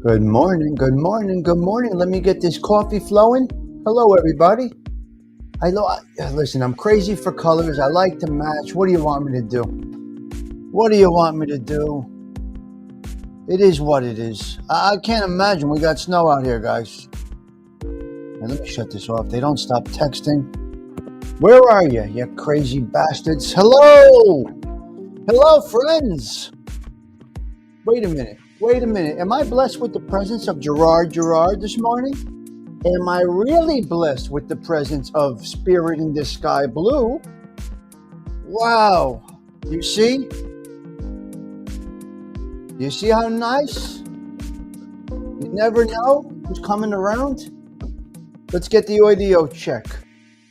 Good morning, good morning, good morning. Let me get this coffee flowing. Hello, everybody. Listen, I'm crazy for colors. I like to match. What do you want me to do? What do you want me to do? It is what it is. I can't imagine. We got snow out here, guys. Now, let me shut this off. They don't stop texting. Where are you, you crazy bastards? Hello! Hello, friends! Wait a minute. Am I blessed with the presence of Gerard this morning? Am I really blessed with the presence of Spirit in the Sky Blue? Wow. You see? You see how nice? You never know who's coming around. Let's get the audio check.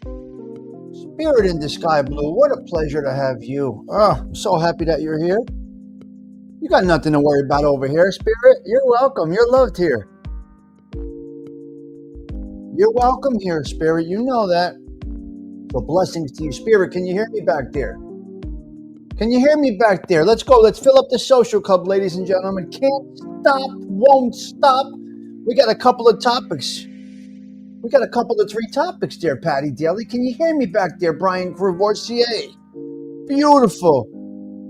Spirit in the Sky Blue, what a pleasure to have you. Oh, I'm so happy that you're here. You got nothing to worry about over here, Spirit. You're welcome. You're loved here. You're welcome here, Spirit. You know that. So blessings to you, Spirit. Can you hear me back there? Can you hear me back there? Let's go. Let's fill up the social club, ladies and gentlemen. Can't stop, won't stop. We got a couple of topics. We got a couple of 3 topics there, Patty Daly. Can you hear me back there, Brian Courvoisier? Beautiful.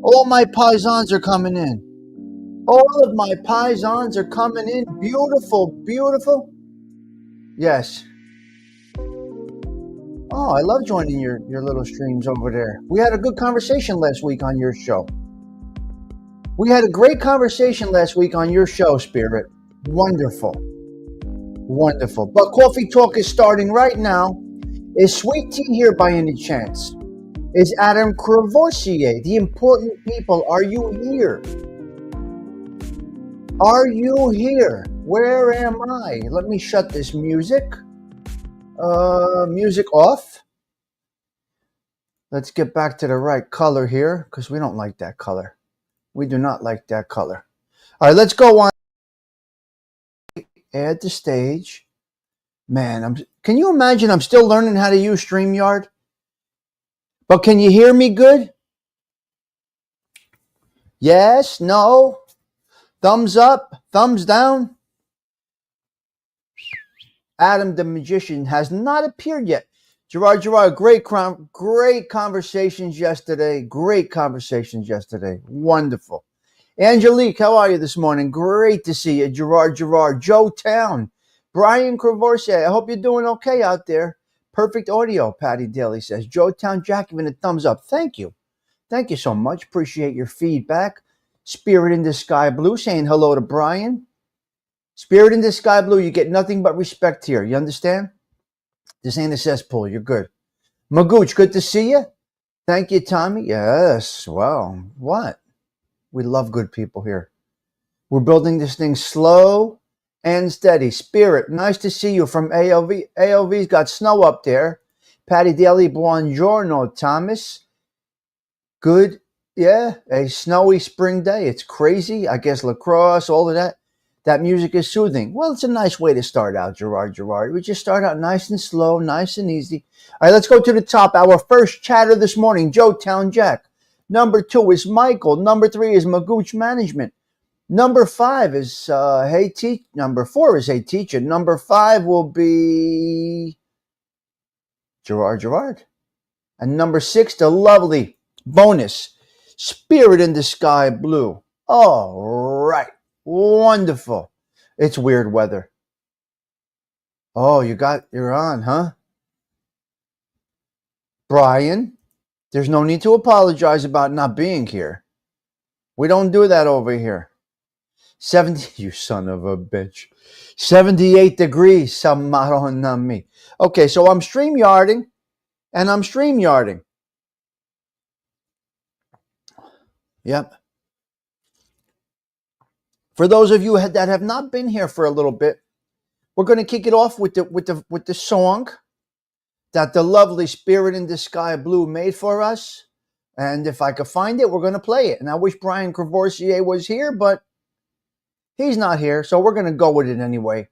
All my paisans are coming in. All of my paisans are coming in. Beautiful, beautiful. Yes. Oh, I love joining your little streams over there. We had a good conversation last week on your show. We had a great conversation last week on your show, Spirit. Wonderful. Wonderful. But Coffee Talk is starting right now. Is Sweet Tea here by any chance? Is Adam Courvoisier? The important people, are you here? Are you here? Where am I? Let me shut this music. Music off. Let's get back to the right color here because we don't like that color. We do not like that color. All right, let's go on. Add to stage. Man, can you imagine I'm still learning how to use StreamYard? But can you hear me good? Yes, no, thumbs up, thumbs down. Adam the Magician has not appeared yet. Gerard, great conversations yesterday. Great conversations yesterday. Wonderful. Angelique, how are you this morning? Great to see you. Gerard, Joe Town, Brian Courvoisier. I hope you're doing okay out there. Perfect audio, Patty Daly says. Joe Town, Jack, giving a thumbs up. Thank you. Thank you so much. Appreciate your feedback. Spirit in the Sky Blue saying hello to Brian. Spirit in the Sky Blue, you get nothing but respect here. You understand? This ain't a cesspool. You're good. Magooch, good to see you. Thank you, Tommy. Yes. Well, what? We love good people here. We're building this thing slow and steady. Spirit, nice to see you from ALV. ALV's got snow up there. Patty Daly, buongiorno, Thomas. Good. Yeah, a snowy spring day. It's crazy. I guess lacrosse, all of that. That music is soothing. Well, it's a nice way to start out, Gerard. We just start out nice and slow, nice and easy. All right, let's go to the top. Our first chatter this morning, Joe Town Jack. Number 2 is Michael. Number 3 is Magooch Management. Number 5 is Hey Teacher. Number 4 is Hey Teacher. Number 5 will be Gerard. And number 6, the lovely bonus, Spirit in the Sky Blue. All right. Wonderful. It's weird weather. Oh, you're on, huh? Brian, there's no need to apologize about not being here. We don't do that over here. 70, you son of a bitch. 78 degrees, me. Okay, so I'm StreamYarding. Yep. For those of you that have not been here for a little bit, we're going to kick it off with the song that the lovely Spirit in the Sky Blue made for us. And if I could find it, we're going to play it. And I wish Brian Courvoisier was here, but he's not here, so we're going to go with it anyway.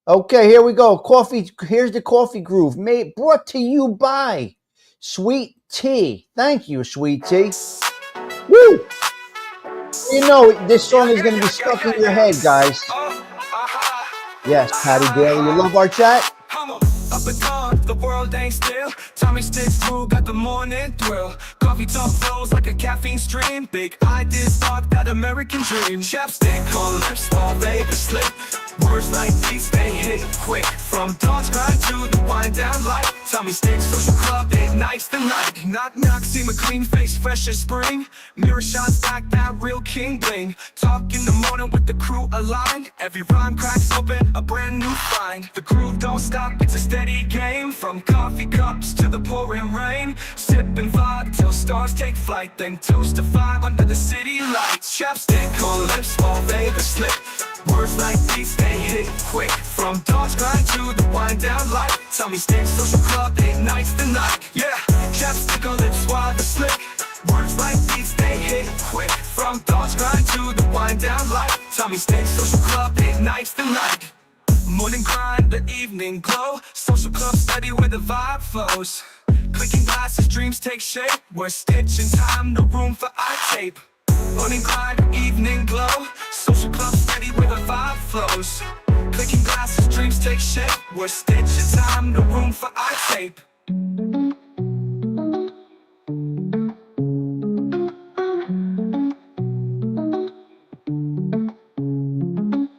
Okay, here we go. Coffee. Here's the coffee groove brought to you by Sweet Tea. Thank you, Sweet Tea. Woo! You know, this song is going to be stuck in your head, guys. Yes, Patty Daly, you love our chat? Up and down, the world ain't still. Tommy sticks through, got the morning thrill. Coffee talk flows like a caffeine stream. Big ideas spark that American dream. Chapstick on lips, all baby slip. Words like these, they hit quick. From dawn's grind to the wind down light. Tommy sticks, social club, ignites the night. Knock knock, see my clean face, fresh as spring. Mirror shots back, that real king bling. Talk in the morning with the crew aligned. Every rhyme cracks open, a brand new find. The crew don't stop, it's a steady game. From coffee cups to the pouring rain. Sip and vibe till stars take flight. Then toast to five under the city lights. Chapstick on lips, all baby slip. Words like these, they hit quick. From dawn's grind to the wind down light. Tommy sticks, social club, ignites the night. Yeah, chapstick on lips while the slick. Words like these, they hit quick. From dawn's grind to the wind down light. Tommy sticks, social club, ignites the night. Morning grind, the evening glow. Social club steady where the vibe flows. Clicking glasses, dreams take shape. We're stitching time, no room for eye tape. Morning grind, evening glow. Social club steady where the vibe flows. Clicking glasses, dreams take shape. We're stitching time, no room for eye tape.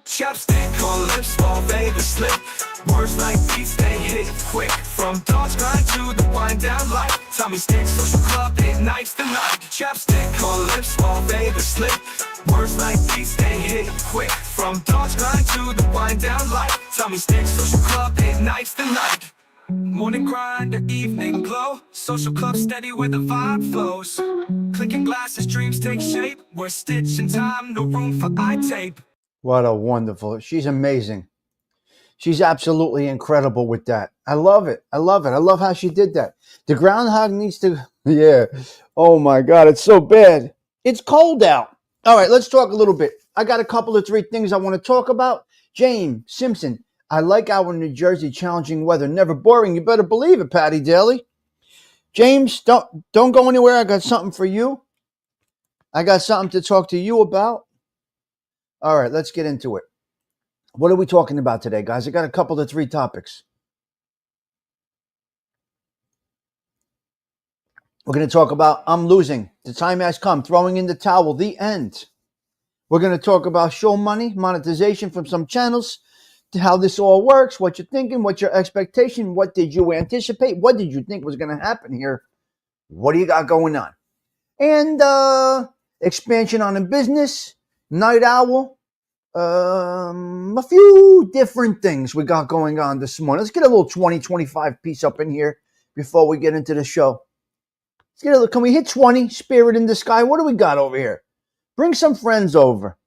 Chapstick on lips, all baby slip. Words like these, they hit quick. From dawn's grind to the wind down light. Tommy sticks, social club, ignites the night. Chapstick on lips, all baby slip. Words like these, they hit quick. From dawn's grind to the wind down light. Tommy sticks, social club, ignites the night. Morning grind, the evening glow. Social club steady where the vibe flows. Clicking glasses, dreams take shape. We're stitching time, no room for eye tape. What a wonderful, she's amazing. She's absolutely incredible with that. I love it. I love it. I love how she did that. The groundhog needs to, yeah. Oh my God, it's so bad. It's cold out. All right, let's talk a little bit. I got a couple of three things I want to talk about. James Simpson, I like our New Jersey challenging weather. Never boring. You better believe it, Patty Daly. James, don't go anywhere. I got something for you. I got something to talk to you about. All right, let's get into it. What are we talking about today, guys? I got a couple of three topics. We're going to talk about I'm losing. The time has come. Throwing in the towel. The end. We're going to talk about show money, monetization from some channels, to how this all works, what you're thinking, what's your expectation, what did you anticipate, what did you think was going to happen here, what do you got going on? And expansion on a business, night owl, a few different things we got going on this morning. Let's get a little 20-25 piece up in here before we get into the show. Let's get a little, can we hit 20? Spirit in the sky. What do we got over here? Bring some friends over.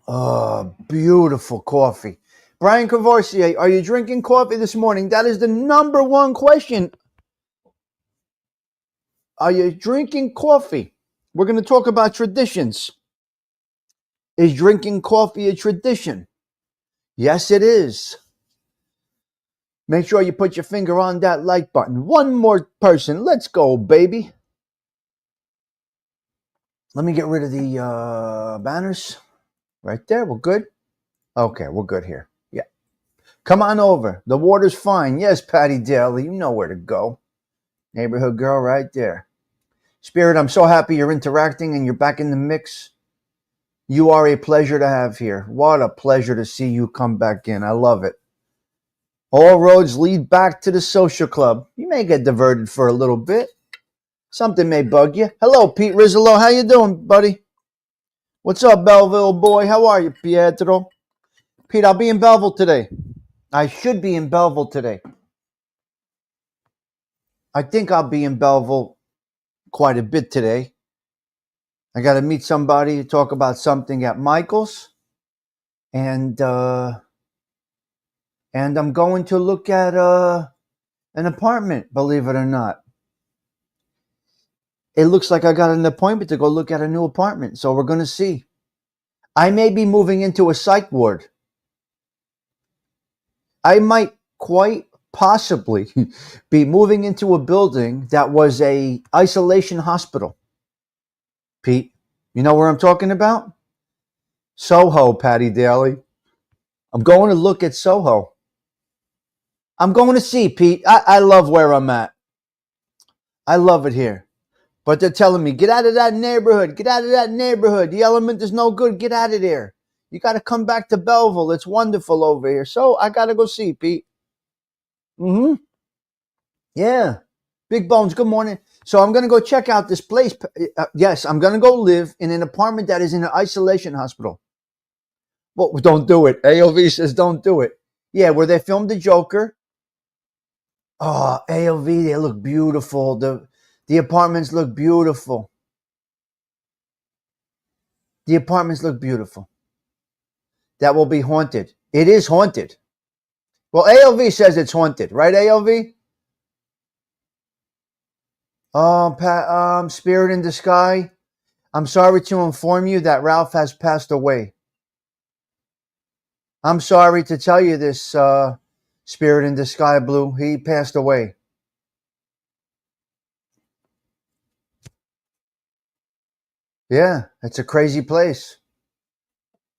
Oh, beautiful coffee. Brian Cavorcier, are you drinking coffee this morning? That is the number one question. Are you drinking coffee? We're going to talk about traditions. Is drinking coffee a tradition? Yes, it is. Make sure you put your finger on that like button. One more person. Let's go, baby. Let me get rid of the banners. Right there. We're good. Okay, we're good here. Yeah. Come on over. The water's fine. Yes, Patty Daly. You know where to go. Neighborhood girl right there. Spirit, I'm so happy you're interacting and you're back in the mix. You are a pleasure to have here. What a pleasure to see you come back in. I love it. All roads lead back to the social club. You may get diverted for a little bit. Something may bug you. Hello, Pete Rizzolo. How you doing, buddy? What's up, Belleville boy? How are you, Pietro? Pete, I'll be in Belleville today. I should be in Belleville today. I think I'll be in Belleville quite a bit today. I got to meet somebody to talk about something at Michael's. And I'm going to look at an apartment, believe it or not. It looks like I got an appointment to go look at a new apartment. So we're going to see. I may be moving into a psych ward. I might quite possibly be moving into a building that was a isolation hospital. Pete, you know where I'm talking about? Soho, Patty Daly. I'm going to look at Soho. I'm going to see, Pete. I love where I'm at. I love it here. But they're telling me, get out of that neighborhood. Get out of that neighborhood. The element is no good. Get out of there. You got to come back to Belleville. It's wonderful over here. So I got to go see, Pete. Mm-hmm. Yeah. Big Bones, good morning. So I'm going to go check out this place. Yes, I'm going to go live in an apartment that is in an isolation hospital. Well, don't do it. AOV says don't do it. Yeah, where they filmed the Joker. Oh, AOV, they look beautiful. The apartments look beautiful. The apartments look beautiful. That will be haunted. It is haunted. Well, AOV says it's haunted, right, AOV? Spirit in the Sky. I'm sorry to inform you that Ralph has passed away. I'm sorry to tell you this, Spirit in the Sky Blue. He passed away. Yeah, it's a crazy place.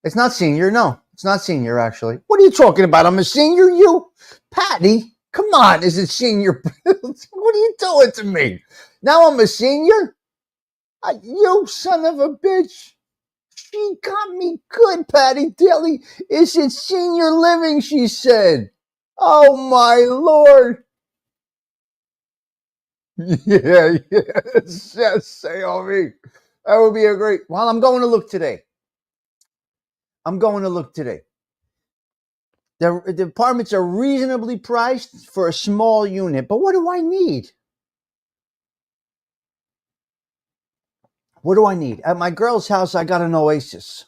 It's not senior, no. It's not senior, actually. What are you talking about? I'm a senior? You? Patty? Come on, is it senior? What are you doing to me? Now I'm a senior? You son of a bitch. She got me good, Patty Daly. Is it senior living, she said. Oh, my Lord. Yeah, yes, say on me. That would be a great. Well, I'm going to look today. The apartments are reasonably priced for a small unit, but what do I need? What do I need? At my girl's house, I got an oasis.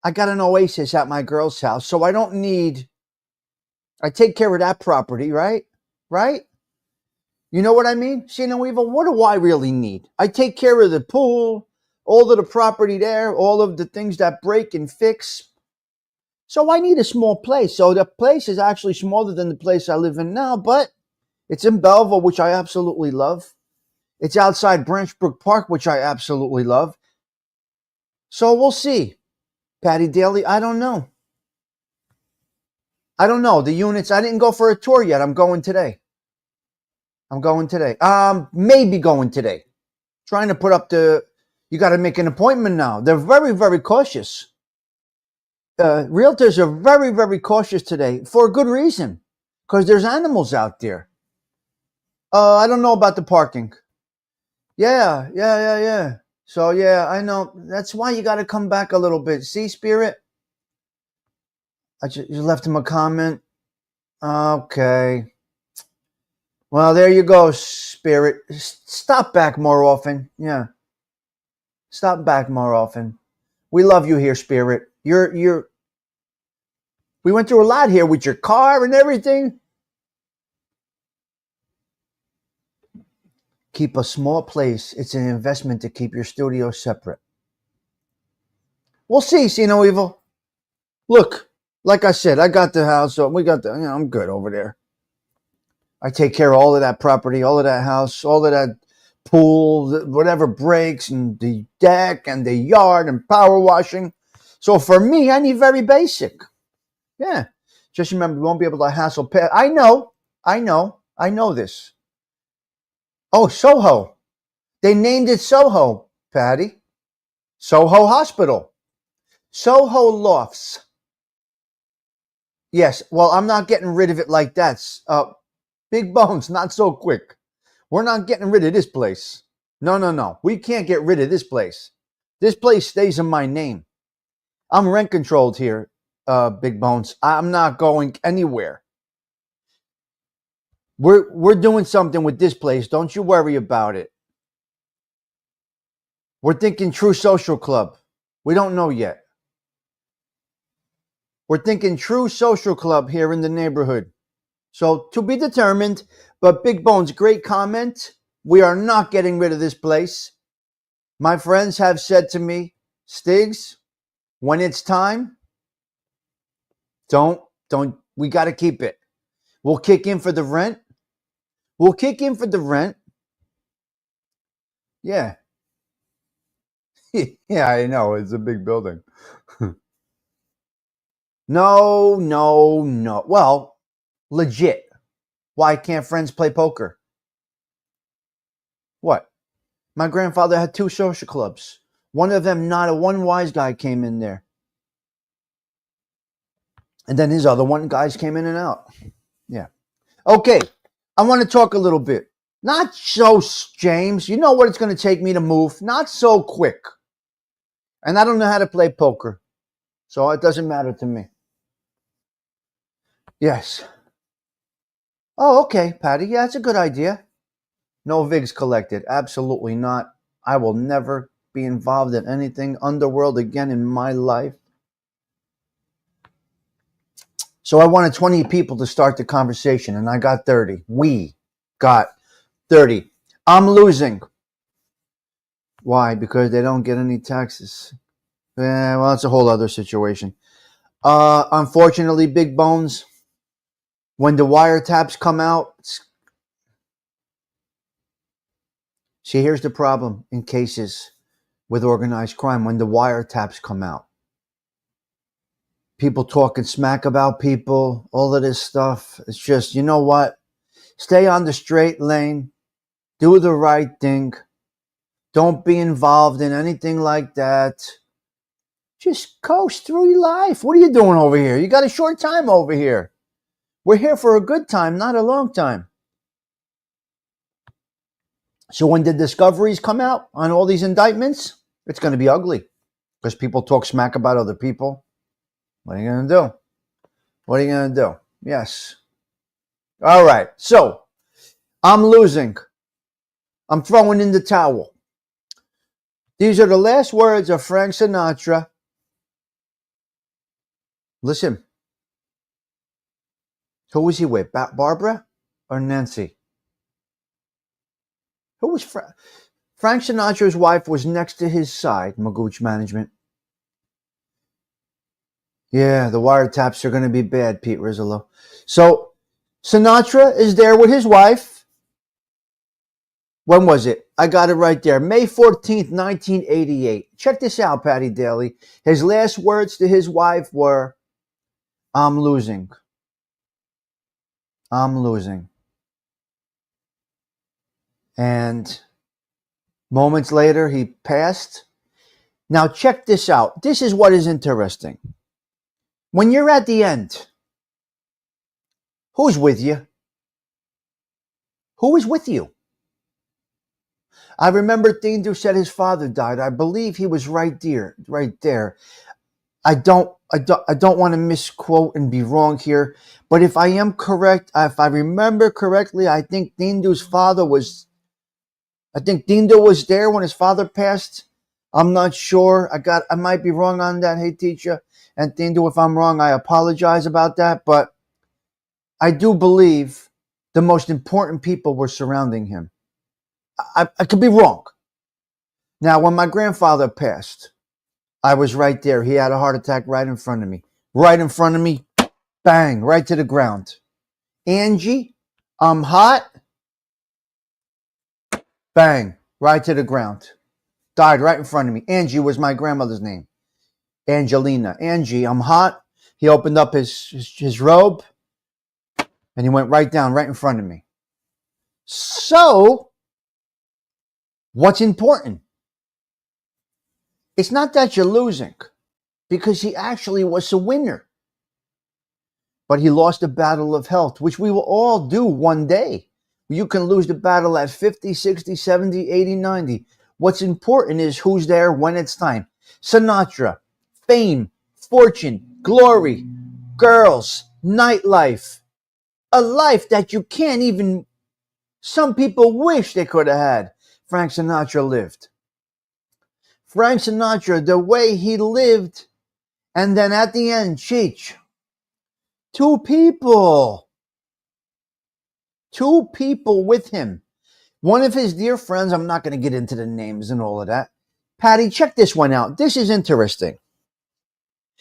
I got an oasis at my girl's house, so I don't need. I take care of that property, right? Right? You know what I mean? See, no evil. What do I really need? I take care of the pool, all of the property there, all of the things that break and fix. So I need a small place. So the place is actually smaller than the place I live in now, but it's in Belleville, which I absolutely love. It's outside Branchbrook Park, which I absolutely love. So we'll see. Patty Daly, I don't know. The units, I didn't go for a tour yet. I'm going today. Maybe going today. Trying to put up you got to make an appointment now. They're very, very cautious. Realtors are very, very cautious today for a good reason, because there's animals out there. I don't know about the parking. Yeah. So yeah, I know. That's why you got to come back a little bit. See, Spirit? I just left him a comment. Okay. Well, there you go, Spirit. Stop back more often. Yeah. Stop back more often. We love you here, Spirit. We went through a lot here with your car and everything. Keep a small place. It's an investment to keep your studio separate. We'll see no evil. Look, like I said, I got the house. So I'm good over there. I take care of all of that property, all of that house, all of that pool, whatever breaks, and the deck and the yard and power washing. So for me, I need very basic. Yeah. Just remember, we won't be able to hassle. I know this. Oh, Soho. They named it Soho, Patty. Soho Hospital. Soho Lofts. Yes. Well, I'm not getting rid of it like that. Big Bones, not so quick. We're not getting rid of this place. No. We can't get rid of this place. This place stays in my name. I'm rent controlled here, Big Bones. I'm not going anywhere. We're doing something with this place. Don't you worry about it. We're thinking True Social Club. We don't know yet. We're thinking True Social Club here in the neighborhood. So to be determined, but Big Bones, great comment. We are not getting rid of this place. My friends have said to me, Stiggs, when it's time, don't, we got to keep it. We'll kick in for the rent. Yeah. Yeah, I know. It's a big building. No, no, no. Well, legit. Why can't friends play poker? What? My grandfather had two social clubs. One of them, not a one wise guy came in there. And then his other one guys came in and out. Yeah. Okay. I want to talk a little bit. Not so, James. You know what it's going to take me to move. Not so quick. And I don't know how to play poker. So it doesn't matter to me. Yes. Oh, okay, Patty. Yeah, that's a good idea. No VIGs collected. Absolutely not. I will never be involved in anything underworld again in my life. So I wanted 20 people to start the conversation, and I got 30. We got 30. I'm losing. Why? Because they don't get any taxes. Well, it's a whole other situation. Unfortunately, Big Bones, when the wiretaps come out, see, here's the problem in cases with organized crime. When the wiretaps come out, people talking smack about people, all of this stuff. It's just, you know what? Stay on the straight lane. Do the right thing. Don't be involved in anything like that. Just coast through your life. What are you doing over here? You got a short time over here. We're here for a good time, not a long time. So when the discoveries come out on all these indictments, it's going to be ugly because people talk smack about other people. What are you going to do? What are you going to do? Yes. All right. So I'm losing. I'm throwing in the towel. These are the last words of Frank Sinatra. Listen. Who was he with? Barbara or Nancy? Who was Frank Sinatra's wife was next to his side, Magooch Management. Yeah, the wiretaps are going to be bad, Pete Rizzolo. So Sinatra is there with his wife. When was it? I got it right there. May 14th, 1988. Check this out, Patty Daly. His last words to his wife were, I'm losing. I'm losing. And moments later, he passed. Now, check this out. This is what is interesting. When you're at the end, who's with you? Who is with you? I remember Thindu said his father died. I believe he was right there. I don't want to misquote and be wrong here, but if I am correct, if I remember correctly, I think Thindu was there when his father passed. I'm not sure. I might be wrong on that. Hey, teacher. And Thindu, if I'm wrong, I apologize about that. But I do believe the most important people were surrounding him. I could be wrong. Now, when my grandfather passed, I was right there. He had a heart attack right in front of me. Right in front of me. Bang. Right to the ground. Angie, I'm hot. Bang. Right to the ground. Died right in front of me. Angie was my grandmother's name. Angelina. Angie, I'm hot. He opened up his robe and he went right down right in front of me. So, what's important? It's not that you're losing, because he actually was a winner. But he lost the battle of health, which we will all do one day. You can lose the battle at 50, 60, 70, 80, 90. What's important is who's there when it's time. Sinatra, fame, fortune, glory, girls, nightlife. A life that you can't even, some people wish they could have had. Frank Sinatra lived. Frank Sinatra, the way he lived, and then at the end, Cheech. Two people with him. One of his dear friends, I'm not going to get into the names and all of that. Patty, check this one out. This is interesting.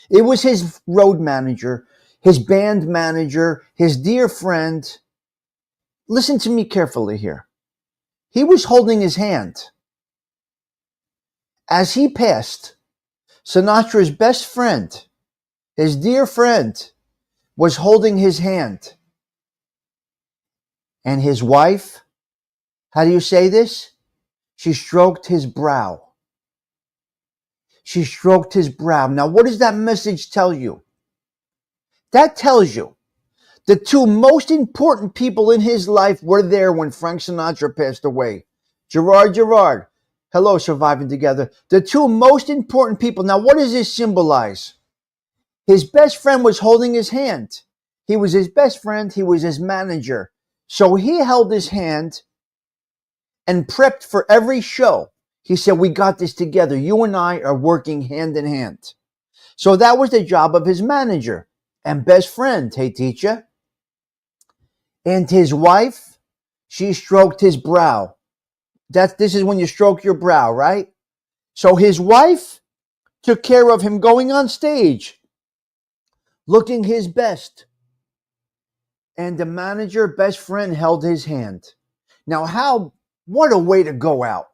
It was his road manager, his band manager, his dear friend. Listen to me carefully here. He was holding his hand. As he passed, Sinatra's best friend, his dear friend, was holding his hand. And his wife, how do you say this? She stroked his brow. She stroked his brow. Now, what does that message tell you? That tells you the two most important people in his life were there when Frank Sinatra passed away. Gerard, hello, surviving together. The two most important people. Now, what does this symbolize? His best friend was holding his hand. He was his best friend. He was his manager. So he held his hand and prepped for every show. He said, we got this together. You and I are working hand in hand. So that was the job of his manager and best friend. Hey, teacher. And his wife, she stroked his brow. This is when you stroke your brow, right? So his wife took care of him going on stage, looking his best. And the manager, best friend, held his hand. Now, what a way to go out.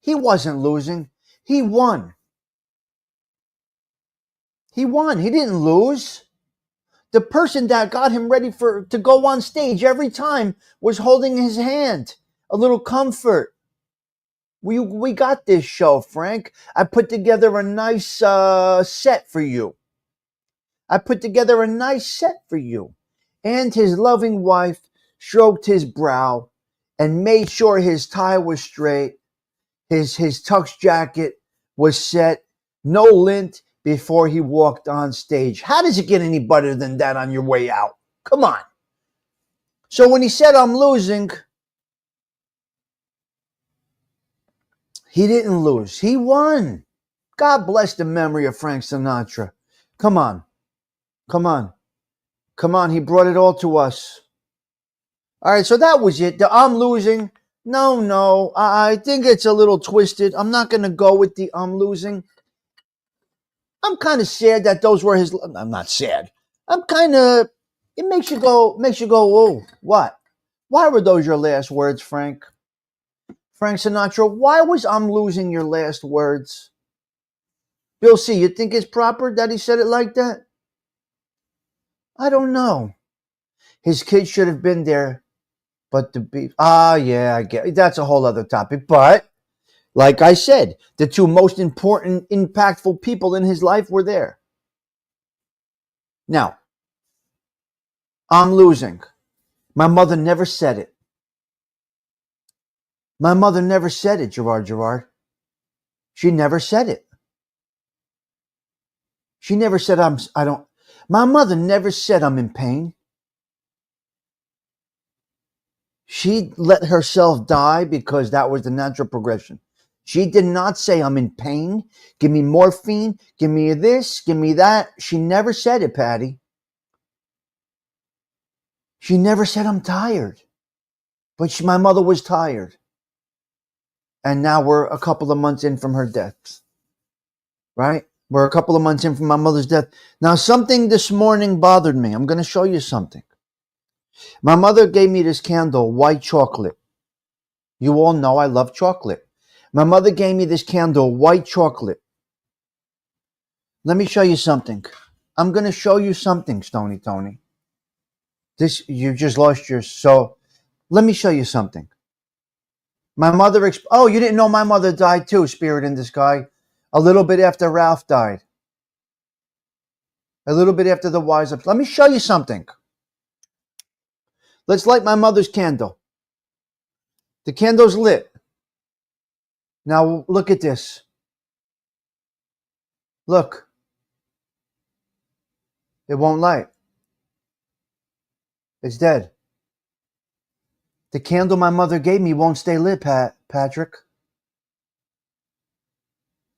He wasn't losing. He won. He won. He didn't lose. The person that got him ready to go on stage every time was holding his hand. A little comfort. We got this show, Frank. I put together a nice set for you. And his loving wife stroked his brow and made sure his tie was straight. His tux jacket was set. No lint before he walked on stage. How does it get any better than that on your way out? Come on. So when he said, I'm losing, he didn't lose. He won. God bless the memory of Frank Sinatra. Come on. He brought it all to us. All right, so that was it. The I'm losing. No. I think it's a little twisted. I'm not going to go with the I'm losing. I'm kind of sad that those were his. I'm not sad. It makes you go, oh, what? Why were those your last words, Frank? Frank Sinatra, why was I'm losing your last words? Bill C., you think it's proper that he said it like that? I don't know. His kids should have been there, but yeah, I get it. That's a whole other topic. But like I said, the two most important, impactful people in his life were there. Now, I'm losing. My mother never said it. My mother never said it, Gerard. She never said it. She never said my mother never said I'm in pain. She let herself die because that was the natural progression. She did not say I'm in pain. Give me morphine. Give me this. Give me that. She never said it, Patty. She never said I'm tired. But my mother was tired. And now we're a couple of months in from her death. Right? We're a couple of months in from my mother's death. Now, something this morning bothered me. I'm going to show you something. My mother gave me this candle, white chocolate. You all know I love chocolate. My mother gave me this candle, white chocolate. Let me show you something. I'm going to show you something, Stony Tony. You just lost yours. So let me show you something. My mother, you didn't know my mother died too, Spirit in the Sky. A little bit after Ralph died. A little bit after the wise up. Let me show you something. Let's light my mother's candle. The candle's lit. Now look at this. Look. It won't light. It's dead. The candle my mother gave me won't stay lit, Patrick.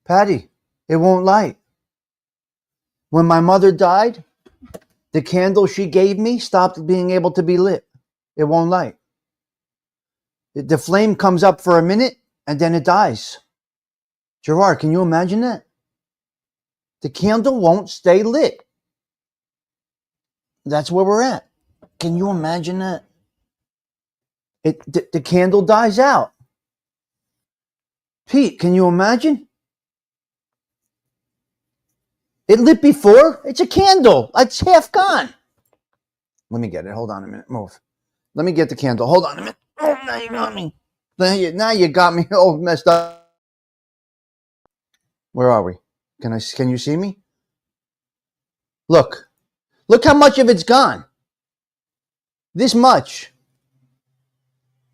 Patty, it won't light. When my mother died, the candle she gave me stopped being able to be lit. It won't light. The flame comes up for a minute and then it dies. Gerard, can you imagine that? The candle won't stay lit. That's where we're at. Can you imagine that? The candle dies out. Pete, can you imagine? It lit before? It's a candle. It's half gone. Let me get it. Hold on a minute. Move. Let me get the candle. Hold on a minute. Oh, now you got me. Now you got me all messed up. Where are we? Can you see me? Look. Look how much of it's gone. This much.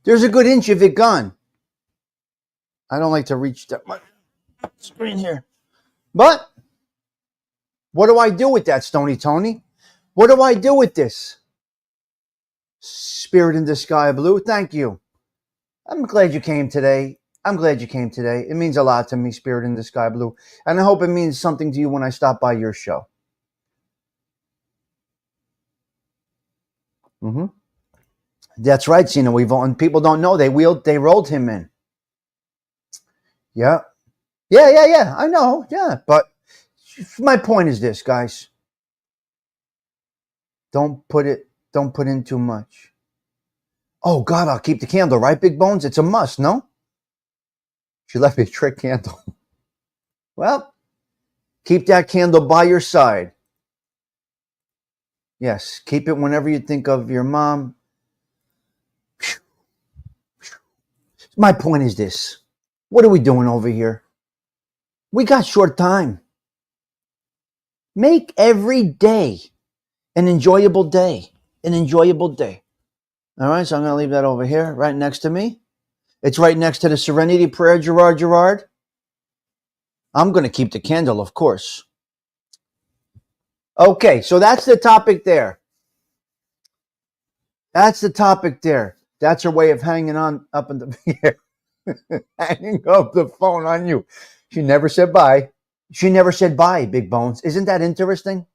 There's a good inch of it gone. I don't like to reach that much screen here. But what do I do with that, Stony Tony? What do I do with this? Spirit in the sky blue, thank you. I'm glad you came today. It means a lot to me, Spirit in the sky blue. And I hope it means something to you when I stop by your show. Mm-hmm. That's right, Cena Weevil. And people don't know they rolled him in. Yeah. Yeah. I know. Yeah. But my point is this, guys. Don't put in too much. Oh God, I'll keep the candle, right, Big Bones? It's a must, no? She left me a trick candle. Well, keep that candle by your side. Yes, keep it whenever you think of your mom. My point is this. What are we doing over here? We got short time. Make every day an enjoyable day. An enjoyable day. All right, so I'm going to leave that over here, right next to me. It's right next to the Serenity Prayer, Gerard. I'm going to keep the candle, of course. Okay, so that's the topic there. That's her way of hanging on up in the air. Hanging up the phone on you. She never said bye. Big Bones. Isn't that interesting?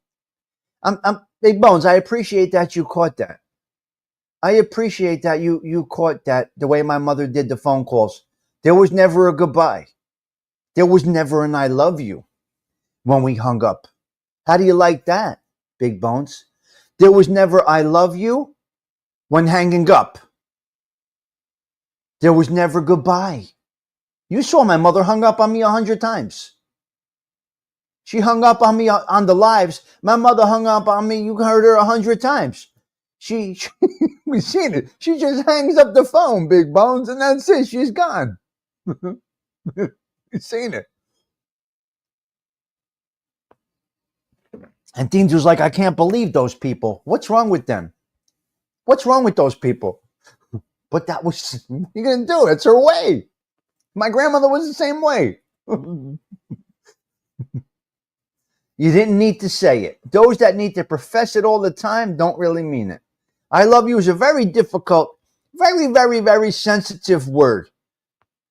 Big Bones, I appreciate that you caught that. I appreciate that you caught that the way my mother did the phone calls. There was never a goodbye. There was never an I love you when we hung up. How do you like that, Big Bones? There was never I love you when hanging up. There was never goodbye. You saw my mother hung up on me 100 times. She hung up on me on the lives. My mother hung up on me. You heard her 100 times. We've seen it. She just hangs up the phone, Big Bones, and that's it. She's gone. We've seen it. And Dean's was like, I can't believe those people. What's wrong with them? What's wrong with those people? But that was, you're going to do it. It's her way. My grandmother was the same way. You didn't need to say it. Those that need to profess it all the time don't really mean it. I love you is a very difficult, very, very, very sensitive word.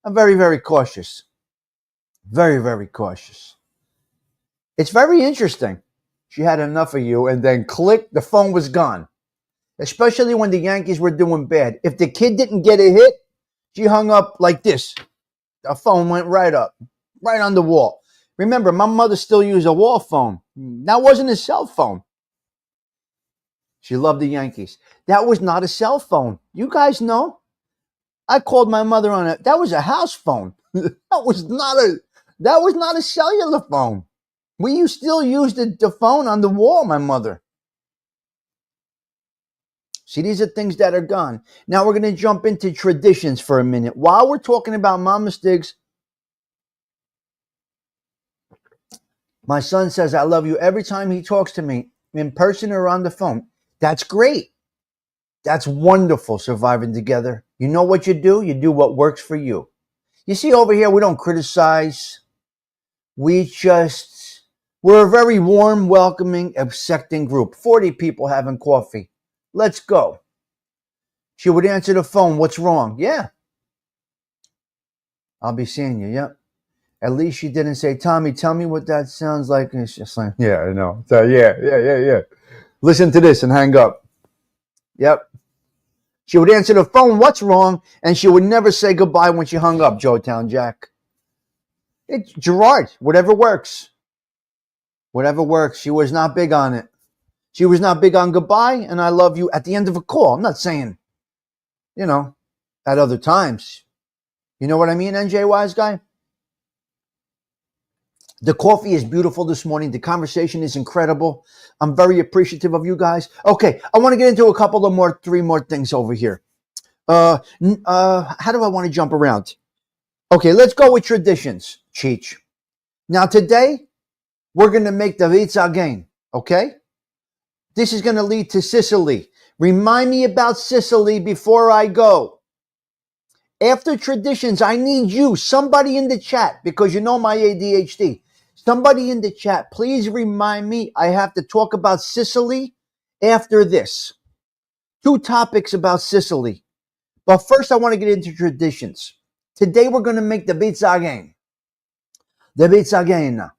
I'm very, very cautious. Very, very cautious. It's very interesting. She had enough of you and then click, the phone was gone. Especially when the Yankees were doing bad. If the kid didn't get a hit, she hung up like this. The phone went right up, right on the wall. Remember, my mother still used a wall phone. That wasn't a cell phone. She loved the Yankees. That was not a cell phone. You guys know. I called my mother on it. That was a house phone. That was not a cellular phone. We still used the phone on the wall, my mother. See, these are things that are gone. Now we're going to jump into traditions for a minute. While we're talking about Mama Stiggs, my son says, I love you every time he talks to me in person or on the phone. That's great. That's wonderful, surviving together. You know what you do? You do what works for you. You see, over here, we don't criticize. We're a very warm, welcoming, accepting group. 40 people having coffee. Let's go. She would answer the phone. What's wrong? Yeah. I'll be seeing you. Yep. At least she didn't say, Tommy, tell me what that sounds like. And it's just like, yeah, I know. So yeah. Listen to this and hang up. Yep. She would answer the phone, what's wrong? And she would never say goodbye when she hung up, Joetown Jack. It's Gerard, whatever works. Whatever works. She was not big on it. She was not big on goodbye and I love you at the end of a call. I'm not saying, at other times. You know what I mean, NJ Wise Guy? The coffee is beautiful this morning. The conversation is incredible. I'm very appreciative of you guys. Okay, I want to get into a couple of more, three more things over here. How do I want to jump around? Okay, let's go with traditions, Cheech. Now today, we're going to make the pizza again, okay? This is going to lead to Sicily. Remind me about Sicily before I go. After traditions, I need you, somebody in the chat, because you know my ADHD. Somebody in the chat, please remind me I have to talk about Sicily after this. 2 topics about Sicily. But first, I want to get into traditions. Today, we're going to make the pizza again. The pizza again.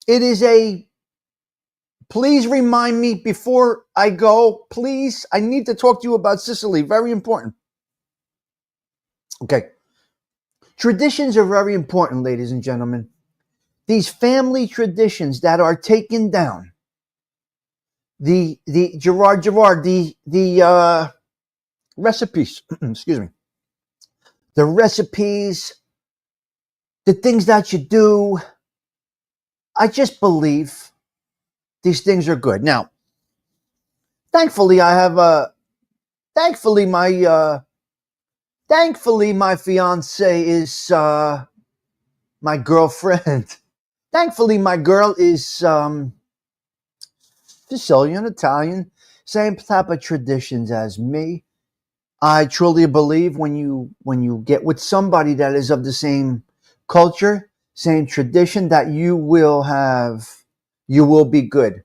It is a... Please remind me before I go. Please, I need to talk to you about Sicily. Very important. Okay. Traditions are very important, ladies and gentlemen. These family traditions that are taken down. The recipes, excuse me. The recipes, the things that you do. I just believe these things are good. Now, thankfully, thankfully my fiance is my girlfriend. Thankfully, my girl is Sicilian, Italian, same type of traditions as me. I truly believe when you get with somebody that is of the same culture, same tradition, that you will be good.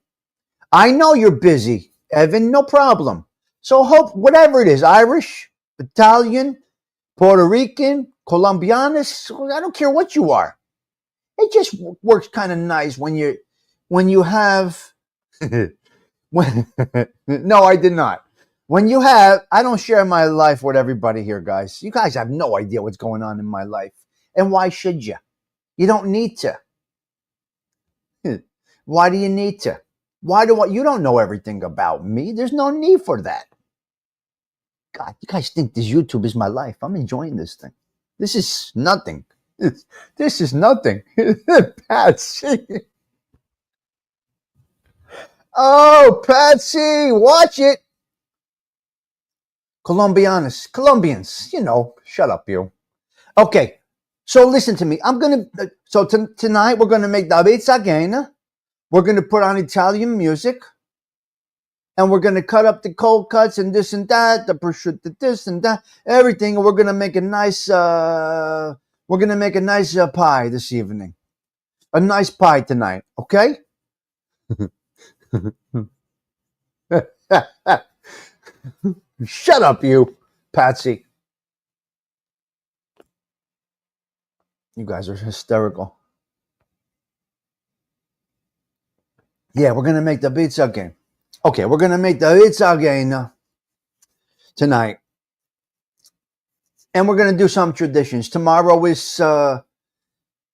I know you're busy, Evan, no problem. So hope whatever it is, Irish, Italian, Puerto Rican, Colombianos, I don't care what you are. It just works kind of nice when you have when, no, I did not. I don't share my life with everybody here, guys. You guys have no idea what's going on in my life. And why should you? You don't need to. Why do you need to? You don't know everything about me. There's no need for that. God, you guys think this YouTube is my life. I'm enjoying this thing. This is nothing. This is nothing. Patsy. Oh, Patsy, watch it. Colombians, shut up, you. Okay, so listen to me. Tonight we're gonna make the pizza again. We're gonna put on Italian music, and we're gonna cut up the cold cuts and this and that, the prosciutto, this and that, everything. And we're gonna make a nice, pie this evening. A nice pie tonight, okay? Shut up, you, Patsy. You guys are hysterical. Yeah, we're going to make the pizza again. Okay, we're going to make the pizza again tonight. And we're going to do some traditions. Tomorrow is,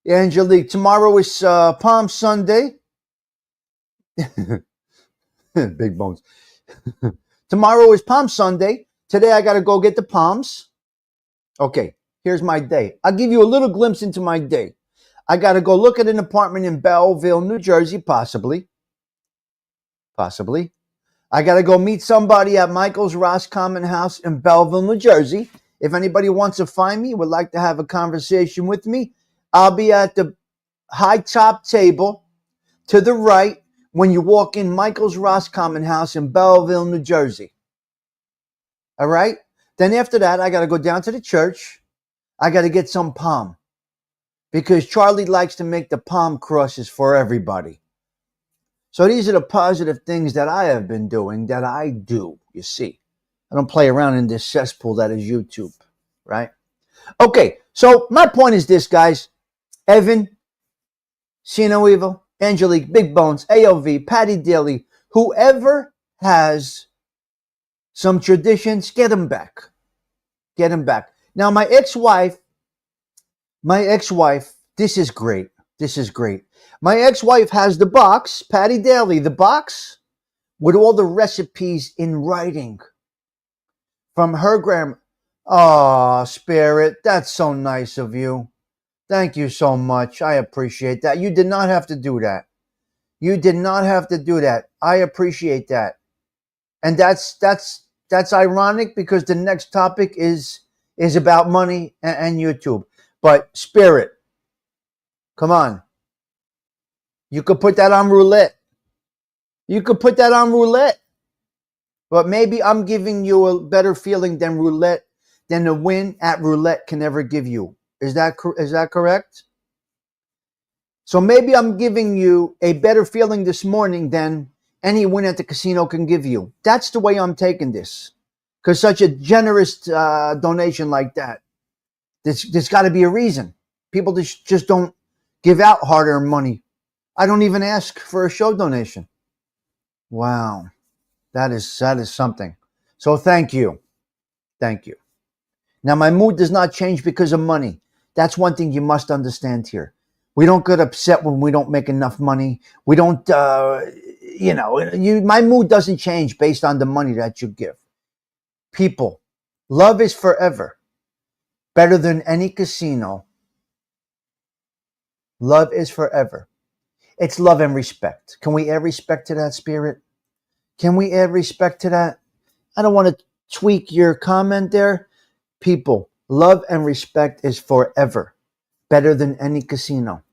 Angelique, tomorrow is Palm Sunday. Big bones. Tomorrow is Palm Sunday. Today I got to go get the palms. Okay, here's my day. I'll give you a little glimpse into my day. I got to go look at an apartment in Belleville, New Jersey, possibly. I got to go meet somebody at Michael's Roscommon House in Belleville, New Jersey. If anybody wants to find me, would like to have a conversation with me, I'll be at the high top table to the right when you walk in Michael's Roscommon House in Belleville, New Jersey. All right? Then after that, I got to go down to the church. I got to get some palm because Charlie likes to make the palm crosses for everybody. So these are the positive things that I have been doing, that I do, you see. I don't play around in this cesspool that is YouTube, right? Okay, so my point is this, guys. Evan, See No Evil, Angelique, Big Bones, AOV, Patty Daly, whoever has some traditions, get them back. Get them back. Now, my ex-wife, this is great. My ex-wife has the box, Patty Daly, the box with all the recipes in writing from her grandma. Oh, Spirit, that's so nice of you. Thank you so much. I appreciate that. You did not have to do that. You did not have to do that. I appreciate that. And that's ironic because the next topic is about money and YouTube. But Spirit, come on. You could put that on roulette. You could put that on roulette. But maybe I'm giving you a better feeling than the win at roulette can ever give you. Is that correct? So maybe I'm giving you a better feeling this morning than any win at the casino can give you. That's the way I'm taking this. Because such a generous donation like that, there's got to be a reason. People just don't give out hard-earned money. I don't even ask for a show donation. Wow. That is something. So thank you. Thank you. Now, my mood does not change because of money. That's one thing you must understand here. We don't get upset when we don't make enough money. We don't, my mood doesn't change based on the money that you give. People, love is forever. Better than any casino. Love is forever. It's love and respect. Can we add respect to that, Spirit? Can we add respect to that? I don't want to tweak your comment there. People, love and respect is forever. Better than any casino.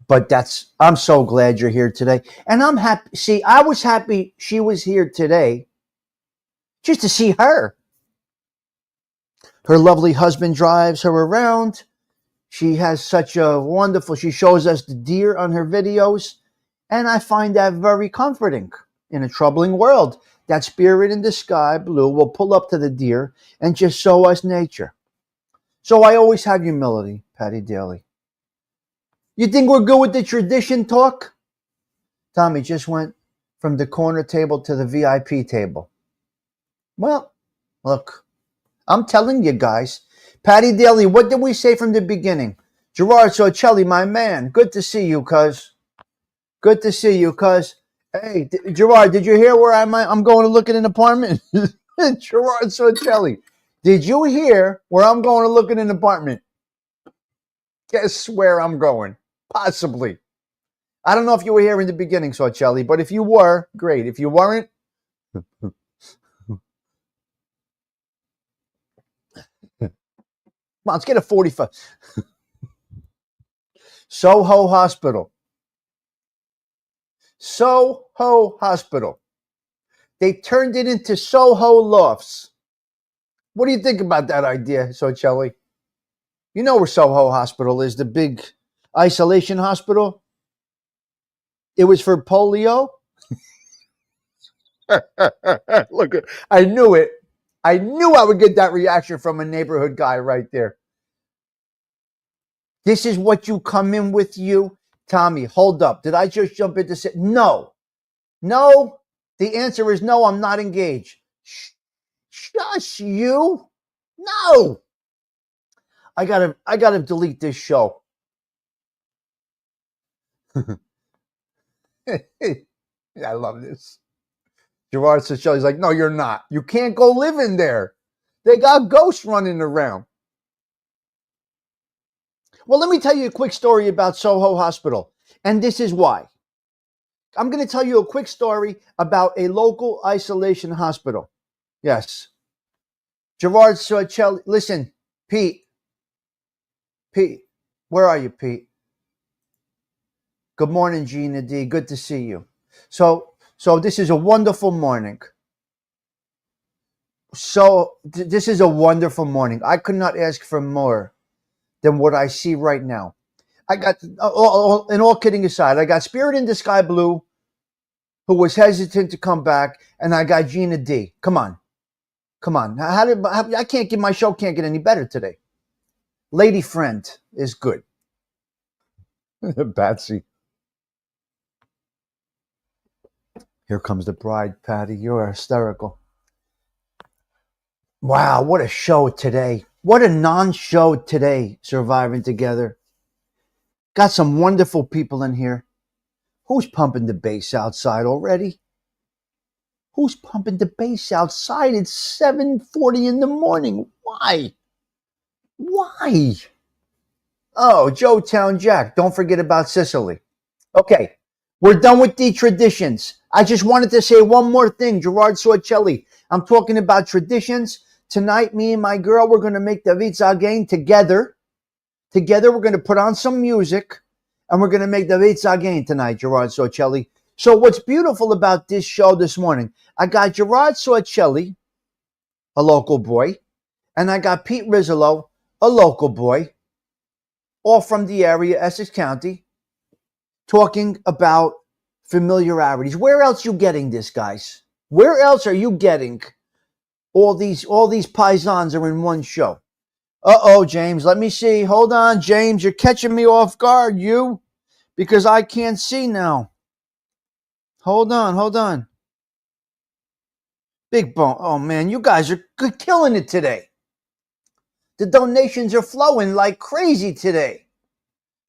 But I'm so glad you're here today. And I'm happy. See, I was happy she was here today just to see her. Her lovely husband drives her around. She has such a wonderful, she shows us the deer on her videos. And I find that very comforting. In a troubling world, that Spirit in the sky, blue, will pull up to the deer and just show us nature. So I always have humility, Patty Daly. You think we're good with the tradition talk? Tommy just went from the corner table to the VIP table. Well, look, I'm telling you guys. Patty Daly, what did we say from the beginning? Gerard Sorcelli, my man, good to see you, cuz. Good to see you, cuz. Hey, Gerard, did you hear where I'm going to look at an apartment? Gerard Sorcelli, did you hear where I'm going to look at an apartment? Guess where I'm going? Possibly. I don't know if you were here in the beginning, Sorcelli, but if you were, great. If you weren't, come on, let's get a 45. Soho Hospital. Soho Hospital. They turned it into Soho Lofts. What do you think about that idea, Sorcelli? You know where Soho Hospital is, the big isolation hospital? It was for polio. Look, I knew it. I knew I would get that reaction from a neighborhood guy right there. This is what you come in with, you? Tommy, hold up. Did I just jump into say no? No. The answer is no, I'm not engaged. Shush you. No. I gotta delete this show. I love this. Gerard Sicili's like, no, you're not. You can't go live in there. They got ghosts running around. Well, let me tell you a quick story about Soho Hospital. And this is why. I'm going to tell you a quick story about a local isolation hospital. Yes. Gerard Sorcelli. Listen, Pete. Pete. Where are you, Pete? Good morning, Gina D. Good to see you. So this is a wonderful morning. This is a wonderful morning. I could not ask for more than what I see right now. I got, and all kidding aside, I got Spirit in the Sky Blue, who was hesitant to come back, and I got Gina D. Come on. I can't get, my show can't get any better today. Lady Friend is good. Batsy. Here comes the bride, Patty. You're hysterical. Wow, what a show today. What a non-show today, Surviving Together. Got some wonderful people in here. Who's pumping the bass outside already? Who's pumping the bass outside? It's 7:40 in the morning. Why? Why? Oh, Joe Town Jack. Don't forget about Sicily. Okay, we're done with the traditions. I just wanted to say one more thing, Gerard Sorcelli. I'm talking about traditions. Tonight, me and my girl, we're going to make the Vitzagain together. Together, we're going to put on some music, and we're going to make the Vitzagain tonight, Gerard Sorcelli. So what's beautiful about this show this morning, I got Gerard Sorcelli, a local boy, and I got Pete Rizzolo, a local boy, all from the area, Essex County, talking about familiarities. Where else you getting this, guys? Where else are you getting all these paisans are in one show? Uh-oh, James, let me see. Hold on, James, you're catching me off guard, because I can't see now. Hold on. Big Bone. Oh, man, you guys are killing it today. The donations are flowing like crazy today.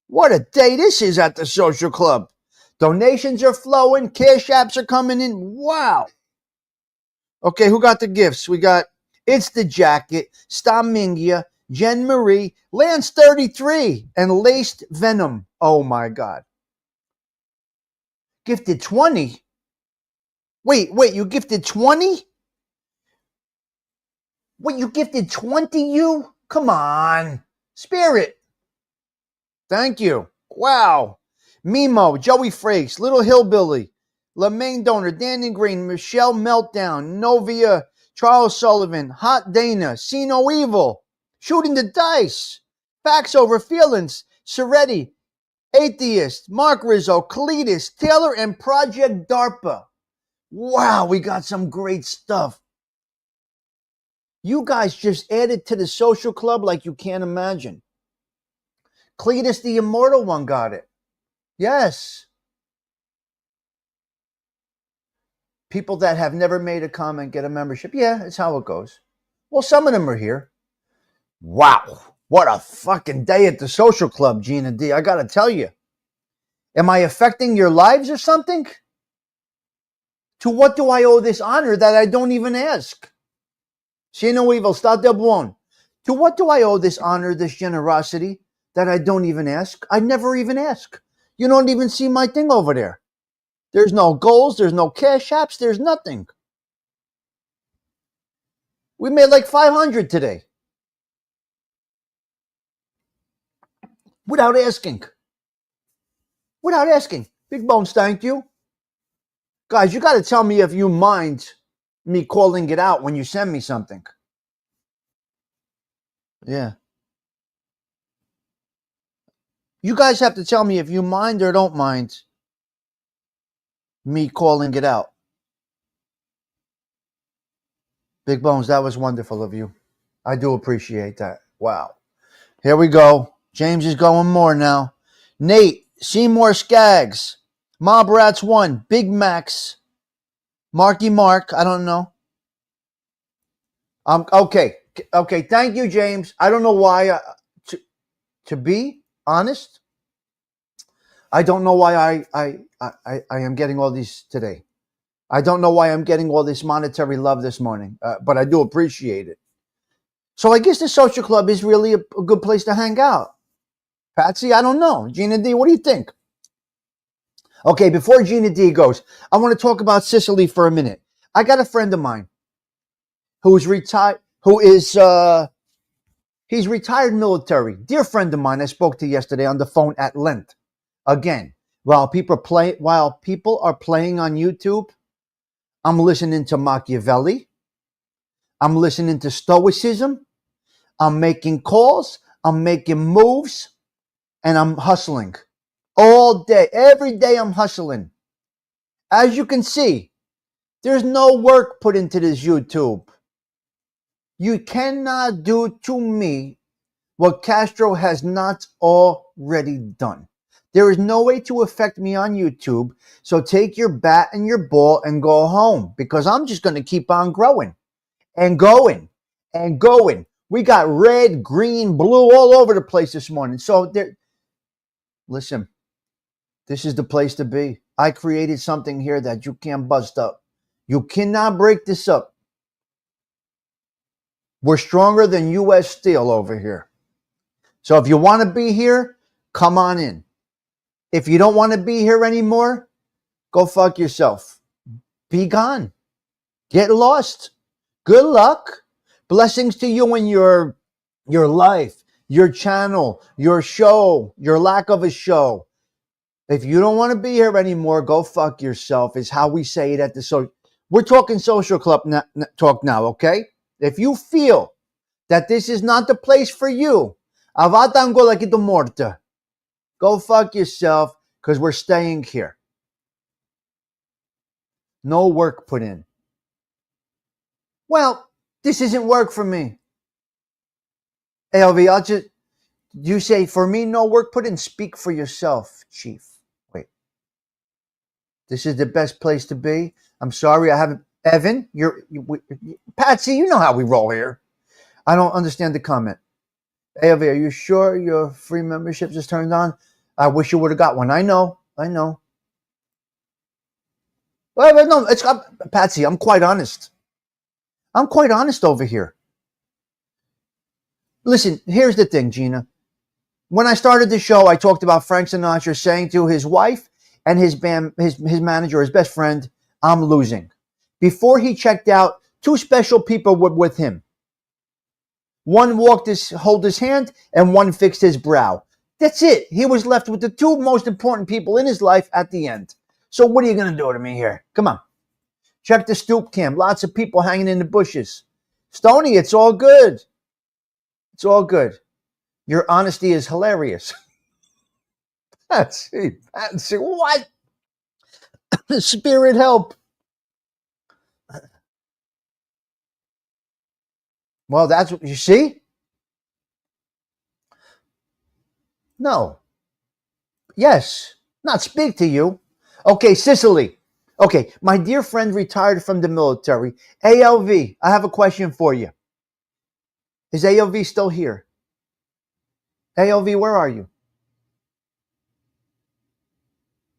What a day this is at the social club. Donations are flowing. Cash apps are coming in. Wow. Okay, who got the gifts? We got It's the Jacket, Stamingia, Jen Marie, Lance 33, and Laced Venom. Oh, my God. Gifted 20? Wait, you gifted 20? Wait, you gifted 20, you? Come on. Spirit. Thank you. Wow. Mimo, Joey Frakes, Little Hillbilly, LeMaine Donor, Danny Green, Michelle Meltdown, Novia, Charles Sullivan, Hot Dana, See No Evil, Shooting the Dice, Facts Over Feelings, Soretti, Atheist, Mark Rizzo, Cletus, Taylor, and Project DARPA. Wow, we got some great stuff. You guys just added to the social club like you can't imagine. Cletus, the immortal one, got it. Yes. People that have never made a comment get a membership. Yeah, it's how it goes. Well, some of them are here. Wow. What a fucking day at the social club, Gina D. I got to tell you. Am I affecting your lives or something? To what do I owe this honor that I don't even ask? Sino evil, sta de buon. To what do I owe this honor, this generosity that I don't even ask? I never even ask. You don't even see my thing over there. There's no goals. There's no cash apps. There's nothing. We made like 500 today. Without asking. Without asking. Big Bones, thank you. Guys, you got to tell me if you mind me calling it out when you send me something. Yeah. You guys have to tell me if you mind or don't mind me calling it out. Big Bones, that was wonderful of you. I do appreciate that. Wow. Here we go. James is going more now. Nate, Seymour Skaggs, Mob Rats 1, Big Max, Marky Mark, I don't know. Okay. Thank you, James. I don't know why. To be honest, I don't know why I am getting all these today. I don't know why I'm getting all this monetary love this morning, but I do appreciate it. So I guess the social club is really a good place to hang out. Patsy, I don't know. Gina D, what do you think? Okay, before Gina D goes, I want to talk about Sicily for a minute. I got a friend of mine who's retired, he's retired military. Dear friend of mine I spoke to yesterday on the phone at length. Again, while people are playing on YouTube, I'm listening to Machiavelli. I'm listening to Stoicism. I'm making calls. I'm making moves. And I'm hustling. All day. Every day I'm hustling. As you can see, there's no work put into this YouTube. You cannot do to me what Castro has not already done. There is no way to affect me on YouTube. So take your bat and your ball and go home, because I'm just going to keep on growing and going and going. We got red, green, blue all over the place this morning. So listen, this is the place to be. I created something here that you can't bust up. You cannot break this up. We're stronger than U.S. Steel over here. So if you want to be here, come on in. If you don't want to be here anymore, go fuck yourself. Be gone. Get lost. Good luck. Blessings to you and your life, your channel, your show, your lack of a show. If you don't want to be here anymore, go fuck yourself is how we say it at the social. We're talking social club talk now, okay? If you feel that this is not the place for you, avatango like ito morta. Go fuck yourself because we're staying here. No work put in. Well, this isn't work for me. ALV, you say, for me, no work put in. Speak for yourself, Chief. Wait. This is the best place to be. I'm sorry, I haven't. Evan, Patsy, you know how we roll here. I don't understand the comment. ALV, are you sure your free membership is turned on? I wish you would have got one. I know. Well, no, Patsy, I'm quite honest. I'm quite honest over here. Listen, here's the thing, Gina. When I started the show, I talked about Frank Sinatra saying to his wife and his manager, his best friend, I'm losing. Before he checked out, two special people were with him. One hold his hand, and one fixed his brow. That's it. He was left with the two most important people in his life at the end. So what are you going to do to me here? Come on. Check the stoop cam. Lots of people hanging in the bushes. Stoney, it's all good. It's all good. Your honesty is hilarious. Patsy, what? Spirit help. Well, that's what you see. No. Yes. Not speak to you. Okay, Sicily. Okay, my dear friend retired from the military. ALV, I have a question for you. Is ALV still here? ALV, where are you?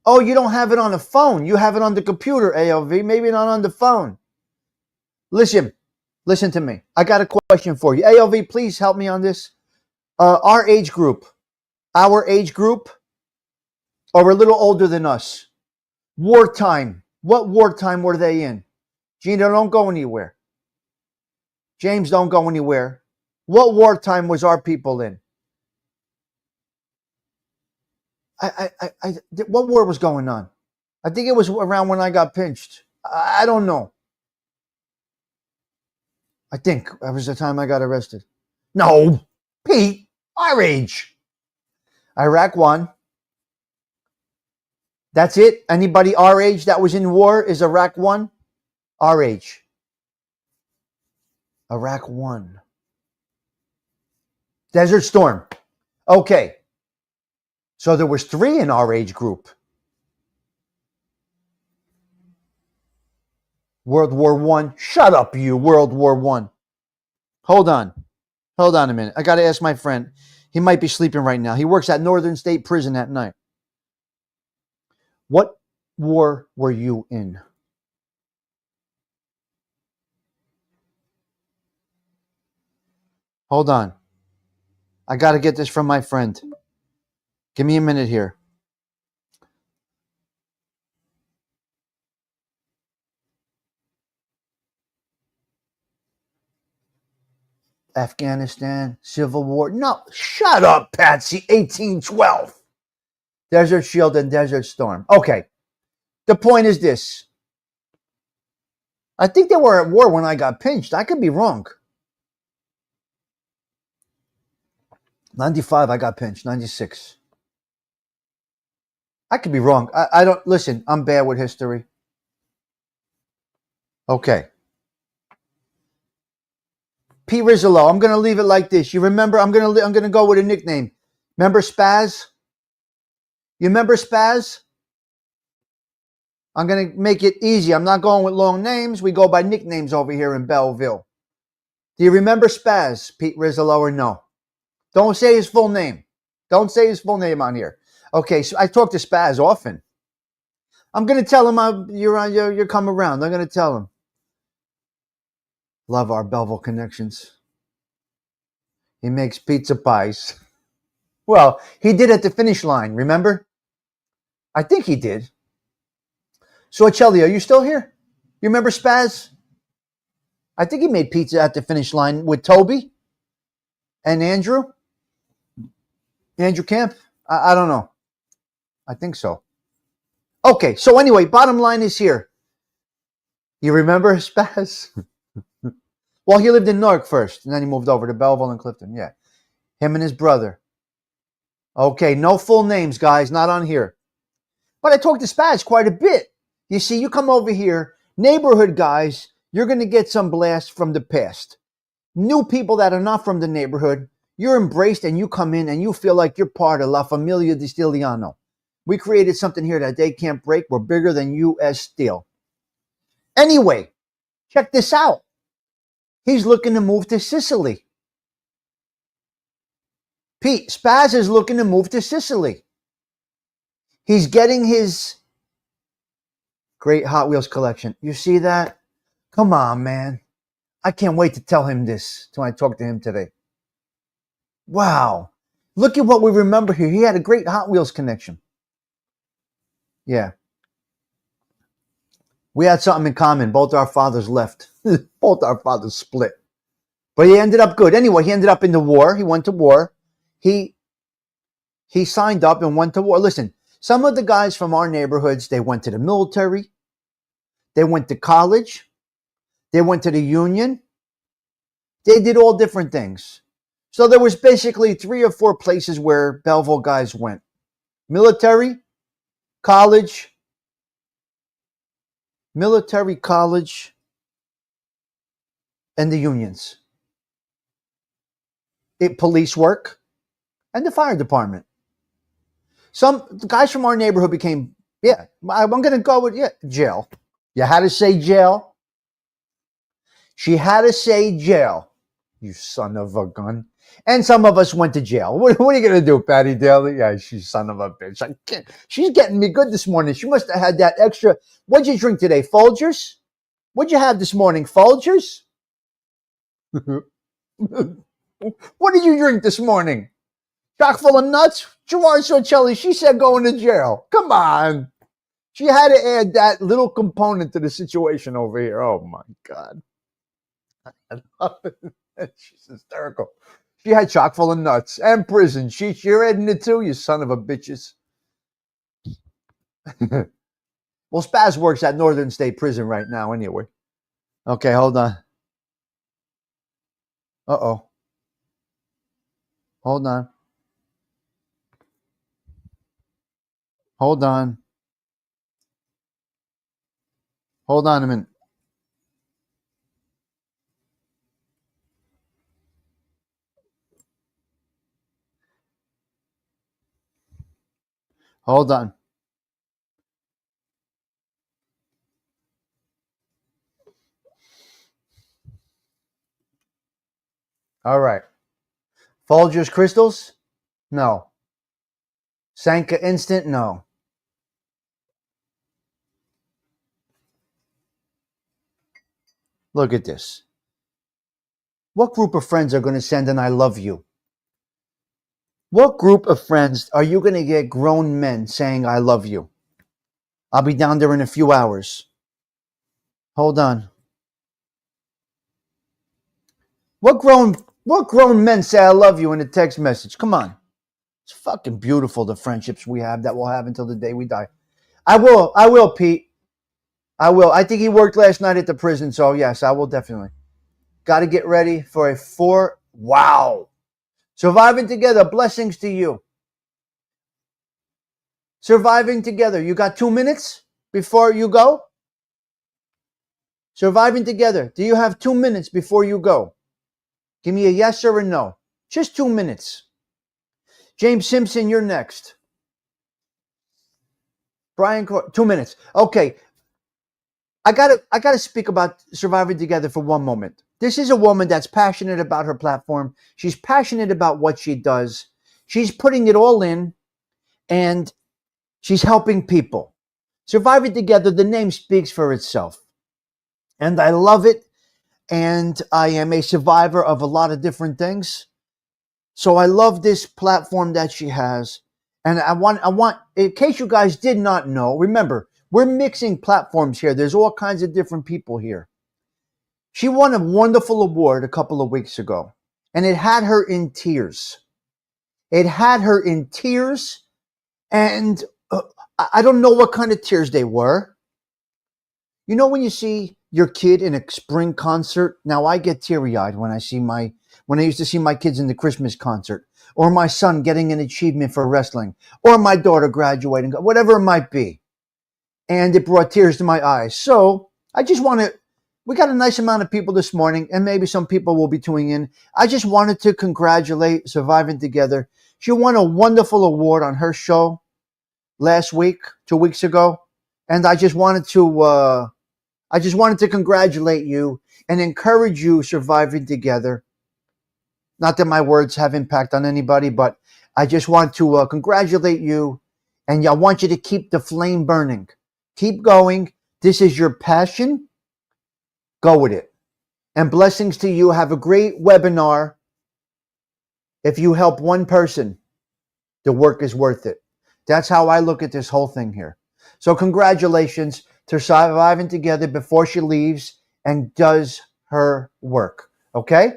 Oh, you don't have it on the phone. You have it on the computer, ALV. Maybe not on the phone. Listen to me. I got a question for you. ALV, please help me on this. Our age group, or a little older than us. Wartime. What wartime were they in? Gina, don't go anywhere. James, don't go anywhere. What wartime was our people in? What war was going on? I think it was around when I got pinched. I don't know. I think that was the time I got arrested. No, Pete, our age. Iraq won. That's it. Anybody our age that was in war is Iraq won? Our age. Iraq won. Desert Storm. Okay. So there was 3 in our age group. World War I. Shut up, you. World War I. Hold on a minute. I got to ask my friend. He might be sleeping right now. He works at Northern State Prison at night. What war were you in? Hold on. I got to get this from my friend. Give me a minute here. Afghanistan, Civil War. No, shut up, Patsy. 1812. Desert Shield and Desert Storm. Okay. The point is this. I think they were at war when I got pinched. I could be wrong. 95, I got pinched. 96. I could be wrong. I don't, listen, I'm bad with history. Okay. P. Rizzolo, I'm going to leave it like this. You remember, I'm going to go with a nickname. Remember Spaz? You remember Spaz? I'm going to make it easy. I'm not going with long names. We go by nicknames over here in Belleville. Do you remember Spaz, Pete Rizzolo, or no? Don't say his full name. Don't say his full name on here. Okay, so I talk to Spaz often. I'm going to tell him you're come around. I'm going to tell him. Love our Belleville connections. He makes pizza pies. Well, he did at the finish line, remember? I think he did. So, Chelly, are you still here? You remember Spaz? I think he made pizza at the finish line with Toby and Andrew. Andrew Camp? I don't know. I think so. Okay, so anyway, bottom line is here. You remember Spaz? Well, he lived in Newark first, and then he moved over to Belleville and Clifton. Yeah. Him and his brother. Okay, no full names, guys, not on here. But I talked to Spaz quite a bit. You see, you come over here, neighborhood guys, you're going to get some blast from the past. New people that are not from the neighborhood, you're embraced and you come in and you feel like you're part of La Familia Di Stiliano. We created something here that they can't break. We're bigger than U.S. Steel. Anyway, check this out. He's looking to move to Sicily. Pete, Spaz is looking to move to Sicily. He's getting his great Hot Wheels collection. You see that? Come on, man. I can't wait to tell him this when I talk to him today. Wow. Look at what we remember here. He had a great Hot Wheels connection. Yeah. We had something in common. Both our fathers left. Both our fathers split. But he ended up good. Anyway, he ended up in the war. He went to war. He signed up and went to war. Listen, some of the guys from our neighborhoods, they went to the military. They went to college. They went to the union. They did all different things. So there was basically 3 or 4 places where Belleville guys went. Military, college, and the unions. Police work, and the fire department. Some guys from our neighborhood became, I'm going to go with, jail. You had to say jail. She had to say jail. You son of a gun. And some of us went to jail. What are you going to do, Patty Daly? Yeah, she son of a bitch. She's getting me good this morning. She must have had that extra. What'd you drink today? Folgers? What'd you have this morning? Folgers? What did you drink this morning? Chock full of nuts? Gerard Sorcelli, she said going to jail. Come on. She had to add that little component to the situation over here. Oh, my God. I love it. She's hysterical. She had chock full of nuts and prison. You're adding it too, you son of a bitches. Well, Spaz works at Northern State Prison right now anyway. Okay, hold on. Uh-oh. Hold on. Hold on. Hold on a minute. Hold on. All right. Folgers Crystals? No. Sanka Instant? No. Look at this. What group of friends are going to send an I love you? What group of friends are you going to get grown men saying I love you? I'll be down there in a few hours. Hold on. What grown men say I love you in a text message? Come on. It's fucking beautiful, the friendships we have that we'll have until the day we die. I will, Pete. I will. I think he worked last night at the prison, so yes, I will definitely. Got to get ready for a 4. Wow. Surviving together. Blessings to you. Surviving together. You got 2 minutes before you go? Surviving together. Do you have 2 minutes before you go? Give me a yes or a no. Just 2 minutes. James Simpson, you're next. Brian, 2 minutes. Okay. I gotta speak about Surviving Together for one moment. This is a woman that's passionate about her platform. She's passionate about what she does. She's putting it all in, and she's helping people. Surviving Together, the name speaks for itself. And I love it. And I am a survivor of a lot of different things. So I love this platform that she has. And I want, in case you guys did not know, remember, we're mixing platforms here. There's all kinds of different people here. She won a wonderful award a couple of weeks ago, and it had her in tears. It had her in tears, and I don't know what kind of tears they were. You know when you see your kid in a spring concert? Now I get teary-eyed when I used to see my kids in the Christmas concert, or my son getting an achievement for wrestling, or my daughter graduating, whatever it might be. And it brought tears to my eyes. So I just want to, we got a nice amount of people this morning, and maybe some people will be tuning in. I just wanted to congratulate Surviving Together. She won a wonderful award on her show last week, 2 weeks ago. And I just wanted to congratulate you and encourage you surviving together. Not that my words have impact on anybody, but I just want to congratulate you, and I want you to keep the flame burning. Keep going. This is your passion. Go with it. And blessings to you. Have a great webinar. If you help one person, the work is worth it. That's how I look at this whole thing here. So congratulations to Surviving Together before she leaves and does her work. Okay?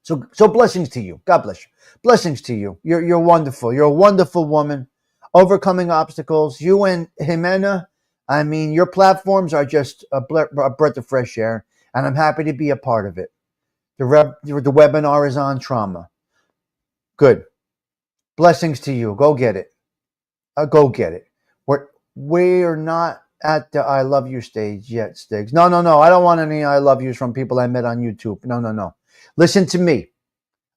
So blessings to you. God bless you. Blessings to you. You're wonderful. You're a wonderful woman. Overcoming obstacles. You and Jimena, I mean, your platforms are just a breath of fresh air, and I'm happy to be a part of it. The webinar is on trauma. Good. Blessings to you. Go get it. Go get it. We're not at the I love you stage yet, Stiggs. No. I don't want any I love yous from people I met on YouTube. No. Listen to me.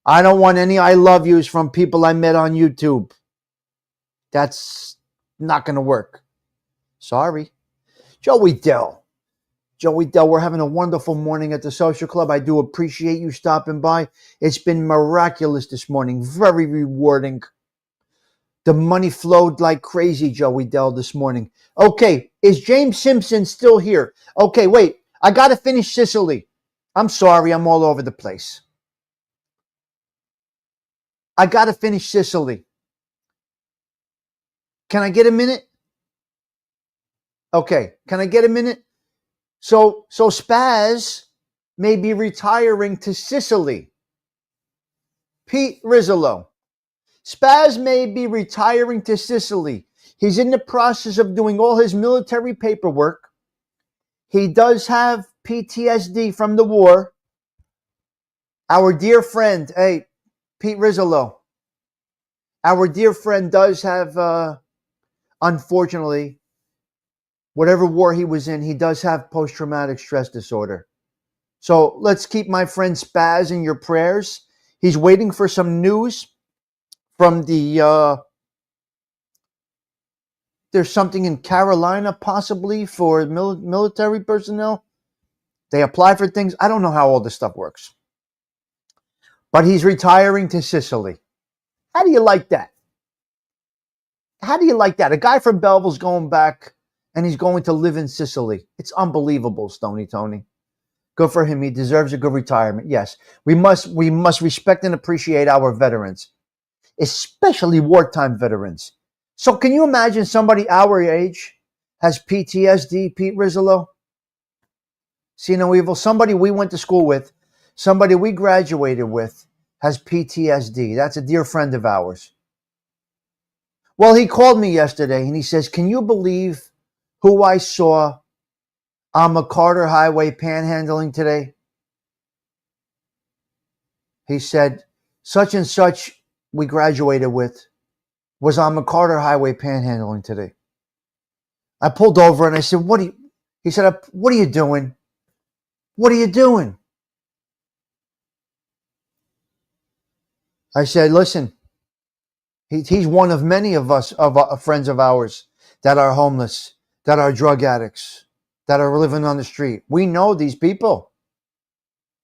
I don't want any I love yous from people I met on YouTube. That's not going to work. Sorry. Joey Dell, we're having a wonderful morning at the social club. I do appreciate you stopping by. It's been miraculous this morning. Very rewarding. The money flowed like crazy, Joey Dell, this morning. Okay, is James Simpson still here? Okay, wait. I got to finish Sicily. I'm sorry, I'm all over the place. I got to finish Sicily. Can I get a minute? Okay, can I get a minute? So Spaz may be retiring to Sicily. Pete Rizzolo. Spaz may be retiring to Sicily. He's in the process of doing all his military paperwork. He does have PTSD from the war. Our dear friend, hey, Pete Rizzolo, our dear friend does have, unfortunately, whatever war he was in, he does have post-traumatic stress disorder. So let's keep my friend Spaz in your prayers. He's waiting for some news from there's something in Carolina possibly for military personnel. They apply for things. I don't know how all this stuff works. But he's retiring to Sicily. How do you like that? How do you like that? A guy from Belleville's going back and he's going to live in Sicily. It's unbelievable, Stony Tony. Good for him. He deserves a good retirement. Yes, we must respect and appreciate our veterans, especially wartime veterans. So can you imagine somebody our age has PTSD, Pete Rizzolo? See no evil. Somebody we went to school with, somebody we graduated with has PTSD. That's a dear friend of ours. Well, he called me yesterday and he says, can you believe who I saw on McCarter Highway panhandling today? He said, such and such we graduated with was on McCarter Highway panhandling today. I pulled over and I said, he said, what are you doing? What are you doing? I said, listen, he's one of many of us, friends of ours that are homeless, that are drug addicts, that are living on the street. We know these people.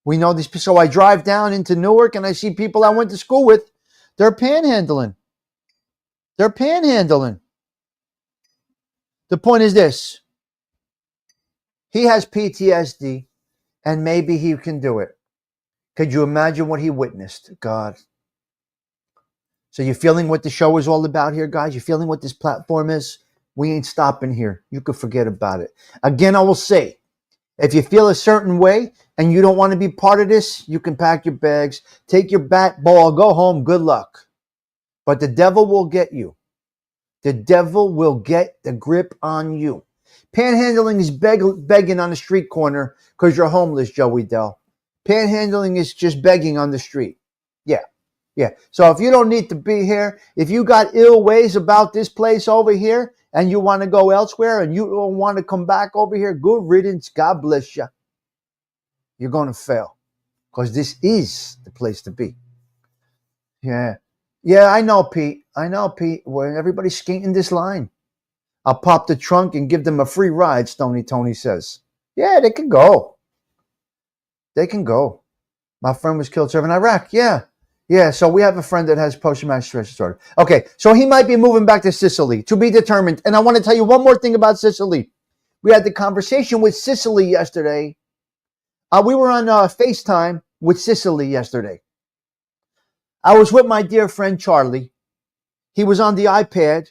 So I drive down into Newark and I see people I went to school with. They're panhandling. The point is this. He has PTSD and maybe he can do it. Could you imagine what he witnessed? God. So you feeling what the show is all about here, guys? You feeling what this platform is? We ain't stopping here. You could forget about it. Again, I will say, if you feel a certain way and you don't want to be part of this, you can pack your bags, take your bat ball, go home. Good luck. But the devil will get you. The devil will get the grip on you. Panhandling is begging on the street corner because you're homeless, Joey Dell. Panhandling is just begging on the street. Yeah. Yeah. So if you don't need to be here, if you got ill ways about this place over here and you want to go elsewhere and you don't want to come back over here, good riddance. God bless you. You're going to fail because this is the place to be. Yeah. Yeah, I know, Pete. When everybody's skating this line, I'll pop the trunk and give them a free ride, Stony Tony says. Yeah, they can go. They can go. My friend was killed serving Iraq. Yeah. Yeah, so we have a friend that has post-traumatic stress disorder. Okay, so he might be moving back to Sicily, to be determined. And I want to tell you one more thing about Sicily. We had the conversation with Sicily yesterday. We were on FaceTime with Sicily yesterday. I was with my dear friend Charlie. He was on the iPad,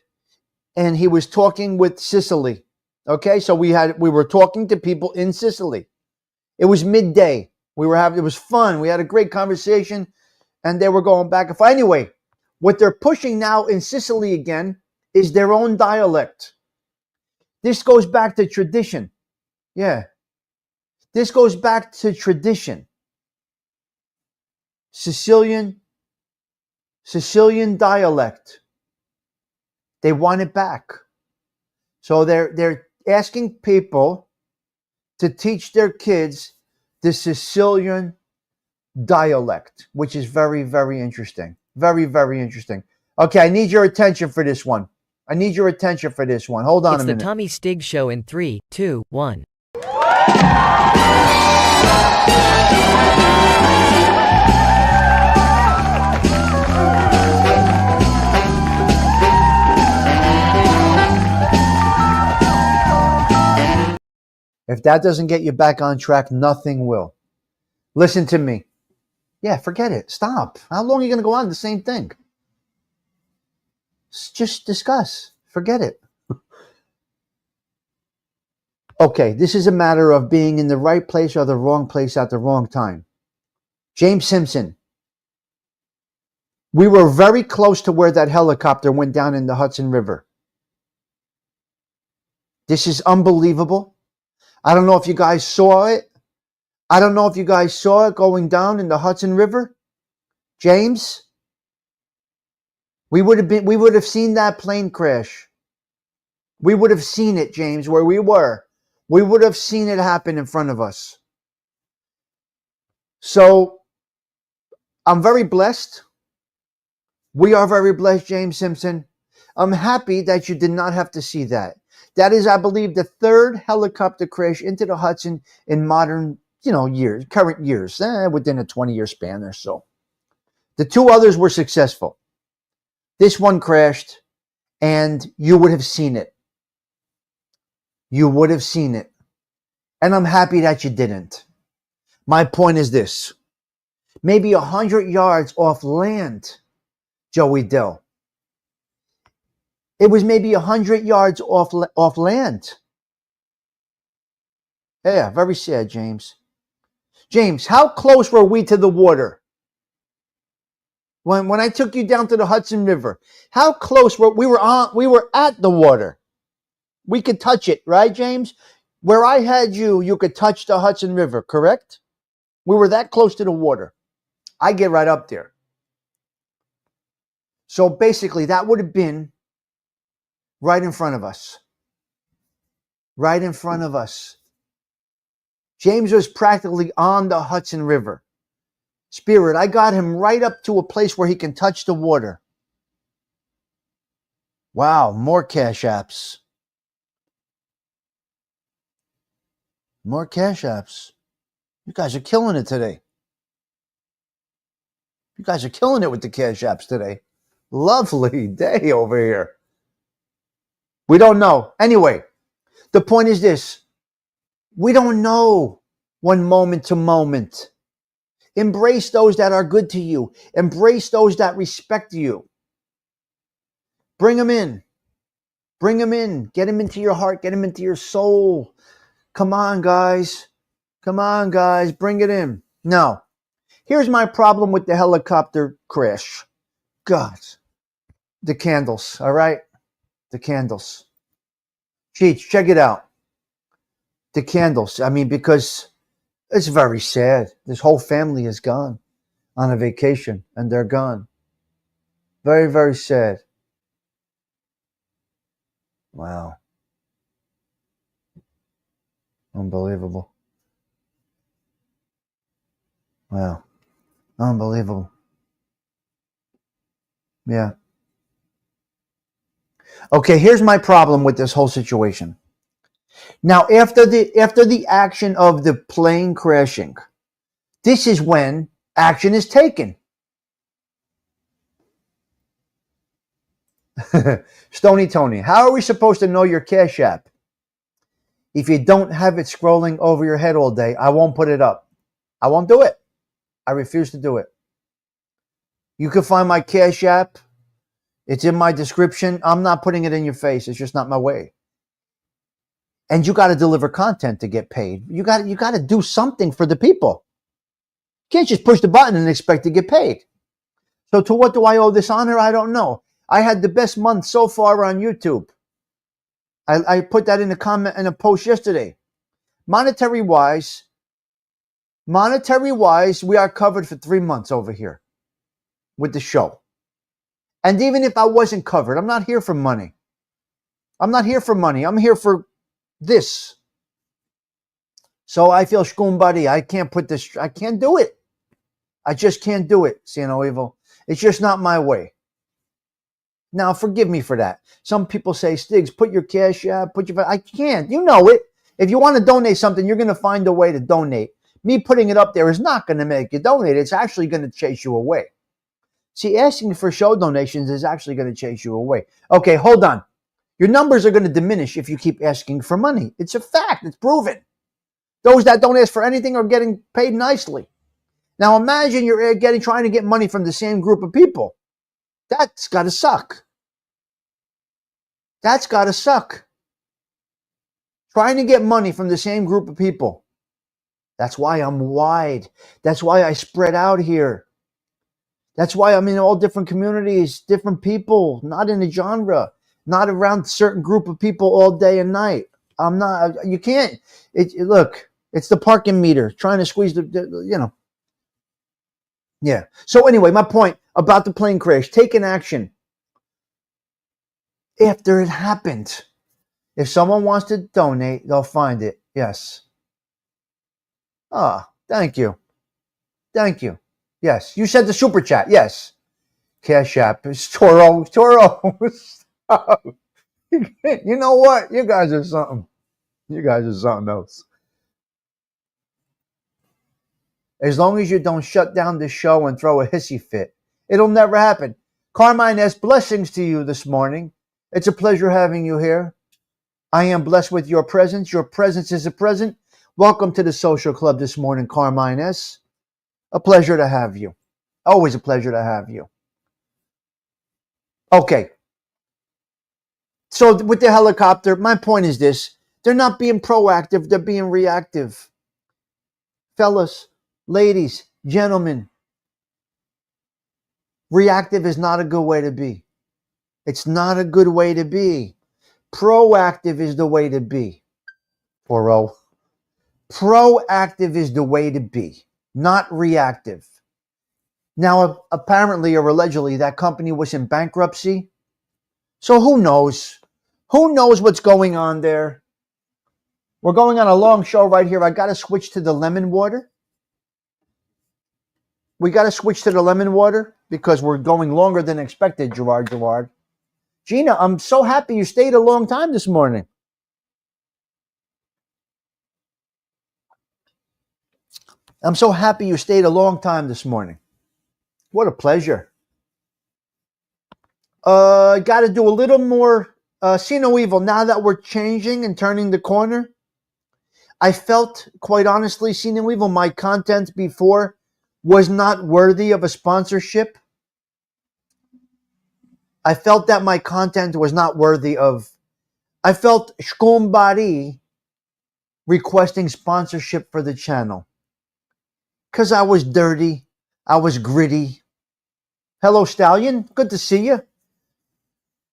and he was talking with Sicily. Okay, so we were talking to people in Sicily. It was midday. It was fun. We had a great conversation. And they were going back and forth. Anyway, what they're pushing now in Sicily again is their own dialect. This goes back to tradition. Yeah. This goes back to tradition. Sicilian dialect. They want it back. So they're asking people to teach their kids the Sicilian dialect, which is very, very interesting. Very, very interesting. Okay, I need your attention for this one. Hold on a minute. It's the Tommy Stig Show in 3, 2, 1. If that doesn't get you back on track, nothing will. Listen to me. Yeah, forget it. Stop. How long are you going to go on the same thing? Just discuss. Forget it. Okay, this is a matter of being in the right place or the wrong place at the wrong time. James Simpson. We were very close to where that helicopter went down in the Hudson River. This is unbelievable. I don't know if you guys saw it. Going down in the Hudson River. James, we would have seen that plane crash. We would have seen it, James, where we were. We would have seen it happen in front of us. So I'm very blessed. We are very blessed, James Simpson. I'm happy that you did not have to see that. That is, I believe, the third helicopter crash into the Hudson in modern current years, within a 20-year span or so. The two others were successful. This one crashed, and you would have seen it. And I'm happy that you didn't. My point is this. Maybe 100 yards off land, Joey Dill. It was maybe 100 yards off land. Yeah, very sad, James. James, how close were we to the water? When I took you down to the Hudson River, how close we were at the water. We could touch it, right, James? Where I had you could touch the Hudson River, correct? We were that close to the water. I get right up there. So basically, that would have been right in front of us. Right in front of us. James was practically on the Hudson River. Spirit, I got him right up to a place where he can touch the water. Wow, more cash apps. More cash apps. You guys are killing it today. You guys are killing it with the cash apps today. Lovely day over here. We don't know. Anyway, the point is this. We don't know one moment to moment. Embrace those that are good to you. Embrace those that respect you. Bring them in. Bring them in. Get them into your heart. Get them into your soul. Come on, guys. Come on, guys. Bring it in. Now, here's my problem with the helicopter crash. God. The candles, all right? The candles. Cheech, check it out. The candles. I mean, because it's very sad. This whole family is gone on a vacation, and they're gone. Very, very sad. Wow. Unbelievable. Wow. Unbelievable. Yeah. Okay, here's my problem with this whole situation. Now, after the action of the plane crashing, this is when action is taken. Stony Tony, how are we supposed to know your Cash App? If you don't have it scrolling over your head all day, I won't put it up. I won't do it. I refuse to do it. You can find my Cash App. It's in my description. I'm not putting it in your face. It's just not my way. And you got to deliver content to get paid. You got to do something for the people. You can't just push the button and expect to get paid. So to what do I owe this honor? I don't know. I had the best month so far on YouTube. I put that in a comment in a post yesterday. Monetary wise, we are covered for 3 months over here with the show. And even if I wasn't covered, I'm not here for money. I'm not here for money. I'm here for this. So I feel buddy. I can't put this. I can't do it. I just can't do it. See no evil. It's just not my way. Now, forgive me for that. Some people say, Stiggs, put your Cash App, I can't. You know it. If you want to donate something, you're going to find a way to donate. Me putting it up there is not going to make you donate. It's actually going to chase you away. See, asking for show donations is actually going to chase you away. Okay, hold on. Your numbers are going to diminish if you keep asking for money. It's a fact. It's proven. Those that don't ask for anything are getting paid nicely. Now, imagine you're trying to get money from the same group of people. That's got to suck. That's got to suck. Trying to get money from the same group of people. That's why I'm wide. That's why I spread out here. That's why I'm in all different communities, different people, not in a genre, not around a certain group of people all day and night. I'm not, you can't, look, it's the parking meter trying to squeeze the. Yeah. So anyway, my point about the plane crash, taking action after it happened. If someone wants to donate, they'll find it. Yes. Thank you. Thank you. Yes. You said the super chat. Yes. Cash App is Toro. You know what? You guys are something. You guys are something else. As long as you don't shut down the show and throw a hissy fit, it'll never happen. Carmine S., blessings to you this morning. It's a pleasure having you here. I am blessed with your presence. Your presence is a present. Welcome to the social club this morning, Carmine S. A pleasure to have you. Always a pleasure to have you. Okay. So with the helicopter, my point is this. They're not being proactive. They're being reactive. Fellas, ladies, gentlemen, reactive is not a good way to be. It's not a good way to be. Proactive is the way to be. 4-0. Proactive is the way to be, not reactive. Now, apparently or allegedly, that company was in bankruptcy. So who knows? Who knows what's going on there? We're going on a long show right here. I got to switch to the lemon water. We got to switch to the lemon water because we're going longer than expected, Gerard. Gina, I'm so happy you stayed a long time this morning. I'm so happy you stayed a long time this morning. What a pleasure. Got to do a little more see no evil now that we're changing and turning the corner. I felt, quite honestly, see no evil, my content before was not worthy of a sponsorship. I felt that my content was not worthy of. I felt Shkombari requesting sponsorship for the channel because I was dirty. I was gritty. Hello, Stallion. Good to see you.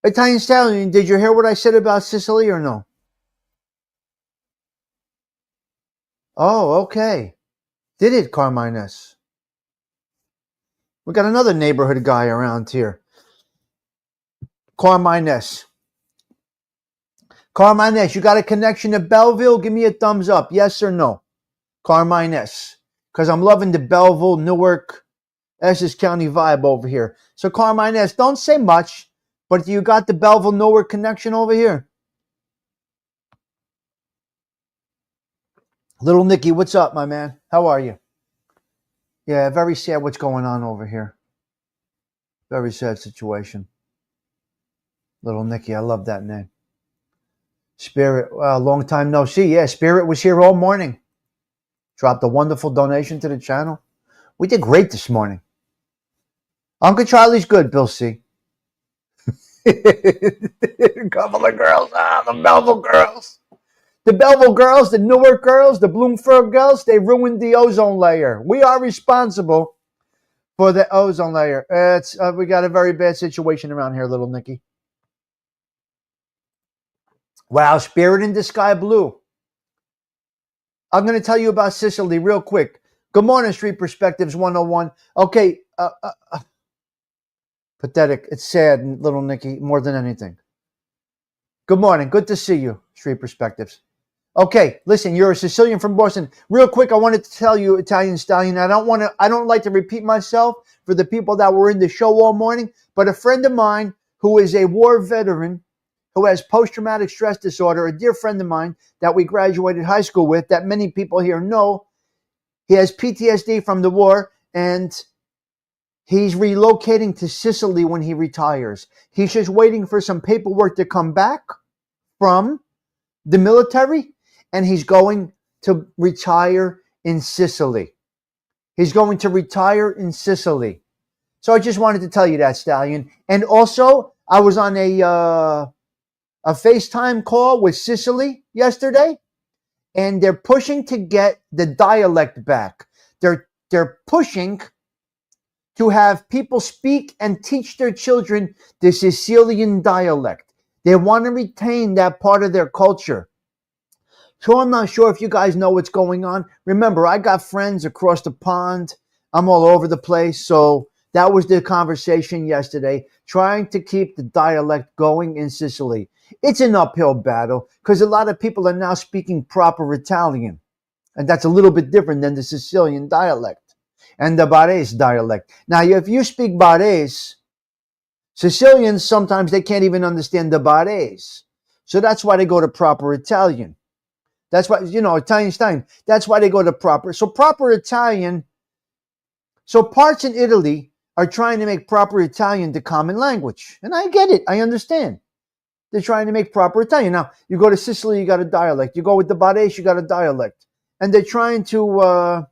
Italian Stallion, did you hear what I said about Sicily or no? Oh, okay. Did it, Carmines? We got another neighborhood guy around here. Carmines. Carmines, you got a connection to Belleville? Give me a thumbs up. Yes or no? Carmines. Because I'm loving the Belleville, Newark, Essex County vibe over here. So Carmines, don't say much, but you got the Belleville, Newark connection over here. Little Nicky, what's up, my man? How are you? Yeah, very sad what's going on over here. Very sad situation. Little Nicky, I love that name. Spirit, long time no see. Yeah, Spirit was here all morning. Dropped a wonderful donation to the channel. We did great this morning. Uncle Charlie's good, Bill C. A couple of girls. The Belleville girls. The Belleville girls, the Newark girls, the Bloomfield girls, they ruined the ozone layer. We are responsible for the ozone layer. We got a very bad situation around here, little Nicky. Wow, Spirit in the Sky Blue. I'm going to tell you about Sicily real quick. Good morning, Street Perspectives 101. Okay, pathetic. It's sad, little Nicky, more than anything. Good morning. Good to see you, Street Perspectives. Okay, listen, you're a Sicilian from Boston. Real quick, I wanted to tell you, Italian Stallion, I don't like to repeat myself for the people that were in the show all morning, but a friend of mine who is a war veteran, who has post-traumatic stress disorder, a dear friend of mine that we graduated high school with, that many people here know, he has PTSD from the war, and he's relocating to Sicily when he retires. He's just waiting for some paperwork to come back from the military, and he's going to retire in Sicily. He's going to retire in Sicily. So I just wanted to tell you that, Stallion. And also, I was on a FaceTime call with Sicily yesterday, and they're pushing to get the dialect back. They're pushing to have people speak and teach their children the Sicilian dialect. They want to retain that part of their culture. So I'm not sure if you guys know what's going on. Remember, I got friends across the pond. I'm all over the place. So that was the conversation yesterday, trying to keep the dialect going in Sicily. It's an uphill battle because a lot of people are now speaking proper Italian. And that's a little bit different than the Sicilian dialect and the Barese dialect. Now, if you speak Barese, Sicilians, sometimes they can't even understand the Barese. So that's why they go to proper Italian. That's why, Italian Stein, that's why they go to proper. So proper Italian, so parts in Italy are trying to make proper Italian the common language. And I get it. I understand. They're trying to make proper Italian. Now, you go to Sicily, you got a dialect. You go with the Barese, you got a dialect. And they're trying to,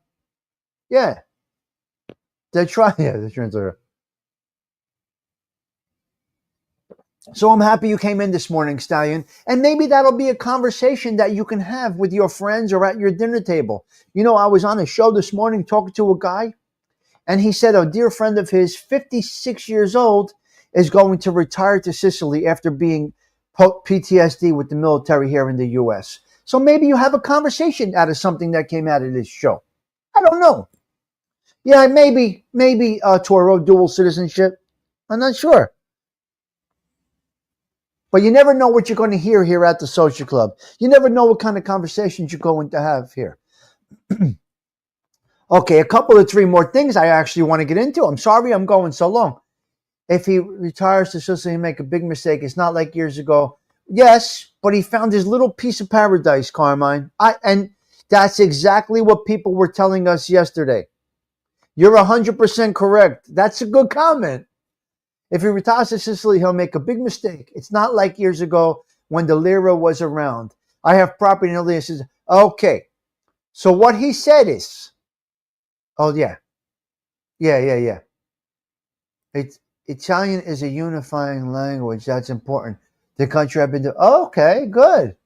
they're trying to. So I'm happy you came in this morning, Stallion. And maybe that'll be a conversation that you can have with your friends or at your dinner table. I was on a show this morning talking to a guy, and he said a dear friend of his, 56 years old, is going to retire to Sicily after being PTSD with the military here in the U.S. So maybe you have a conversation out of something that came out of this show. I don't know. Yeah, maybe Toro, dual citizenship. I'm not sure. But you never know what you're going to hear here at the Social Club. You never know what kind of conversations you're going to have here. Okay, a couple of three more things I actually want to get into. I'm sorry I'm going so long. If he retires to Sicily and make a big mistake, it's not like years ago. Yes, but he found his little piece of paradise, Carmine. And that's exactly what people were telling us yesterday. You're 100% correct. That's a good comment. If he retires to Sicily, he'll make a big mistake. It's not like years ago when the lira was around. I have property in Italy. He says, okay. So what he said is, oh, yeah. Yeah. Italian is a unifying language. That's important. The country I've been to. Oh, okay, good,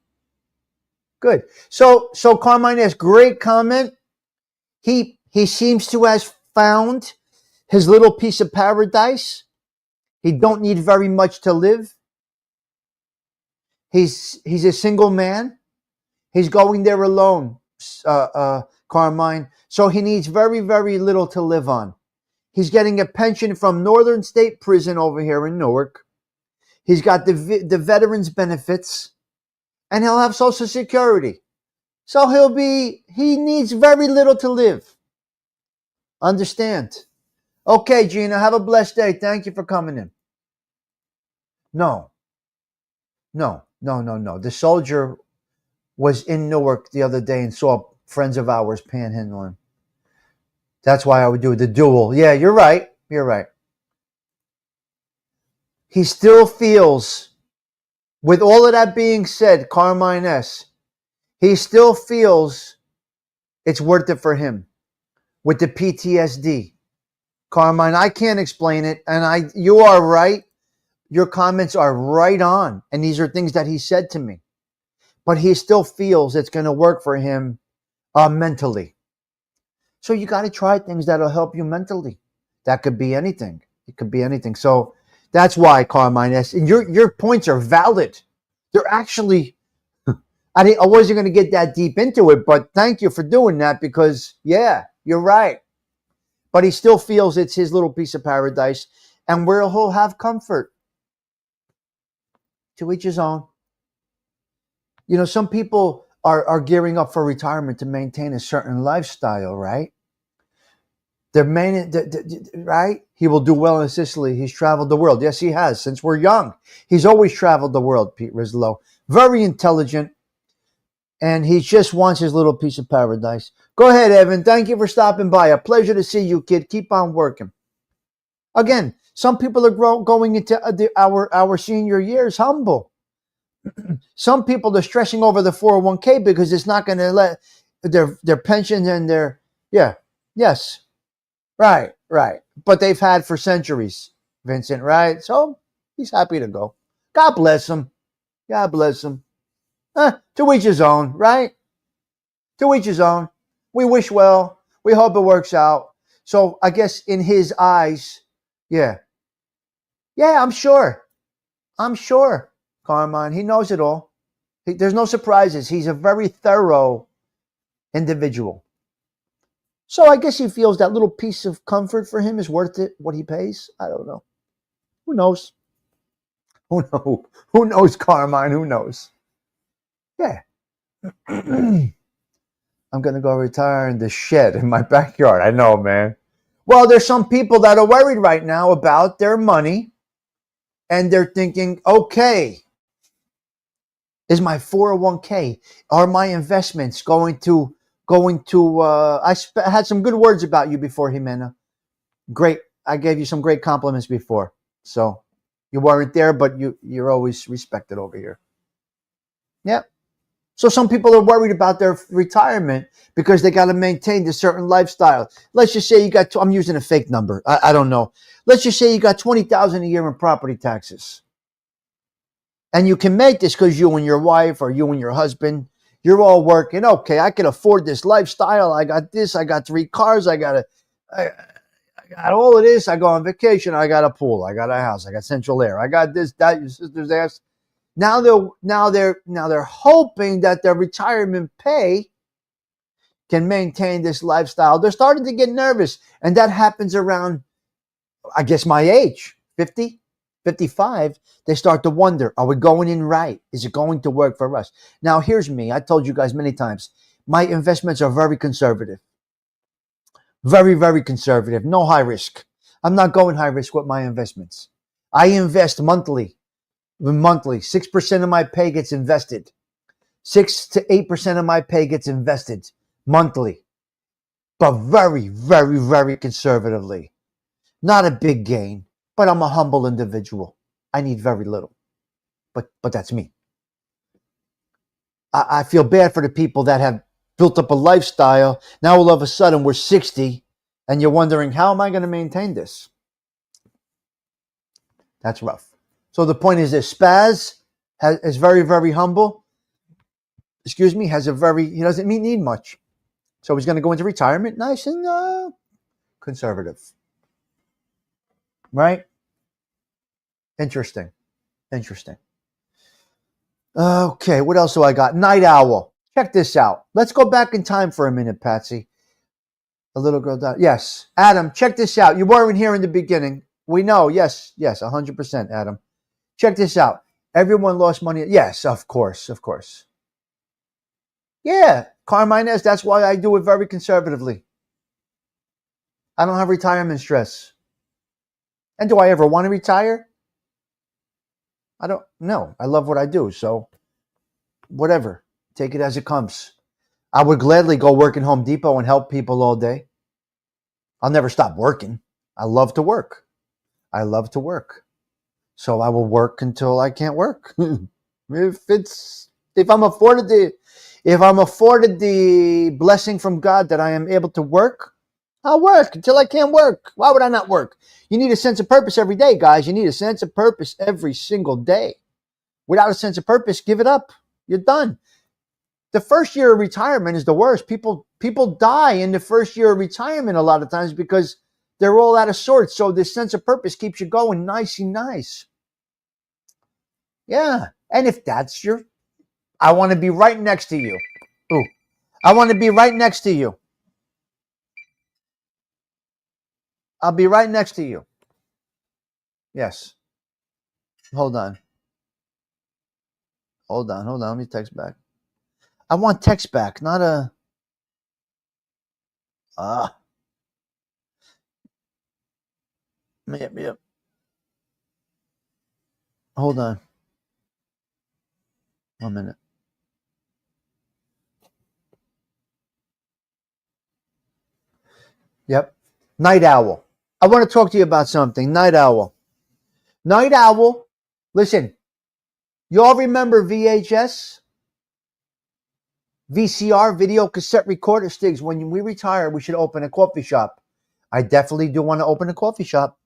good. So Carmine has great comment. He seems to have found his little piece of paradise. He don't need very much to live. He's a single man. He's going there alone, Carmine. So he needs very, very little to live on. He's getting a pension from Northern State Prison over here in Newark. He's got the veterans benefits, and he'll have Social Security. So he needs very little to live. Understand? Okay, Gina, have a blessed day. Thank you for coming in. No. The soldier was in Newark the other day and saw friends of ours panhandling. That's why I would do the duel. Yeah, you're right. He still feels, with all of that being said, Carmine S., he still feels it's worth it for him with the PTSD. Carmine, I can't explain it, and you are right. Your comments are right on, and these are things that he said to me. But he still feels it's going to work for him mentally. So you got to try things that'll help you mentally. That could be anything. It could be anything. So that's why, Carmine S., and your points are valid. They're actually, I wasn't going to get that deep into it, but thank you for doing that because, yeah, you're right. But he still feels it's his little piece of paradise and where he'll have comfort. To each his own. You know, some people are gearing up for retirement to maintain a certain lifestyle, right? Right? He will do well in Sicily. He's traveled the world. Yes, he has. Since we're young, he's always traveled the world, Pete Rislow. Very intelligent, and he just wants his little piece of paradise. Go ahead, Evan. Thank you for stopping by. A pleasure to see you, kid. Keep on working. Again, some people are going into our senior years humble. Some people are stressing over the 401k because it's not going to let their pension and their yes. Right. But they've had for centuries, Vincent, right? So he's happy to go. God bless him. To each his own, right? To each his own. We wish well. We hope it works out. So I guess in his eyes, yeah, I'm sure, Carmine, he knows it all. There's no surprises. He's a very thorough individual. So I guess he feels that little piece of comfort for him is worth it, what he pays. I don't know. Who knows? Who knows, Carmine? Who knows? Yeah. I'm going to go retire in the shed in my backyard. I know, man. Well, there's some people that are worried right now about their money, and they're thinking, okay, is my 401k, are my investments going to I had some good words about you before, Jimena. Great. I gave you some great compliments before. So you weren't there, but you're always respected over here. Yeah. So some people are worried about their retirement because they got to maintain a certain lifestyle. Let's just say you got, I'm using a fake number. I don't know. Let's just say you got $20,000 a year in property taxes. And you can make this because you and your wife or you and your husband, you're all working. Okay, I can afford this lifestyle. I got this. I got 3 cars. I got all of this. I go on vacation. I got a pool. I got a house. I got central air. I got this, that, your sister's ass. Now they're hoping that their retirement pay can maintain this lifestyle. They're starting to get nervous, and that happens around, I guess, my age, 50, 55. They start to wonder, are we going in right? Is it going to work for us? Now, here's me. I told you guys many times, my investments are very conservative. Very, very conservative. No high risk. I'm not going high risk with my investments. I invest monthly. 6% of my pay gets invested. 6 to 8% of my pay gets invested monthly, but very, very, very conservatively. Not a big gain, but I'm a humble individual. I need very little, but that's me. I feel bad for the people that have built up a lifestyle. Now all of a sudden we're 60 and you're wondering, how am I going to maintain this? That's rough. So the point is this: Spaz is very, very humble. Excuse me, he doesn't need much. So he's going to go into retirement nice and conservative. Right? Interesting. Okay, what else do I got? Night Owl. Check this out. Let's go back in time for a minute, Patsy. The little girl died. Yes. Adam, check this out. You weren't here in the beginning. We know. Yes, 100%, Adam. Check this out. Everyone lost money. Yes, of course. Yeah, Carmine, that's why I do it very conservatively. I don't have retirement stress. And do I ever want to retire? I don't know. I love what I do, so whatever. Take it as it comes. I would gladly go work in Home Depot and help people all day. I'll never stop working. I love to work. So I will work until I can't work. If I'm afforded the blessing from God that I am able to work, I'll work until I can't work. Why would I not work? You need a sense of purpose every day, guys. You need a sense of purpose every single day. Without a sense of purpose, give it up. You're done. The first year of retirement is the worst. People die in the first year of retirement a lot of times because they're all out of sorts. So this sense of purpose keeps you going nice. Yeah. And if that's I want to be right next to you. Ooh. I want to be right next to you. I'll be right next to you. Yes. Hold on. Let me text back. I want text back, not a... Yep. Hold on. 1 minute. Yep. Night Owl. I want to talk to you about something. Night Owl. Listen. You all remember VHS? VCR, video cassette recorder sticks. When we retire, we should open a coffee shop. I definitely do want to open a coffee shop.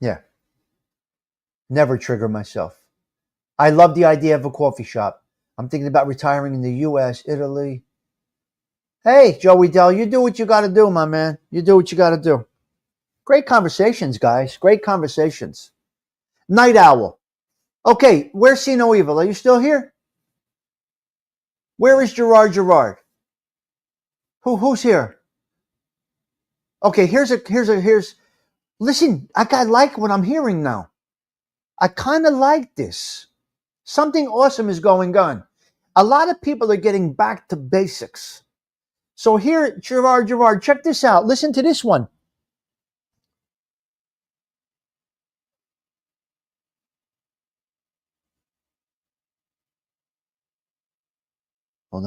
Yeah. Never trigger myself. I love the idea of a coffee shop. I'm thinking about retiring in the U.S., Italy. Hey, Joey Dell, you do what you got to do, my man. You do what you got to do. Great conversations, guys. Great conversations. Night Owl. Okay, where's See No Evil? Are you still here? Where is Gerard? Who's here? Okay, here's. Listen, I like what I'm hearing now. I kind of like this. Something awesome is going on. A lot of people are getting back to basics. So here, Gerard, check this out. Listen to this one. Hold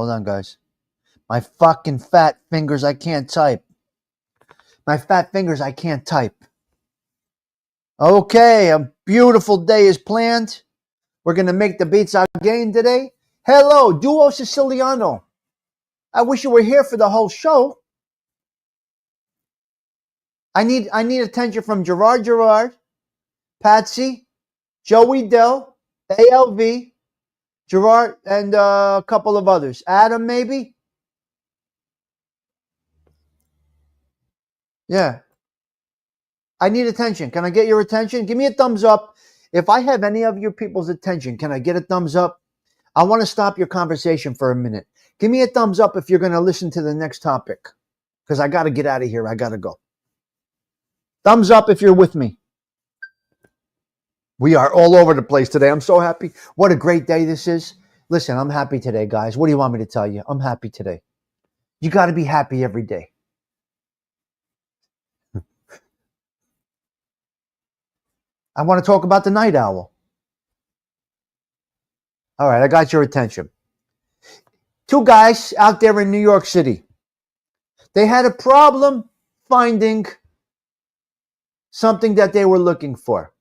on, guys. My fucking fat fingers, I can't type. Okay, a beautiful day is planned. We're going to make the beats again today. Hello, Duo Siciliano. I wish you were here for the whole show. I need attention from Gerard, Patsy, Joey Dell, ALV, Gerard, and a couple of others. Adam, maybe? Yeah. I need attention. Can I get your attention? Give me a thumbs up. If I have any of your people's attention, can I get a thumbs up? I want to stop your conversation for a minute. Give me a thumbs up if you're going to listen to the next topic, because I got to get out of here. I got to go. Thumbs up if you're with me. We are all over the place today. I'm so happy. What a great day this is. Listen, I'm happy today, guys. What do you want me to tell you? I'm happy today. You got to be happy every day. I want to talk about the Night Owl. All right, I got your attention. 2 guys out there in New York City. They had a problem finding something that they were looking for.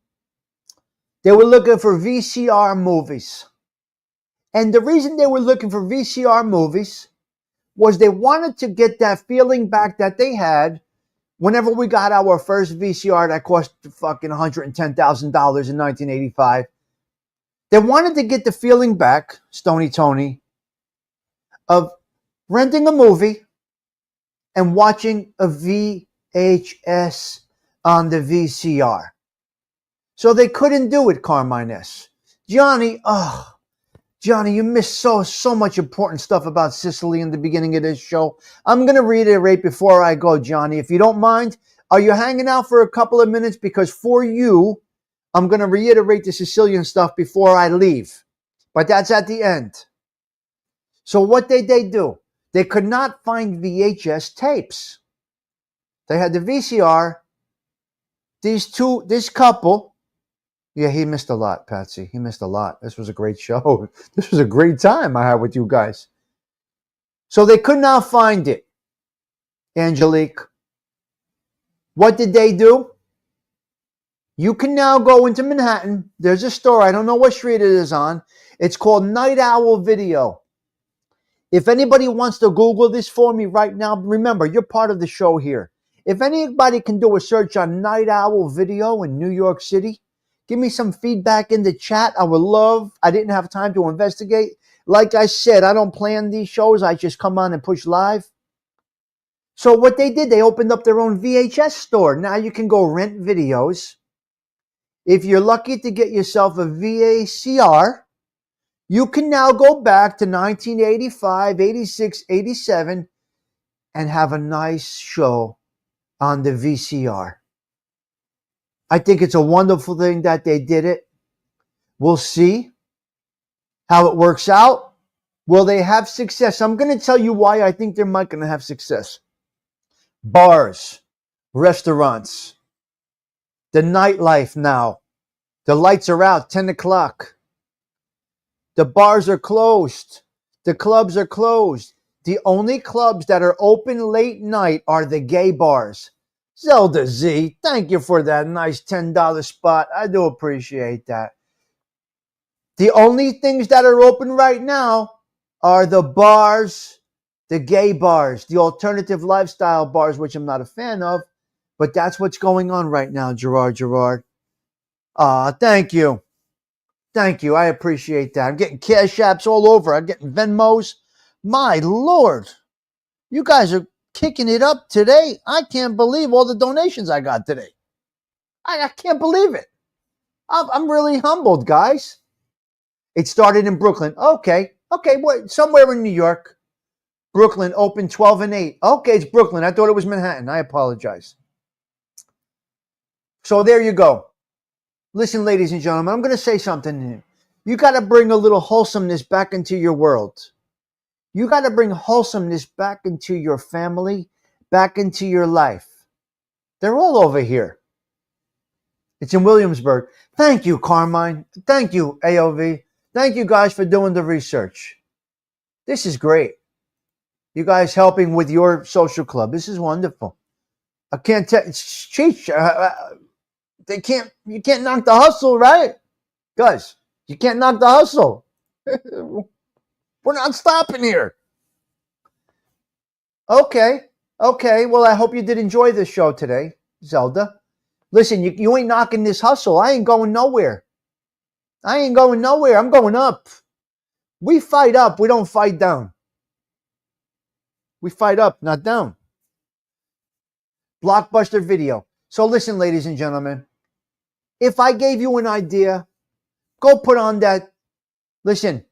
They were looking for VCR movies. And the reason they were looking for VCR movies was they wanted to get that feeling back that they had whenever we got our first VCR that cost fucking $110,000 in 1985. They wanted to get the feeling back, Stony Tony, of renting a movie and watching a VHS on the VCR. So they couldn't do it, Carmine S. Johnny, you missed so much important stuff about Sicily in the beginning of this show. I'm going to reiterate before I go, Johnny. If you don't mind, are you hanging out for a couple of minutes? Because for you, I'm going to reiterate the Sicilian stuff before I leave. But that's at the end. So what did they do? They could not find VHS tapes. They had the VCR. This couple. Yeah, he missed a lot, Patsy. He missed a lot. This was a great show. This was a great time I had with you guys. So they could not find it. Angelique. What did they do? You can now go into Manhattan. There's a store. I don't know what street it is on. It's called Night Owl Video. If anybody wants to Google this for me right now, remember, you're part of the show here. If anybody can do a search on Night Owl Video in New York City, give me some feedback in the chat. I would love. I didn't have time to investigate. Like I said, I don't plan these shows. I just come on and push live. So what they did, they opened up their own VHS store. Now you can go rent videos. If you're lucky to get yourself a VCR, you can now go back to 1985, 86, 87 and have a nice show on the VCR. I think it's a wonderful thing that they did it. We'll see how it works out. Will they have success? I'm going to tell you why I think they're not going to have success. Bars, restaurants, the nightlife now. The lights are out, 10 o'clock. The bars are closed. The clubs are closed. The only clubs that are open late night are the gay bars. Zelda Z, thank you for that nice $10 spot. I do appreciate that. The only things that are open right now are the bars, the gay bars, the alternative lifestyle bars, which I'm not a fan of, but that's what's going on right now, Gerard. Thank you. Thank you. I appreciate that. I'm getting cash apps all over. I'm getting Venmos. My Lord. You guys are kicking it up today. I can't believe all the donations I got today. I can't believe it. I'm really humbled, guys. It started in Brooklyn. Okay. Somewhere in New York. Brooklyn opened 12 and 8. Okay, it's Brooklyn. I thought it was Manhattan. I apologize. So there you go. Listen, ladies and gentlemen, I'm going to say something here. You got to bring a little wholesomeness back into your world. You got to bring wholesomeness back into your family, back into your life. They're all over here. It's in Williamsburg. Thank you, Carmine. Thank you, AOV. Thank you guys for doing the research. This is great. You guys helping with your social club. This is wonderful. I can't tell. It's cheap. You can't knock the hustle, right? Guys, you can't knock the hustle. We're not stopping here. Okay. Well, I hope you did enjoy this show today, Zelda. Listen, you ain't knocking this hustle. I ain't going nowhere. I'm going up. We fight up. We don't fight down. We fight up, not down. Blockbuster Video. So listen, ladies and gentlemen, if I gave you an idea, go put on that. Listen,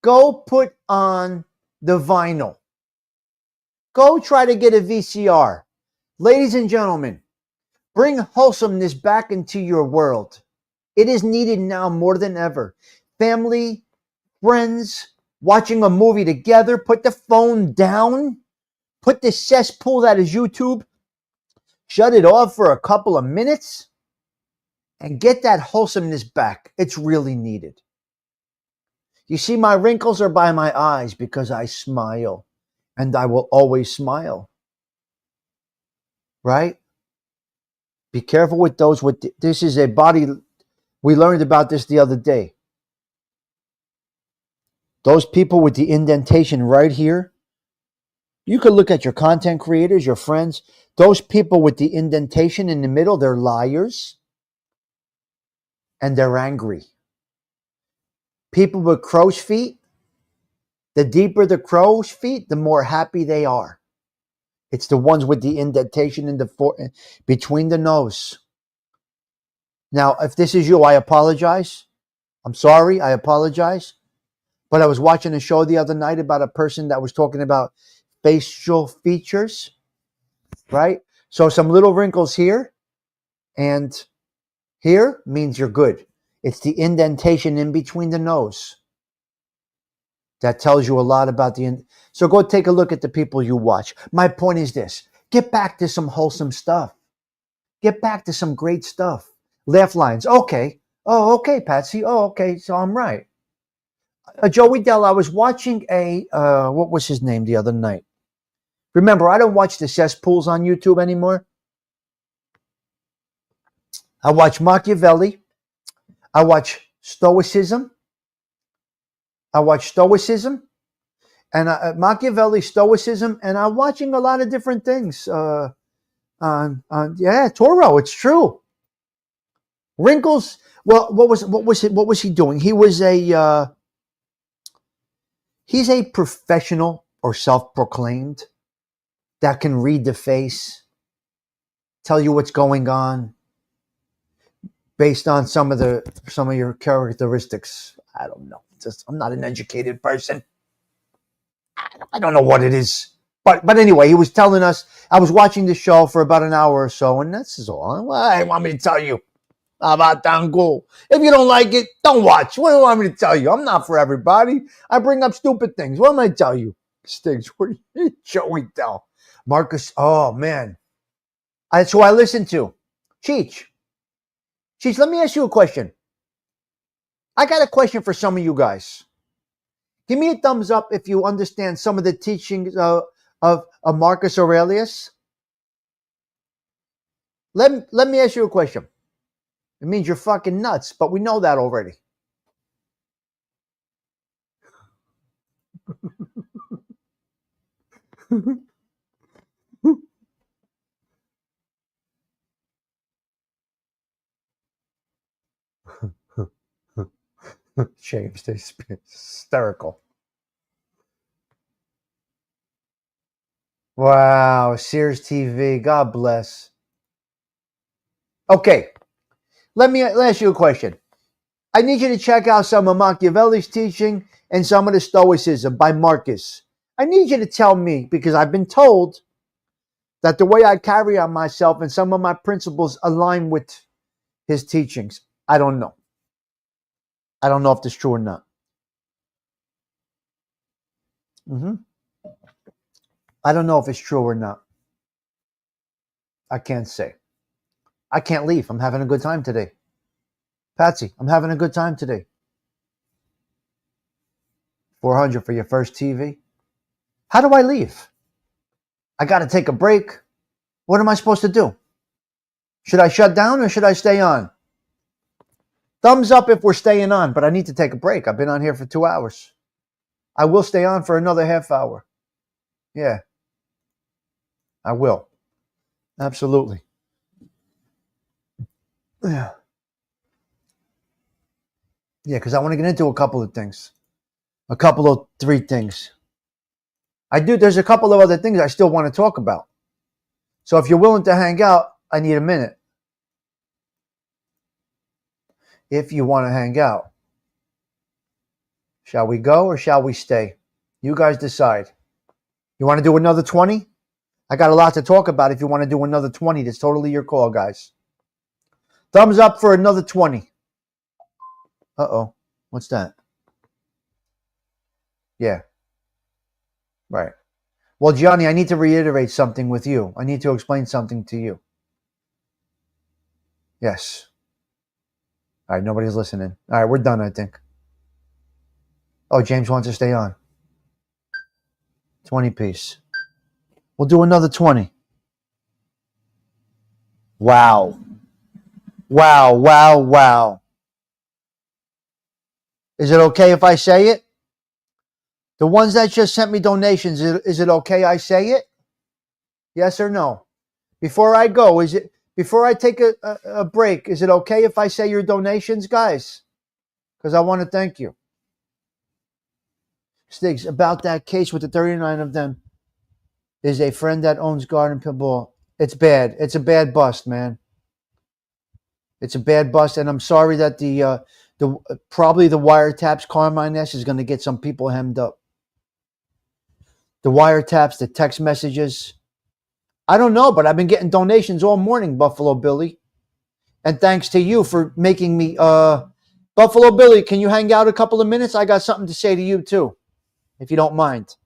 go put on the vinyl. Go try to get a VCR. Ladies and gentlemen, bring wholesomeness back into your world. It is needed now more than ever. Family, friends, watching a movie together, put the phone down, put the cesspool that is YouTube, shut it off for a couple of minutes, and get that wholesomeness back. It's really needed. You see, my wrinkles are by my eyes because I smile, and I will always smile. Right? Be careful with those. This is a body We learned about this the other day. Those people with the indentation right here, you could look at your content creators, your friends. Those people with the indentation in the middle, they're liars and they're angry. People with crow's feet, the deeper the crow's feet, the more happy they are. It's the ones with the indentation in between the nose. Now, if this is you, I apologize. I'm sorry, I apologize. But I was watching a show the other night about a person that was talking about facial features, right? So some little wrinkles here and here means you're good. It's the indentation in between the nose that tells you a lot about so go take a look at the people you watch. My point is this: get back to some wholesome stuff. Get back to some great stuff. Laugh lines. Okay. Oh, okay, Patsy. Oh, okay. So I'm right. Joey Dell, I was watching what was his name the other night? Remember, I don't watch the cesspools on YouTube anymore. I watch Machiavelli. I watch Stoicism. And Machiavelli, Stoicism, and I'm watching a lot of different things. Toro, it's true. Wrinkles. Well, what was he doing? He's a professional or self-proclaimed that can read the face, tell you what's going on based on some of your characteristics. I don't know. I'm not an educated person. I don't know what it is. But anyway, he was telling us, I was watching the show for about an hour or so, and this is all. Well, I want me to tell you about Tango. If you don't like it, don't watch. What do you want me to tell you? I'm not for everybody. I bring up stupid things. What am I tell you? Stiggs, what are you Joey Dell? Marcus, oh man. That's who I listen to. Cheech, let me ask you a question. I got a question for some of you guys. Give me a thumbs up if you understand some of the teachings of Marcus Aurelius. Let me ask you a question. It means you're fucking nuts, but we know that already. James, they're hysterical. Wow, Sears TV, God bless. Okay, let me ask you a question. I need you to check out some of Machiavelli's teaching and some of the Stoicism by Marcus. I need you to tell me, because I've been told that the way I carry on myself and some of my principles align with his teachings. I don't know. I don't know if this is true or not. I don't know if it's true or not. I can't say. I can't leave. I'm having a good time today. Patsy, I'm having a good time today. 400 for your first TV. How do I leave? I got to take a break. What am I supposed to do? Should I shut down or should I stay on? Thumbs up if we're staying on, but I need to take a break. I've been on here for 2 hours. I will stay on for another half hour. Yeah, I will. Absolutely. Yeah. Yeah, because I want to get into a couple of things. A couple of 3 things. There's a couple of other things I still want to talk about. So if you're willing to hang out, I need a minute. If you want to hang out. Shall we go or shall we stay? You guys decide. You want to do another 20? I got a lot to talk about. If you want to do another 20, that's totally your call, guys. Thumbs up for another 20. Uh-oh. What's that? Yeah. Right. Well, Gianni, I need to reiterate something with you. I need to explain something to you. Yes. All right, nobody's listening. All right, we're done, I think. Oh, James wants to stay on. 20 piece. We'll do another 20. Wow. Wow, wow, wow. Is it okay if I say it? The ones that just sent me donations, is it okay I say it? Yes or no? Before I go, before I take a break, is it okay if I say your donations, guys? Because I want to thank you. Stiggs, about that case with the 39 of them, is a friend that owns Garden Pinball. It's bad. It's a bad bust, man. It's a bad bust, and I'm sorry that the probably the wiretaps Carmine S is going to get some people hemmed up. The wiretaps, the text messages. I don't know, but I've been getting donations all morning, Buffalo Billy. And thanks to you for making me Buffalo Billy, can you hang out a couple of minutes? I got something to say to you too, if you don't mind.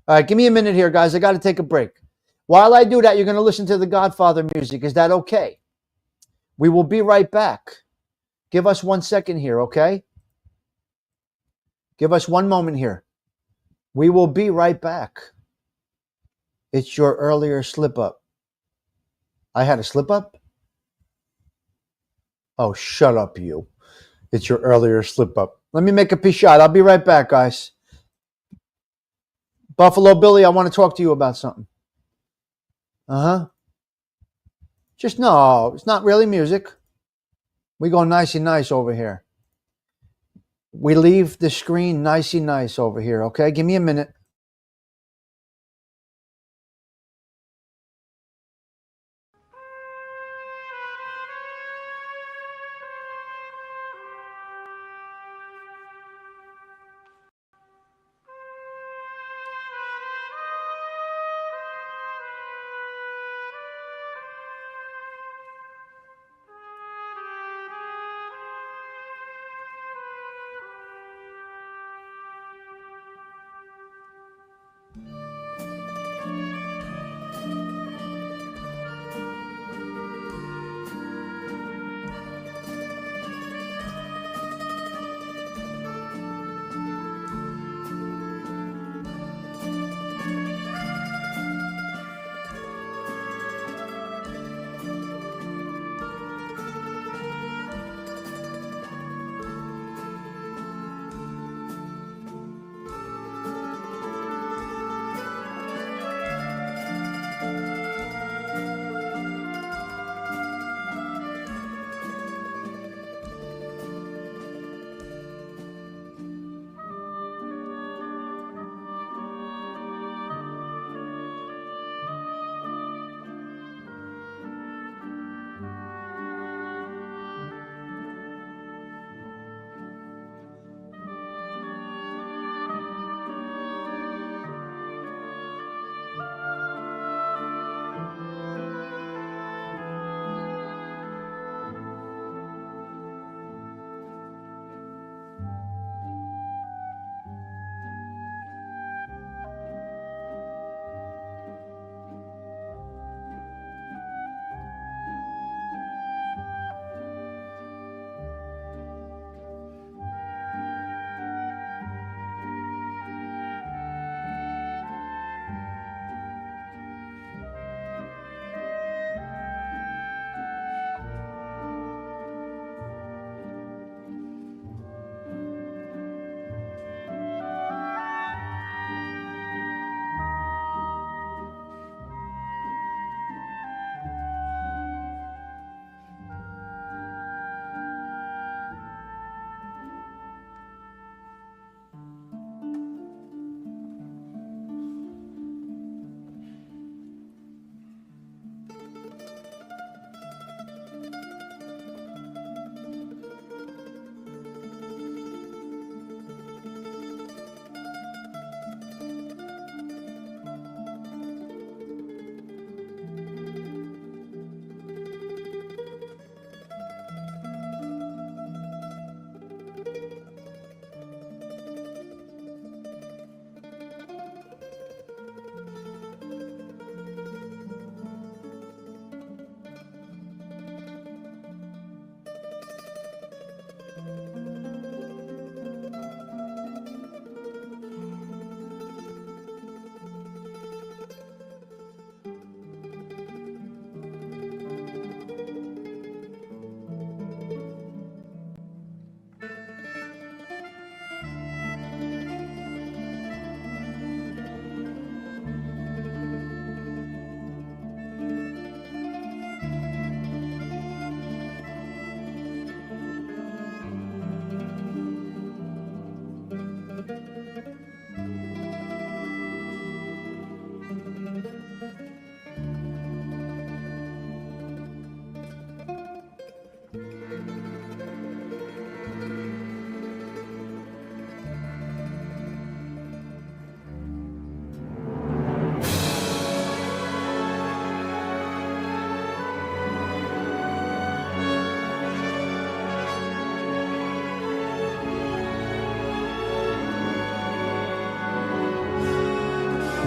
All right, give me a minute here, guys. I got to take a break. While I do that, you're going to listen to the Godfather music. Is that okay? We will be right back. Give us 1 second here, okay? Give us one moment here. We will be right back. It's your earlier slip up. I had a slip up? Oh, shut up, you. It's your earlier slip up. Let me make a peace shot. I'll be right back, guys. Buffalo Billy, I want to talk to you about something. Just no, it's not really music. We go nicey nice over here. We leave the screen nicey nice over here, okay? Give me a minute.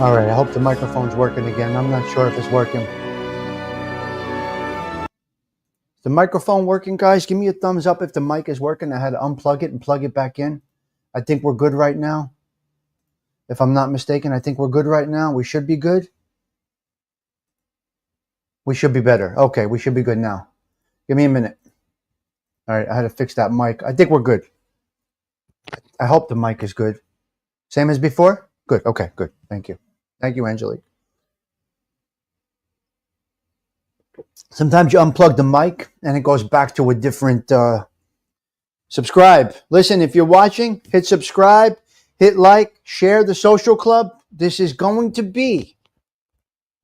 All right, I hope the microphone's working again. I'm not sure if it's working. The microphone working, guys? Give me a thumbs up if the mic is working. I had to unplug it and plug it back in. I think we're good right now. If I'm not mistaken, I think we're good right now. We should be good. We should be better. Okay, we should be good now. Give me a minute. All right, I had to fix that mic. I think we're good. I hope the mic is good. Same as before? Good. Okay, good. Thank you. Thank you, Angelique. Sometimes you unplug the mic and it goes back to a different subscribe. Listen, if you're watching, hit subscribe, hit like, share the social club. This is going to be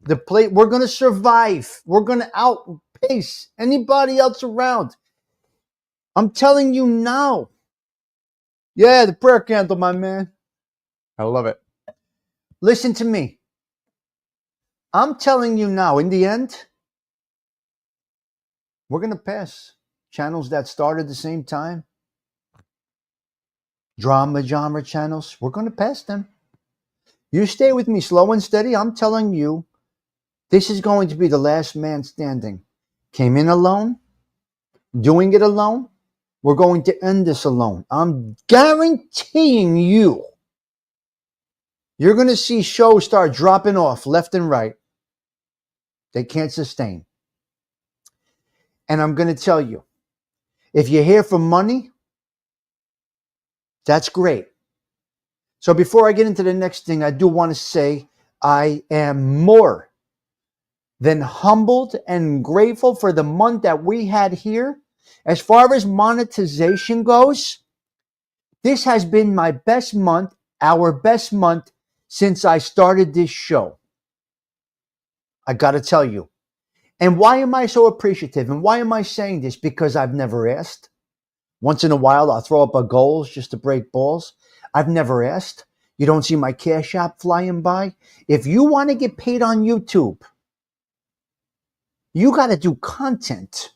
the plate. We're going to survive. We're going to outpace anybody else around. I'm telling you now. Yeah, the prayer candle, my man. I love it. Listen to me. I'm telling you now, in the end, we're going to pass channels that start at the same time. Drama genre channels, we're going to pass them. You stay with me slow and steady. I'm telling you, this is going to be the last man standing. Came in alone, doing it alone. We're going to end this alone. I'm guaranteeing you. You're going to see shows start dropping off left and right. They can't sustain. And I'm going to tell you, if you're here for money, that's great. So before I get into the next thing, I do want to say I am more than humbled and grateful for the month that we had here. As far as monetization goes, this has been my best month, our best month since I started this show. I got to tell you. And why am I so appreciative? And why am I saying this? Because I've never asked. Once in a while, I'll throw up a goals just to break balls. I've never asked. You don't see my Cash App flying by. If you want to get paid on YouTube, you got to do content.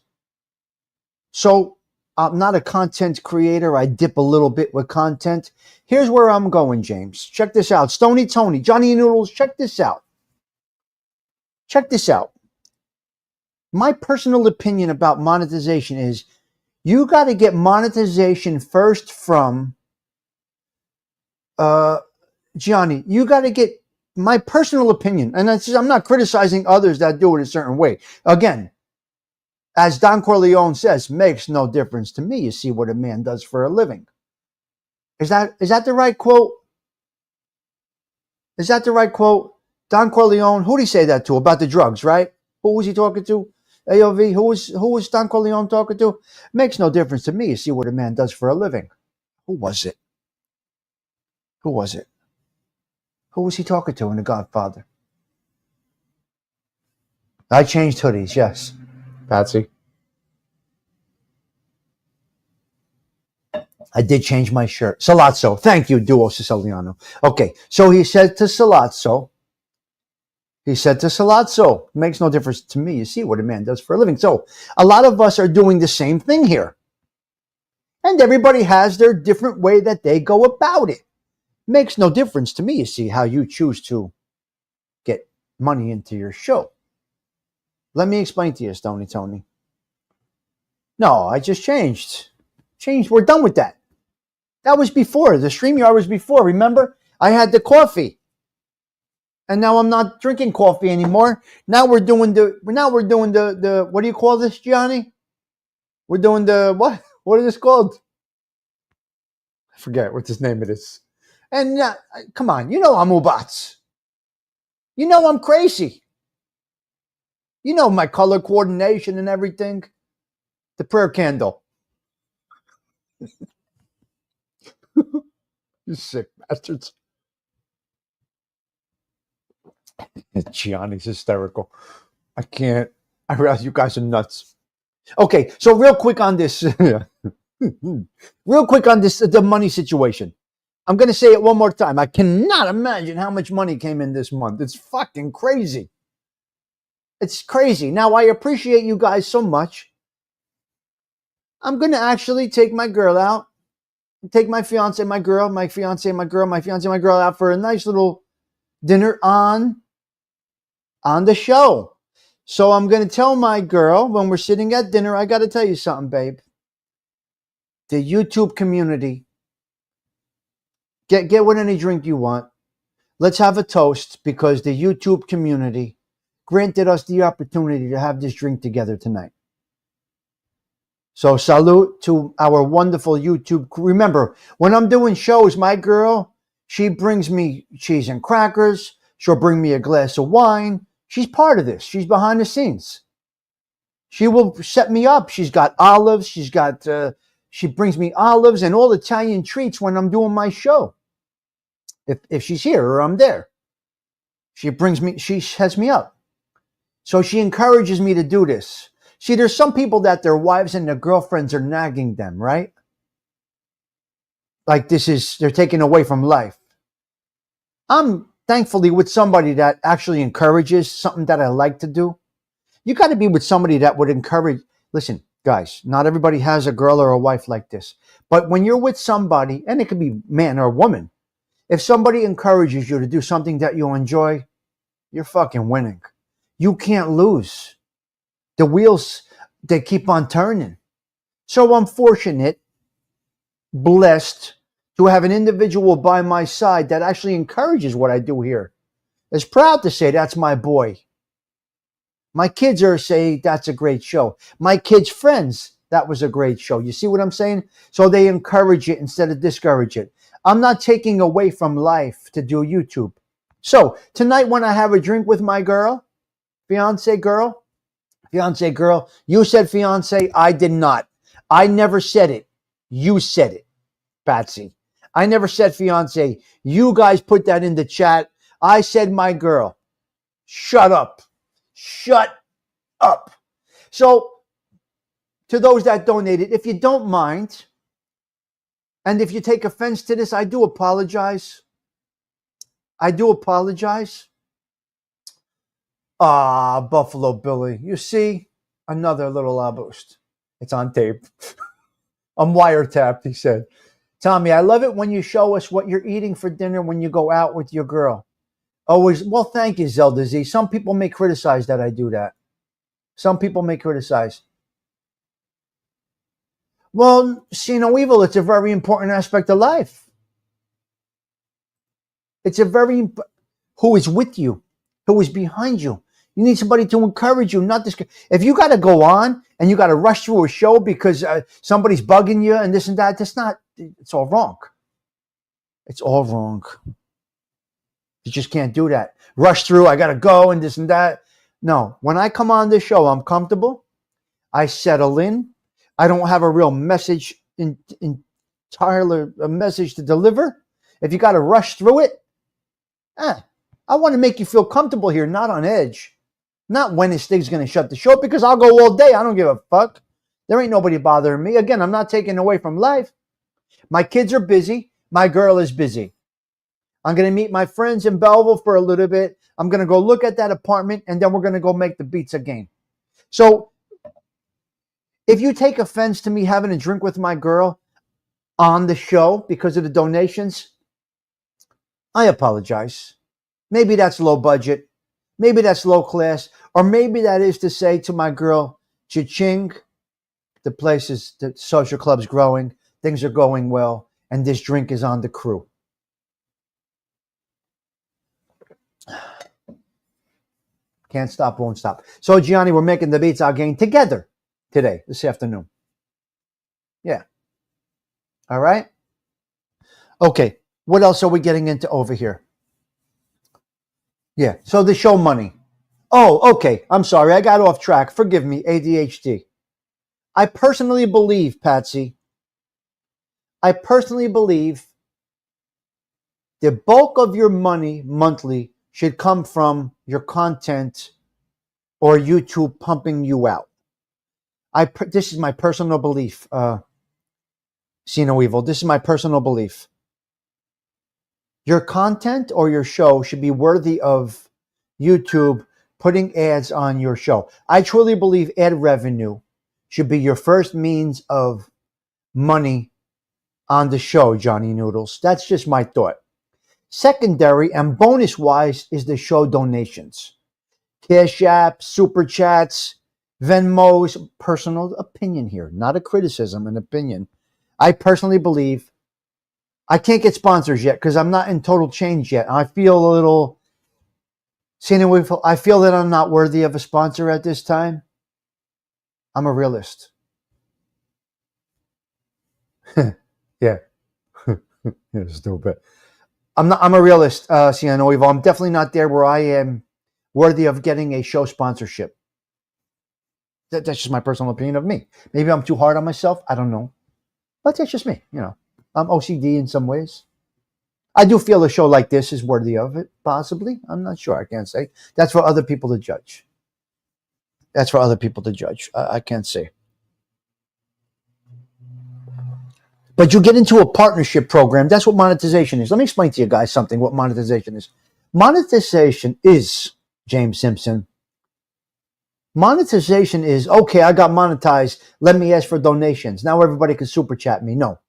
So I'm not a content creator. I dip a little bit with content. Here's where I'm going, James. Check this out. Stony Tony, Johnny Noodles, check this out. Check this out. My personal opinion about monetization is you got to get monetization first from Gianni. You got to get my personal opinion, and I'm not criticizing others that do it a certain way. Again, as Don Corleone says, makes no difference to me. You see what a man does for a living. Is that the right quote? Is that the right quote? Don Corleone, who did he say that to? About the drugs, right? Who was he talking to? AOV, who was Don Corleone talking to? Makes no difference to me. You see what a man does for a living. Who was it? Who was it? Who was he talking to in The Godfather? I changed hoodies, yes. Patsy. I did change my shirt. Salazzo. Thank you, Duo Siciliano. Okay, so he said to Salazzo, makes no difference to me. You see what a man does for a living. So a lot of us are doing the same thing here. And everybody has their different way that they go about it. Makes no difference to me, you see, how you choose to get money into your show. Let me explain to you, Stony Tony. No, I just changed. We're done with that. That was before. The StreamYard was before. Remember? I had the coffee. And now I'm not drinking coffee anymore. Now we're doing the what do you call this, Gianni? We're doing the what? What is this called? I forget what this name it is. And come on, you know I'm Ubats. You know I'm crazy. You know my color coordination and everything. The prayer candle. You sick bastards. Gianni's hysterical. I can't. I realize you guys are nuts. Okay, so real quick on this. The money situation. I'm going to say it one more time. I cannot imagine how much money came in this month. It's fucking crazy. It's crazy. Now, I appreciate you guys so much. I'm going to actually take my girl out. Take my fiance, my girl out for a nice little dinner on the show. So I'm going to tell my girl when we're sitting at dinner, I got to tell you something, babe. The YouTube community, get what any drink you want. Let's have a toast because the YouTube community granted us the opportunity to have this drink together tonight. So salute to our wonderful YouTube. Remember, when I'm doing shows, my girl, she brings me cheese and crackers. She'll bring me a glass of wine. She's part of this. She's behind the scenes. She will set me up. She's got olives. She brings me olives and all Italian treats when I'm doing my show. If she's here or I'm there, she sets me up. So she encourages me to do this. See, there's some people that their wives and their girlfriends are nagging them, right? Like they're taken away from life. I'm thankfully with somebody that actually encourages something that I like to do. You got to be with somebody that would encourage. Listen, guys, not everybody has a girl or a wife like this. But when you're with somebody, and it could be man or woman, if somebody encourages you to do something that you enjoy, you're fucking winning. You can't lose. The wheels, they keep on turning. So I'm fortunate, blessed to have an individual by my side that actually encourages what I do here. Is proud to say that's my boy. My kids are saying that's a great show. My kids' friends, that was a great show. You see what I'm saying? So they encourage it instead of discourage it. I'm not taking away from life to do YouTube. So tonight when I have a drink with my girl, fiance girl, you said fiance, I did not. I never said it. You said it, Patsy. I never said fiance. You guys put that in the chat. I said my girl. Shut up. Shut up. So to those that donated, if you don't mind, and if you take offense to this, I do apologize. Buffalo Billy. You see, another little boost. It's on tape. I'm wiretapped, he said. Tommy, I love it when you show us what you're eating for dinner when you go out with your girl. Always, well, thank you, Zelda Z. Some people may criticize that I do that. Some people may criticize. Well, see no evil. It's a very important aspect of life. It's a very, who is with you, who is behind you. You need somebody to encourage you, not this. If you got to go on and you got to rush through a show because somebody's bugging you and this and that, it's all wrong. It's all wrong. You just can't do that. Rush through, I got to go and this and that. No, when I come on this show, I'm comfortable. I settle in. I don't have a real message, entirely a message to deliver. If you got to rush through it, I want to make you feel comfortable here, not on edge. Not when this thing's going to shut the show, because I'll go all day. I don't give a fuck. There ain't nobody bothering me. Again, I'm not taking away from life. My kids are busy. My girl is busy. I'm going to meet my friends in Belleville for a little bit. I'm going to go look at that apartment, and then we're going to go make the beats again. So if you take offense to me having a drink with my girl on the show because of the donations, I apologize. Maybe that's low budget. Maybe that's low class. Or maybe that is to say to my girl, cha-ching, the social club's growing, things are going well, and this drink is on the crew. Can't stop, won't stop. So, Gianni, we're making the beats again together today, this afternoon. Yeah. All right? Okay. What else are we getting into over here? Yeah. So the show money. Oh, okay. I'm sorry. I got off track. Forgive me. ADHD. I personally believe, Patsy, the bulk of your money monthly should come from your content or YouTube pumping you out. This is my personal belief. See no evil. This is my personal belief. Your content or your show should be worthy of YouTube putting ads on your show. I truly believe ad revenue should be your first means of money on the show, Johnny Noodles. That's just my thought. Secondary and bonus wise is the show donations. Cash App, Super Chats, Venmos, personal opinion here, not a criticism, an opinion. I personally believe I can't get sponsors yet because I'm not in total change yet. I feel a little, I feel that I'm not worthy of a sponsor at this time. I'm a realist. Yeah. Yeah, stupid. I'm a realist, Ciano Evo. I'm definitely not there where I am worthy of getting a show sponsorship. That's just my personal opinion of me. Maybe I'm too hard on myself. I don't know. But that's just me, I'm OCD in some ways. I do feel a show like this is worthy of it, possibly. I'm not sure. I can't say. That's for other people to judge. I can't say. But you get into a partnership program. That's what monetization is. Let me explain to you guys something, what monetization is. Monetization is, James Simpson, monetization is, okay, I got monetized. Let me ask for donations. Now everybody can super chat me. No.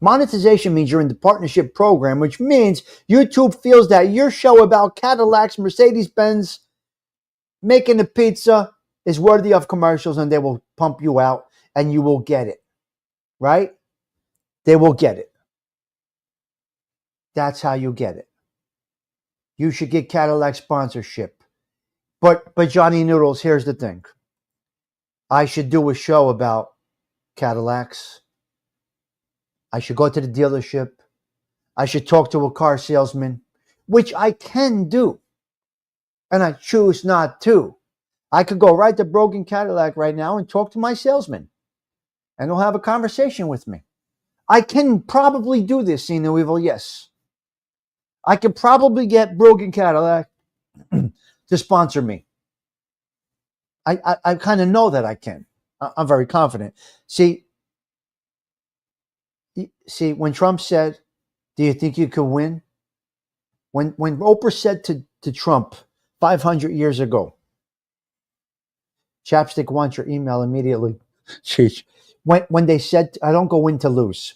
Monetization means you're in the partnership program, which means YouTube feels that your show about Cadillacs, Mercedes-Benz, making a pizza is worthy of commercials, and they will pump you out and you will get it, right? They will get it. That's how you get it. You should get Cadillac sponsorship. But Johnny Noodles, here's the thing. I should do a show about Cadillacs. I should go to the dealership. I should talk to a car salesman, which I can do. And I choose not to. I could go right to Brogan Cadillac right now and talk to my salesman. And he'll have a conversation with me. I can probably do this, Sino Evil, yes. I could probably get Brogan Cadillac to sponsor me. I kind of know that I can. I'm very confident. See, when Trump said, do you think you could win? When Oprah said to Trump 500 years ago, Chapstick wants your email immediately. When they said, I don't go in to lose.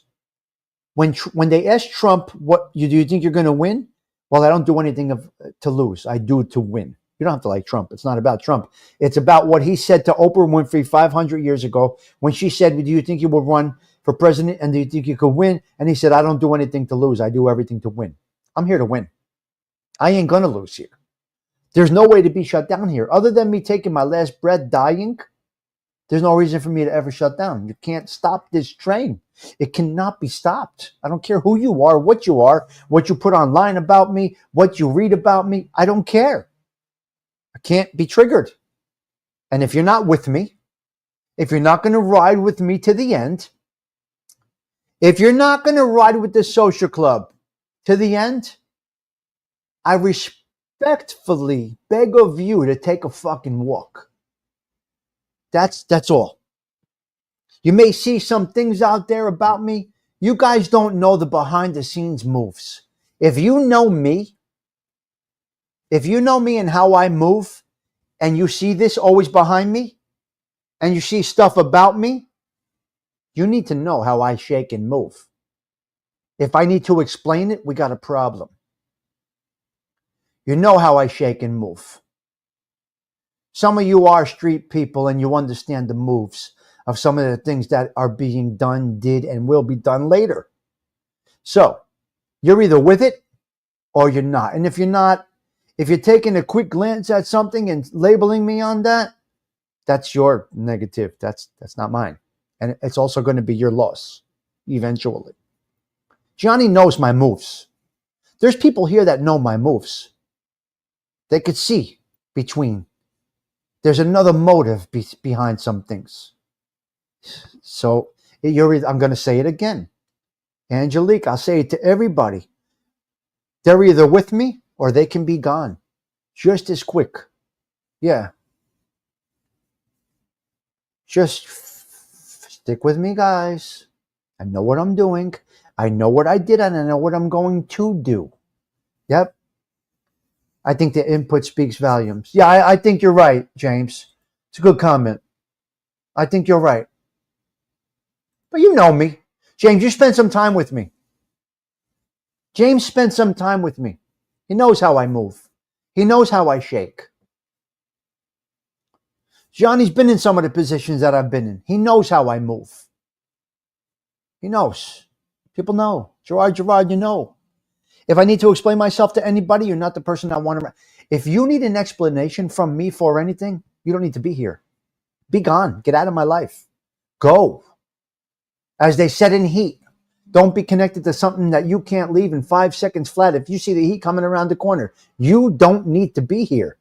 When they asked Trump, do you think you're going to win? Well, I don't do anything to lose. I do to win. You don't have to like Trump. It's not about Trump. It's about what he said to Oprah Winfrey 500 years ago when she said, do you think you will run for president and do you think you could win? And he said, I don't do anything to lose. I do everything to win. I'm here to win. I ain't going to lose here. There's no way to be shut down here. Other than me taking my last breath, dying, there's no reason for me to ever shut down. You can't stop this train. It cannot be stopped. I don't care who you are, what you put online about me, what you read about me. I don't care. I can't be triggered. And if you're not with me, if you're not going to ride with me to the end, if you're not going to ride with the social club to the end, I respectfully beg of you to take a fucking walk. That's all. You may see some things out there about me. You guys don't know the behind the scenes moves. If you know me and how I move, and you see this always behind me, and you see stuff about me, you need to know how I shake and move. If I need to explain it, we got a problem. You know how I shake and move. Some of you are street people and you understand the moves of some of the things that are being done, did, and will be done later. So, you're either with it or you're not. And if you're not, if you're taking a quick glance at something and labeling me on that, that's your negative. That's not mine. And it's also going to be your loss eventually. Johnny knows my moves. There's people here that know my moves. They could see between. There's another motive behind some things. So I'm going to say it again. Angelique, I'll say it to everybody. They're either with me or they can be gone. Just as quick. Yeah. Just stick with me, guys. I know what I'm doing. I know what I did and I know what I'm going to do. Yep. I think the input speaks volumes. Yeah, I think you're right, James. It's a good comment. I think you're right. But you know me. James, you spent some time with me. James spent some time with me. He knows how I move. He knows how I shake. Johnny's been in some of the positions that I've been in. He knows how I move. He knows. People know. Gerard, you know. If I need to explain myself to anybody, you're not the person I want to. If you need an explanation from me for anything, you don't need to be here. Be gone. Get out of my life. Go. As they said in Heat, don't be connected to something that you can't leave in 5 seconds flat. If you see the heat coming around the corner, you don't need to be here.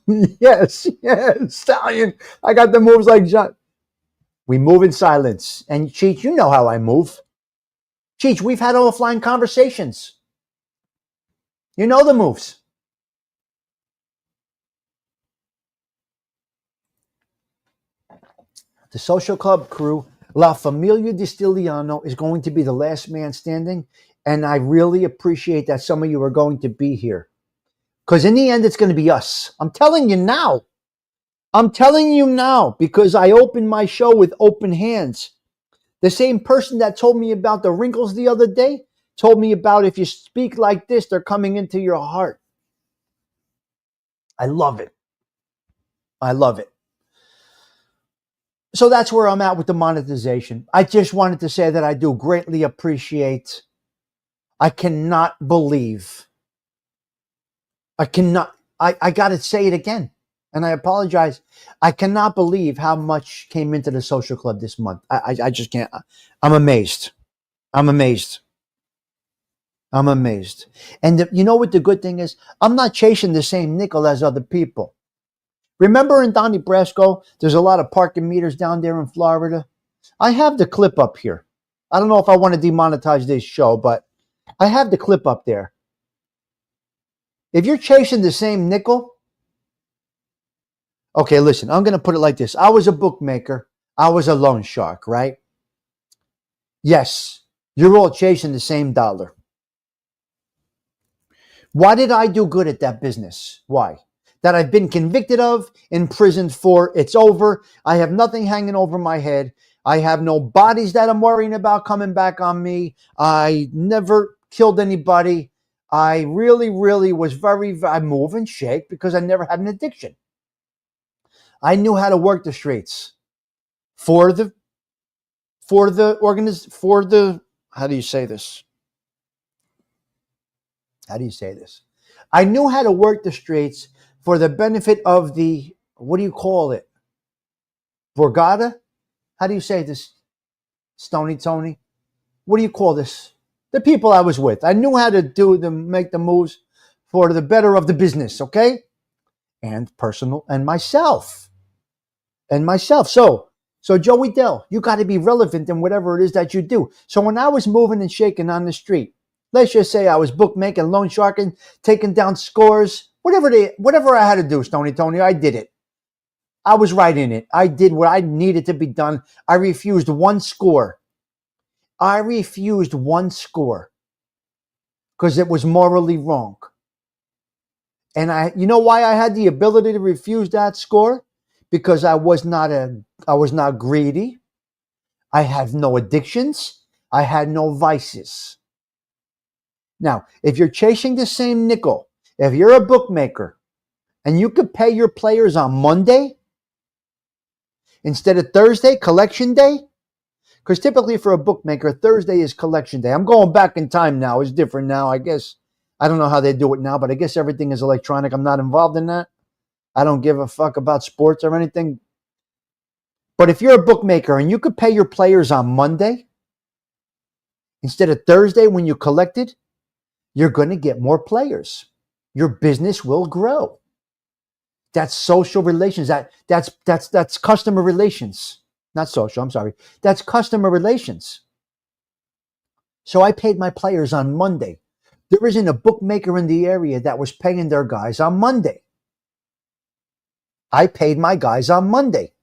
Yes, Stallion. I got the moves like John. We move in silence. And Cheech, you know how I move. Cheech, we've had offline conversations. You know the moves. The Social Club crew, La Familia Distiliano, is going to be the last man standing. And I really appreciate that some of you are going to be here. Because in the end, it's going to be us. I'm telling you now. I'm telling you now because I opened my show with open hands. The same person that told me about the wrinkles the other day told me about if you speak like this, they're coming into your heart. I love it. I love it. So that's where I'm at with the monetization. I just wanted to say that I do greatly appreciate. I cannot believe. I got to say it again. And I apologize. I cannot believe how much came into the Social Club this month. I just can't. I'm amazed. I'm amazed. I'm amazed. And you know what the good thing is? I'm not chasing the same nickel as other people. Remember in Donnie Brasco, there's a lot of parking meters down there in Florida. I have the clip up here. I don't know if I want to demonetize this show, but I have the clip up there. If you're chasing the same nickel, okay, listen, I'm going to put it like this. I was a bookmaker. I was a loan shark, right? Yes, you're all chasing the same dollar. Why did I do good at that business? Why? That I've been convicted of, imprisoned for. It's over. I have nothing hanging over my head. I have no bodies that I'm worrying about coming back on me. I never killed anybody. I really was I move and shake because I never had an addiction. I knew how to work the streets how do you say this? How do you say this? I knew how to work the streets for the benefit of the, what do you call it? Borgata? How do you say this? Stony Tony? What do you call this? The people I was with. I knew how to make the moves for the better of the business, okay? And personal, and myself. So Joey Dell, you got to be relevant in whatever it is that you do. So when I was moving and shaking on the street, let's just say I was bookmaking, loan sharking, taking down scores, whatever I had to do, Stony Tony, I did it. I was right in it. I did what I needed to be done. I refused one score. Because it was morally wrong. And you know why I had the ability to refuse that score? Because I was not greedy. I had no addictions. I had no vices. Now, if you're chasing the same nickel, if you're a bookmaker and you could pay your players on Monday instead of Thursday, collection day, because typically for a bookmaker, Thursday is collection day. I'm going back in time now. It's different now, I guess. I don't know how they do it now, but I guess everything is electronic. I'm not involved in that. I don't give a fuck about sports or anything. But if you're a bookmaker and you could pay your players on Monday instead of Thursday when you collected, you're going to get more players. Your business will grow. That's social relations. That's customer relations. Not social, I'm sorry. That's customer relations. So I paid my players on Monday. There isn't a bookmaker in the area that was paying their guys on Monday. I paid my guys on Monday.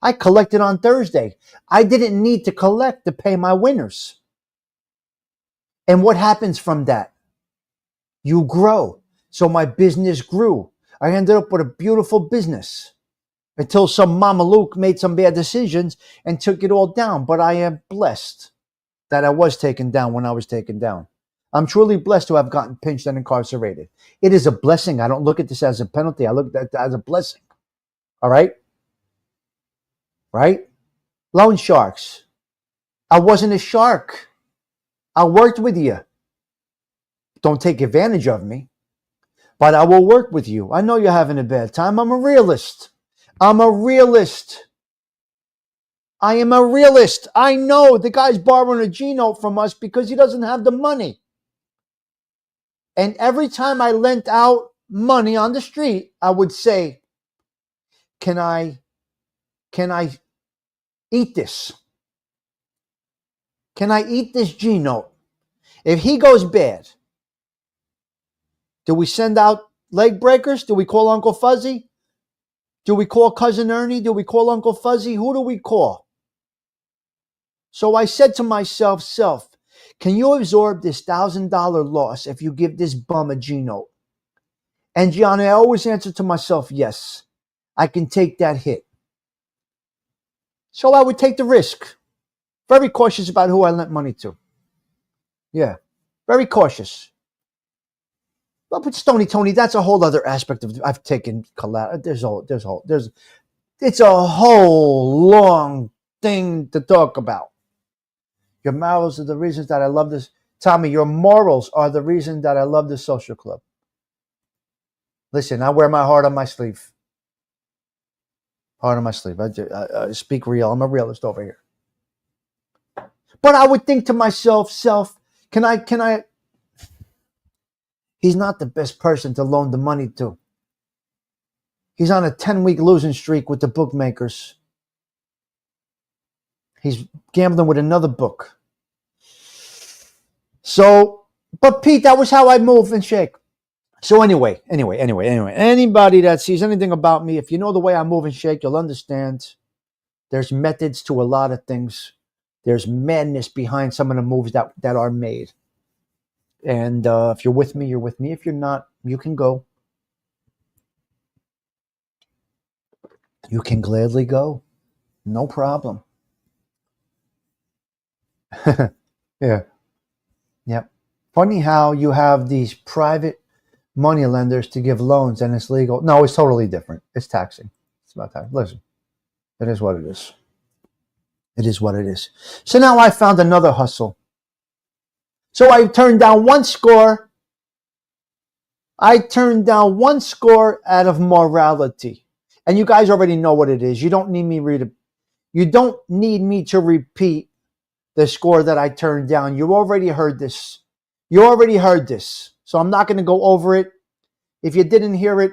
I collected on Thursday. I didn't need to collect to pay my winners. And what happens from that? You grow. So my business grew. I ended up with a beautiful business until some Mama Luke made some bad decisions and took it all down. But I am blessed. that I was taken down when I was taken down. I'm truly blessed to have gotten pinched and incarcerated. It is a blessing. I don't look at this as a penalty. I look at it as a blessing. All right? Right? Loan sharks. I wasn't a shark. I worked with you. Don't take advantage of me, but I will work with you. I know you're having a bad time. I'm a realist. I'm a realist. I am a realist. I know the guy's borrowing a G note from us because he doesn't have the money. And every time I lent out money on the street, I would say, can I eat this? Can I eat this G note? If he goes bad, do we send out leg breakers? Do we call Uncle Fuzzy? Do we call Cousin Ernie? Do we call Uncle Fuzzy? Who do we call? So I said to myself, self, can you absorb this $1,000 loss if you give this bum a G note? And Gianni, I always answer to myself, yes, I can take that hit. So I would take the risk. Very cautious about who I lent money to. Yeah, very cautious. But with Stony Tony, that's a whole other aspect of. I've taken collateral. It's a whole long thing to talk about. Your morals are the reasons that I love this. Tommy, your morals are the reason that I love this social club. Listen, I wear my heart on my sleeve. Heart on my sleeve. I speak real. I'm a realist over here. But I would think to myself, can I? He's not the best person to loan the money to. He's on a 10-week losing streak with the bookmakers. He's gambling with another book. So, but Pete, that was how I move and shake. So anyway, anybody that sees anything about me, if you know the way I move and shake, you'll understand there's methods to a lot of things. There's madness behind some of the moves that are made. And if you're with me, you're with me. If you're not, you can go. You can gladly go. No problem. Yeah. Yep. Funny how you have these private money lenders to give loans and it's legal. No, it's totally different. It's taxing. It's about tax. Listen, it is what it is. It is what it is. So now I found another hustle. So I turned down one score. I turned down one score out of morality. And you guys already know what it is. You don't need me to repeat the score that I turned down. You already heard this. So I'm not going to go over it. If you didn't hear it,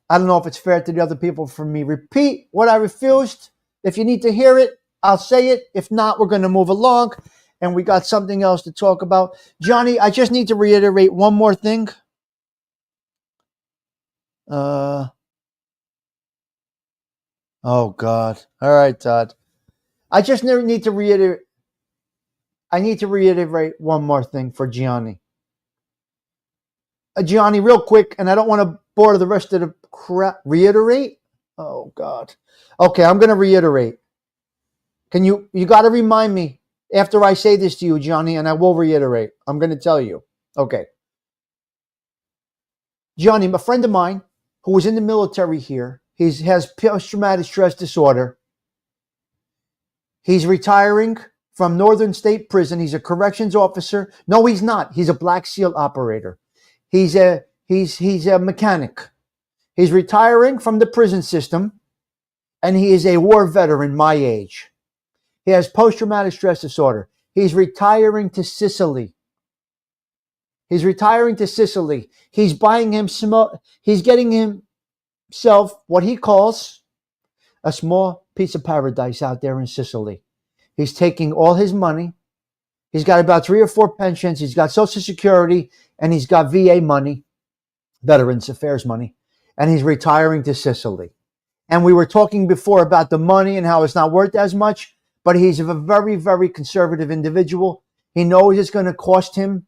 I don't know if it's fair to the other people for me. Repeat what I refused. If you need to hear it, I'll say it. If not, we're going to move along. And we got something else to talk about. Johnny, I just need to reiterate one more thing. Oh, God. All right, Todd. I just need to reiterate. I need to reiterate one more thing for Gianni. Gianni, real quick, and I don't want to bore the rest of the crap. Reiterate? Oh, God. Okay, I'm going to reiterate. You got to remind me after I say this to you, Gianni, and I will reiterate. I'm going to tell you. Okay. Gianni, a friend of mine who was in the military here, he has post-traumatic stress disorder. He's retiring from Northern State Prison. He's a corrections officer. No, he's not. He's a Black SEAL operator. He's a mechanic. He's retiring from the prison system, and he is a war veteran my age. He has post-traumatic stress disorder. He's retiring to Sicily. He's buying he's getting himself what he calls a small piece of paradise out there in Sicily. He's taking all his money. He's got about 3 or 4 pensions. He's got Social Security, and he's got VA money, Veterans Affairs money, and he's retiring to Sicily. And we were talking before about the money and how it's not worth as much, but he's a very, very conservative individual. He knows it's going to cost him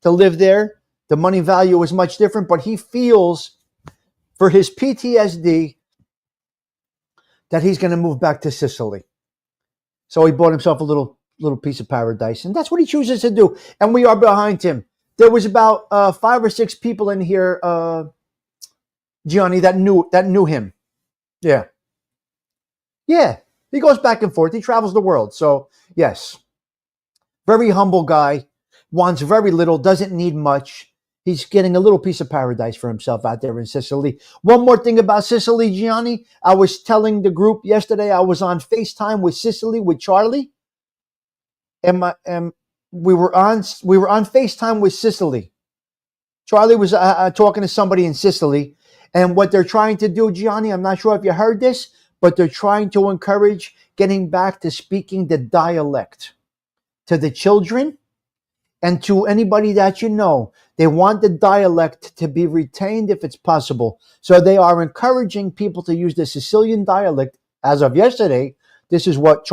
to live there. The money value is much different, but he feels for his PTSD that he's going to move back to Sicily. So he bought himself a little little piece of paradise, and that's what he chooses to do. And we are behind him. There was about 5 or 6 people in here, Gianni, that knew him. Yeah, yeah. He goes back and forth. He travels the world. So yes, very humble guy. Wants very little. Doesn't need much. He's getting a little piece of paradise for himself out there in Sicily. One more thing about Sicily, Gianni. I was telling the group yesterday I was on FaceTime with Sicily with Charlie, and we were on FaceTime with Sicily. Charlie was talking to somebody in Sicily, and what they're trying to do, Gianni, I'm not sure if you heard this, but they're trying to encourage getting back to speaking the dialect to the children and to anybody that you know. They want the dialect to be retained if it's possible. So they are encouraging people to use the Sicilian dialect. As of yesterday, this is what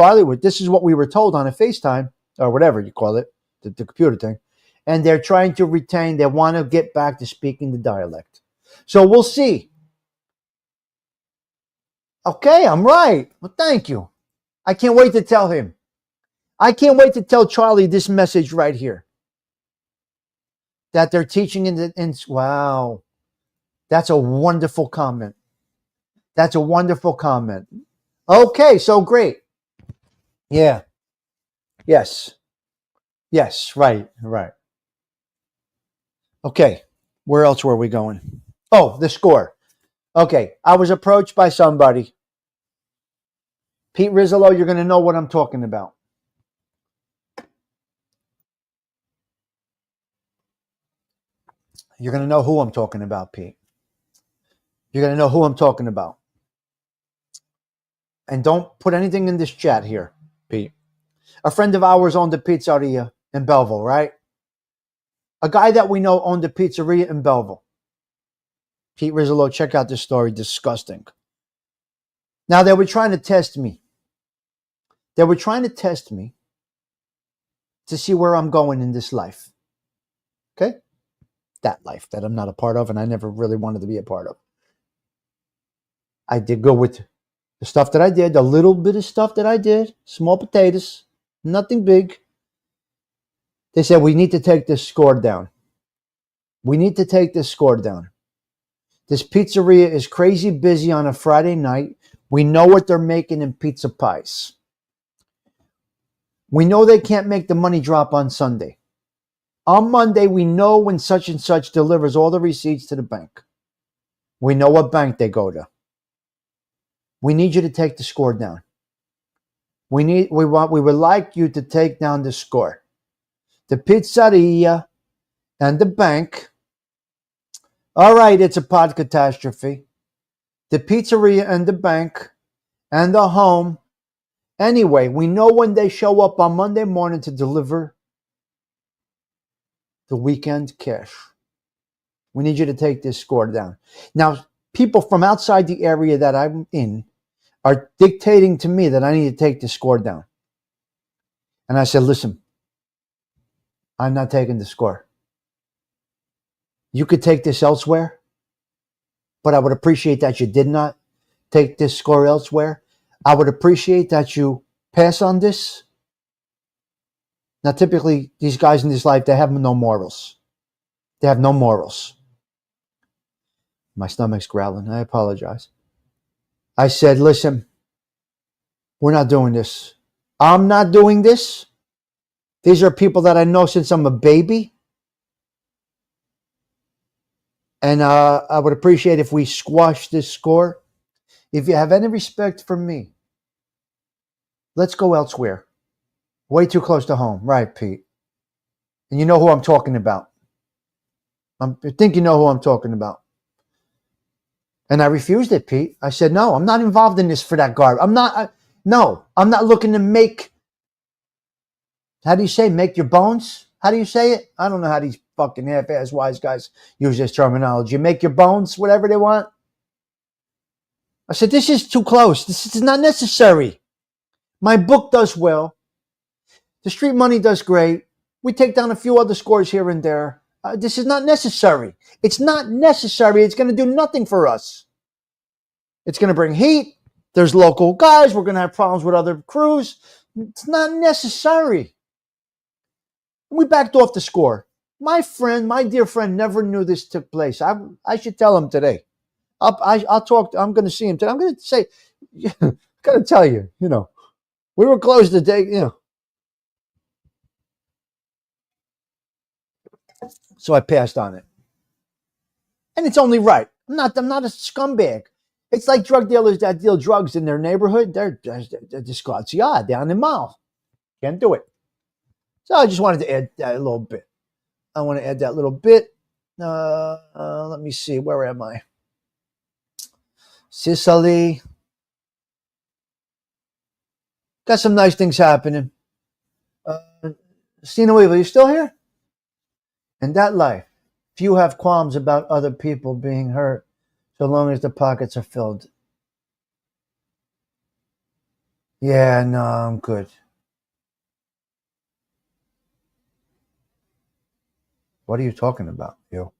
we were told on a FaceTime, or whatever you call it, the computer thing. And they're trying to retain, they want to get back to speaking the dialect. So we'll see. Okay, I'm right. Well, thank you. I can't wait to tell him. I can't wait to tell Charlie this message right here. That they're teaching wow. That's a wonderful comment. That's a wonderful comment. Okay, so great. Yeah. Yes. Yes, right. Okay, where else were we going? Oh, the score. Okay, I was approached by somebody. Pete Rizzolo, you're going to know what I'm talking about. You're going to know who I'm talking about, Pete. You're going to know who I'm talking about. And don't put anything in this chat here, Pete. A friend of ours owned a pizzeria in Belleville, right? A guy that we know owned a pizzeria in Belleville. Pete Rizzolo, check out this story. Disgusting. Now, they were trying to test me. They were trying to test me to see where I'm going in this life. Okay? That life that I'm not a part of and I never really wanted to be a part of. I did go with the stuff that I did, the little bit of stuff that I did, small potatoes, nothing big. They said, we need to take this score down. We need to take this score down. This pizzeria is crazy busy on a Friday night. We know what they're making in pizza pies. We know they can't make the money drop on Sunday. On Monday, we know when such and such delivers all the receipts to the bank. We know what bank they go to. We need you to take the score down. We would like you to take down the score. The pizzeria and the bank. All right, it's a pod catastrophe. The pizzeria and the bank and the home. Anyway, we know when they show up on Monday morning to deliver the weekend cash. We need you to take this score down. Now, people from outside the area that I'm in are dictating to me that I need to take the score down. And I said, listen, I'm not taking the score. You could take this elsewhere, but I would appreciate that you did not take this score elsewhere. I would appreciate that you pass on this. Now, typically, these guys in this life, they have no morals. They have no morals. My stomach's growling. I apologize. I said, listen, we're not doing this. I'm not doing this. These are people that I know since I'm a baby. And I would appreciate if we squash this score. If you have any respect for me, let's go elsewhere. Way too close to home. Right, Pete? And you know who I'm talking about. I think you know who I'm talking about. And I refused it, Pete. I said, no, I'm not involved in this for that garbage. I'm not looking to make, how do you say, make your bones? How do you say it? I don't know how these fucking half-ass wise guys use this terminology. Make your bones, whatever they want. I said, this is too close. This is not necessary. My book does well. The street money does great. We take down a few other scores here and there. This is not necessary. It's not necessary. It's going to do nothing for us. It's going to bring heat. There's local guys. We're going to have problems with other crews. It's not necessary. We backed off the score. My friend, my dear friend, never knew this took place. I should tell him today. I'll talk. I'm going to see him today. I'm going to say, got to tell you, we were closed today, So I passed on it, and it's only right. I'm not a scumbag. It's like drug dealers that deal drugs in their neighborhood. They're disgusting. Down the mall. Can't do it. So I just wanted to add that a little bit. I want to add that little bit. Let me see. Where am I? Sicily. Got some nice things happening. Stina Weaver, you still here? In that life, few have qualms about other people being hurt so long as the pockets are filled. Yeah, no, I'm good. What are you talking about, you?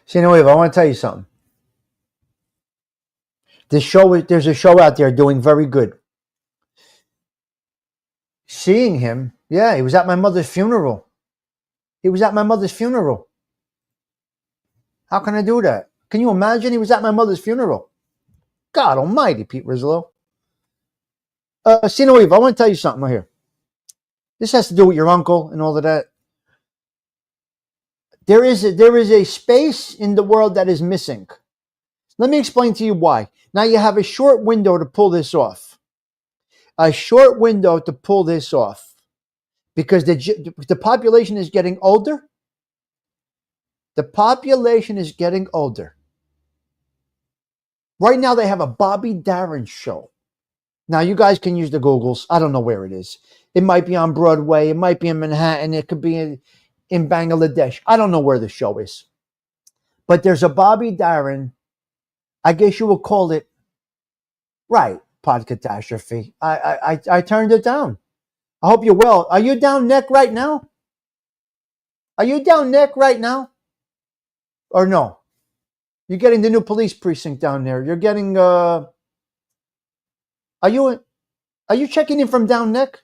Stina Weaver, I want to tell you something. There's a show out there doing very good. Seeing him, yeah, he was at my mother's funeral. How can I do that? Can you imagine? He was at my mother's funeral. God almighty, Pete Rizzo. Sina Weave, I want to tell you something right here. This has to do with your uncle and all of that. There is a space in the world that is missing. Let me explain to you why. Now you have a short window to pull this off. Because the population is getting older. Right now they have a Bobby Darin show. Now you guys can use the Googles. I don't know where it is. It might be on Broadway. It might be in Manhattan. It could be in Bangladesh. I don't know where the show is. But there's a Bobby Darin, I guess you will call it, right, pod catastrophe. I turned it down. I hope you're well. Are you down neck right now? Or no? You're getting the new police precinct down there. You're getting, are you checking in from down neck?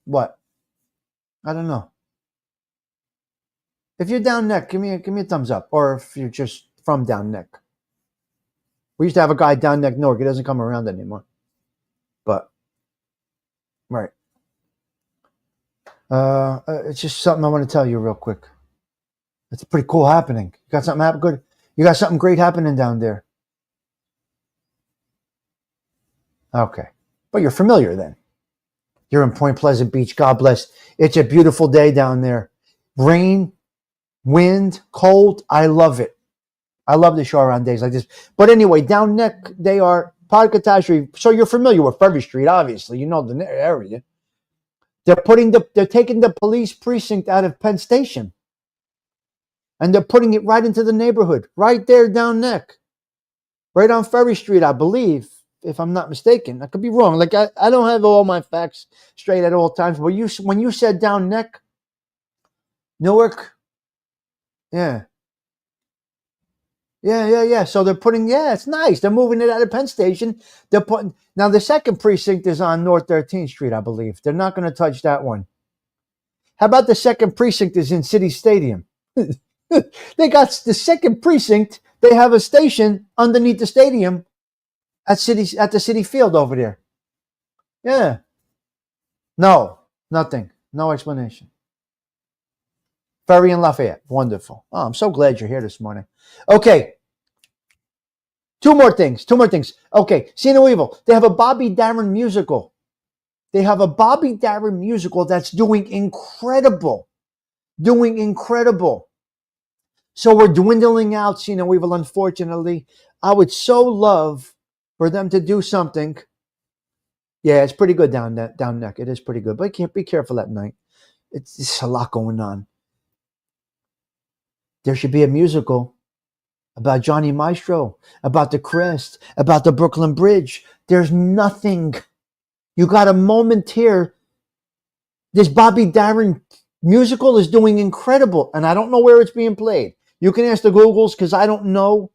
What? I don't know. If you're down neck, give me a thumbs up. Or if you're just from down neck. We used to have a guy down neck Newark. He doesn't come around anymore. But, right. It's just something I want to tell you real quick. It's pretty cool happening. You got something good? You got something great happening down there. Okay. But you're familiar then. You're in Point Pleasant Beach. God bless. It's a beautiful day down there. Rain, wind, cold. I love it. I love the show around days like this. But anyway, down neck, they are pod catastrophe. So you're familiar with Ferry Street, obviously. You know the area. They're taking the police precinct out of Penn Station. And they're putting it right into the neighborhood. Right there down neck. Right on Ferry Street, I believe. If I'm not mistaken. I could be wrong. Like I don't have all my facts straight at all times. But when you said down neck, Newark, yeah. So they're putting, it's nice. They're moving it out of Penn Station. Now the second precinct is on North 13th Street, I believe. They're not going to touch that one. How about the second precinct is in City Stadium? They got the second precinct. They have a station underneath the stadium at the City Field over there. Yeah. No, nothing. No explanation. Ferry and Lafayette. Wonderful. Oh, I'm so glad you're here this morning. Okay. Two more things. Okay. Sina Weevil. They have a Bobby Darin musical. That's doing incredible. So we're dwindling out, Sina Weevil, unfortunately. I would so love for them to do something. Yeah, it's pretty good down neck. It is pretty good. But you can't be careful at night. It's a lot going on. There should be a musical about Johnny Maestro, about the Crest, about the Brooklyn Bridge. There's nothing. You got a moment here. This Bobby Darin musical is doing incredible, and I don't know where it's being played. You can ask the Googles because I don't know.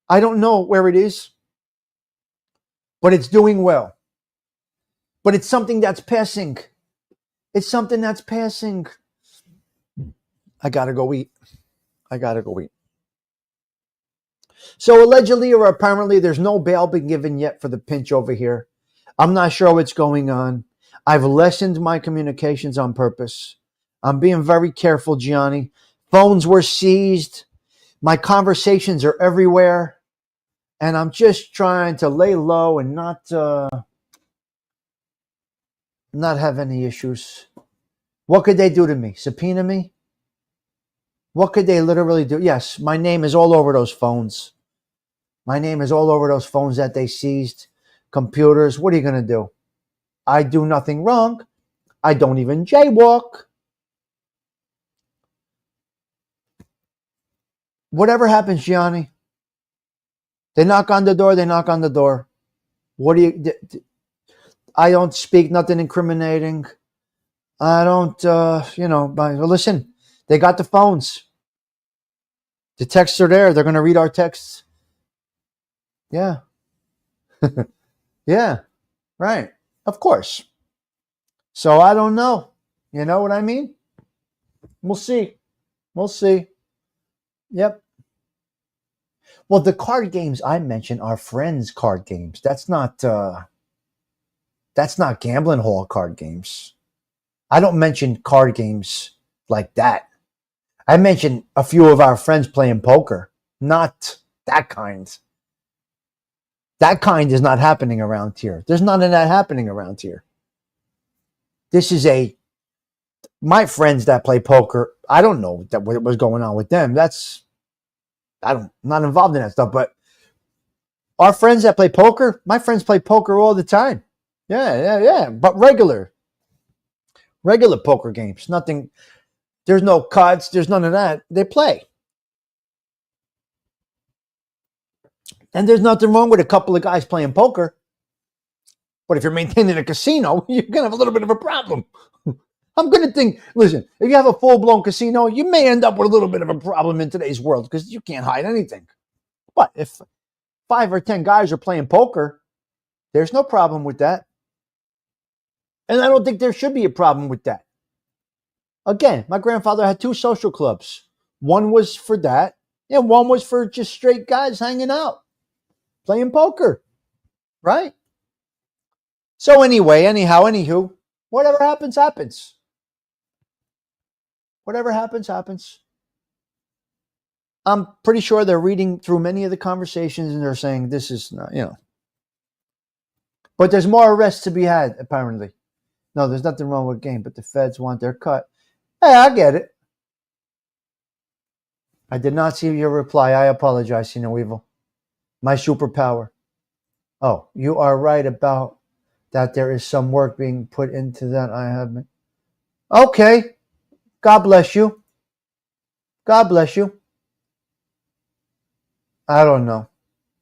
I don't know where it is, but it's doing well. But it's something that's passing. It's something that's passing. I gotta go eat. So allegedly or apparently, there's no bail been given yet for the pinch over here. I'm not sure what's going on. I've lessened my communications on purpose. I'm being very careful, Gianni. Phones were seized. My conversations are everywhere. And I'm just trying to lay low and not have any issues. What could they do to me? Subpoena me? What could they literally do? Yes, my name is all over those phones. My name is all over those phones that they seized. Computers. What are you going to do? I do nothing wrong. I don't even jaywalk. Whatever happens, Gianni. They knock on the door. They knock on the door. What do you... I don't speak nothing incriminating. I don't, well, listen, they got the phones. The texts are there. They're going to read our texts. Yeah. Yeah. Right. Of course. So I don't know. You know what I mean? We'll see. We'll see. Yep. Well, the card games I mentioned are friends card games. That's not gambling hall card games. I don't mention card games like that. I mentioned a few of our friends playing poker. Not that kind. That kind is not happening around here. There's none of that happening around here. This is my friends that play poker, I don't know what was going on with them. I'm not involved in that stuff, but our friends that play poker, my friends play poker all the time. Yeah. But regular poker games. Nothing, there's no cuts, there's none of that. They play. And there's nothing wrong with a couple of guys playing poker. But if you're maintaining a casino, you're going to have a little bit of a problem. I'm going to think, listen, if you have a full-blown casino, you may end up with a little bit of a problem in today's world because you can't hide anything. But if 5 or 10 guys are playing poker, there's no problem with that. And I don't think there should be a problem with that. Again, my grandfather had 2 social clubs. One was for that, and one was for just straight guys hanging out, playing poker, right? So anywho, whatever happens, happens. Whatever happens, happens. I'm pretty sure they're reading through many of the conversations and they're saying this is not, But there's more arrests to be had, apparently. No, there's nothing wrong with game, but the feds want their cut. Hey, I get it. I did not see your reply. I apologize, Sino Evil. My superpower. Oh, you are right about that. There is some work being put into that. I have been. Okay. God bless you. God bless you. I don't know.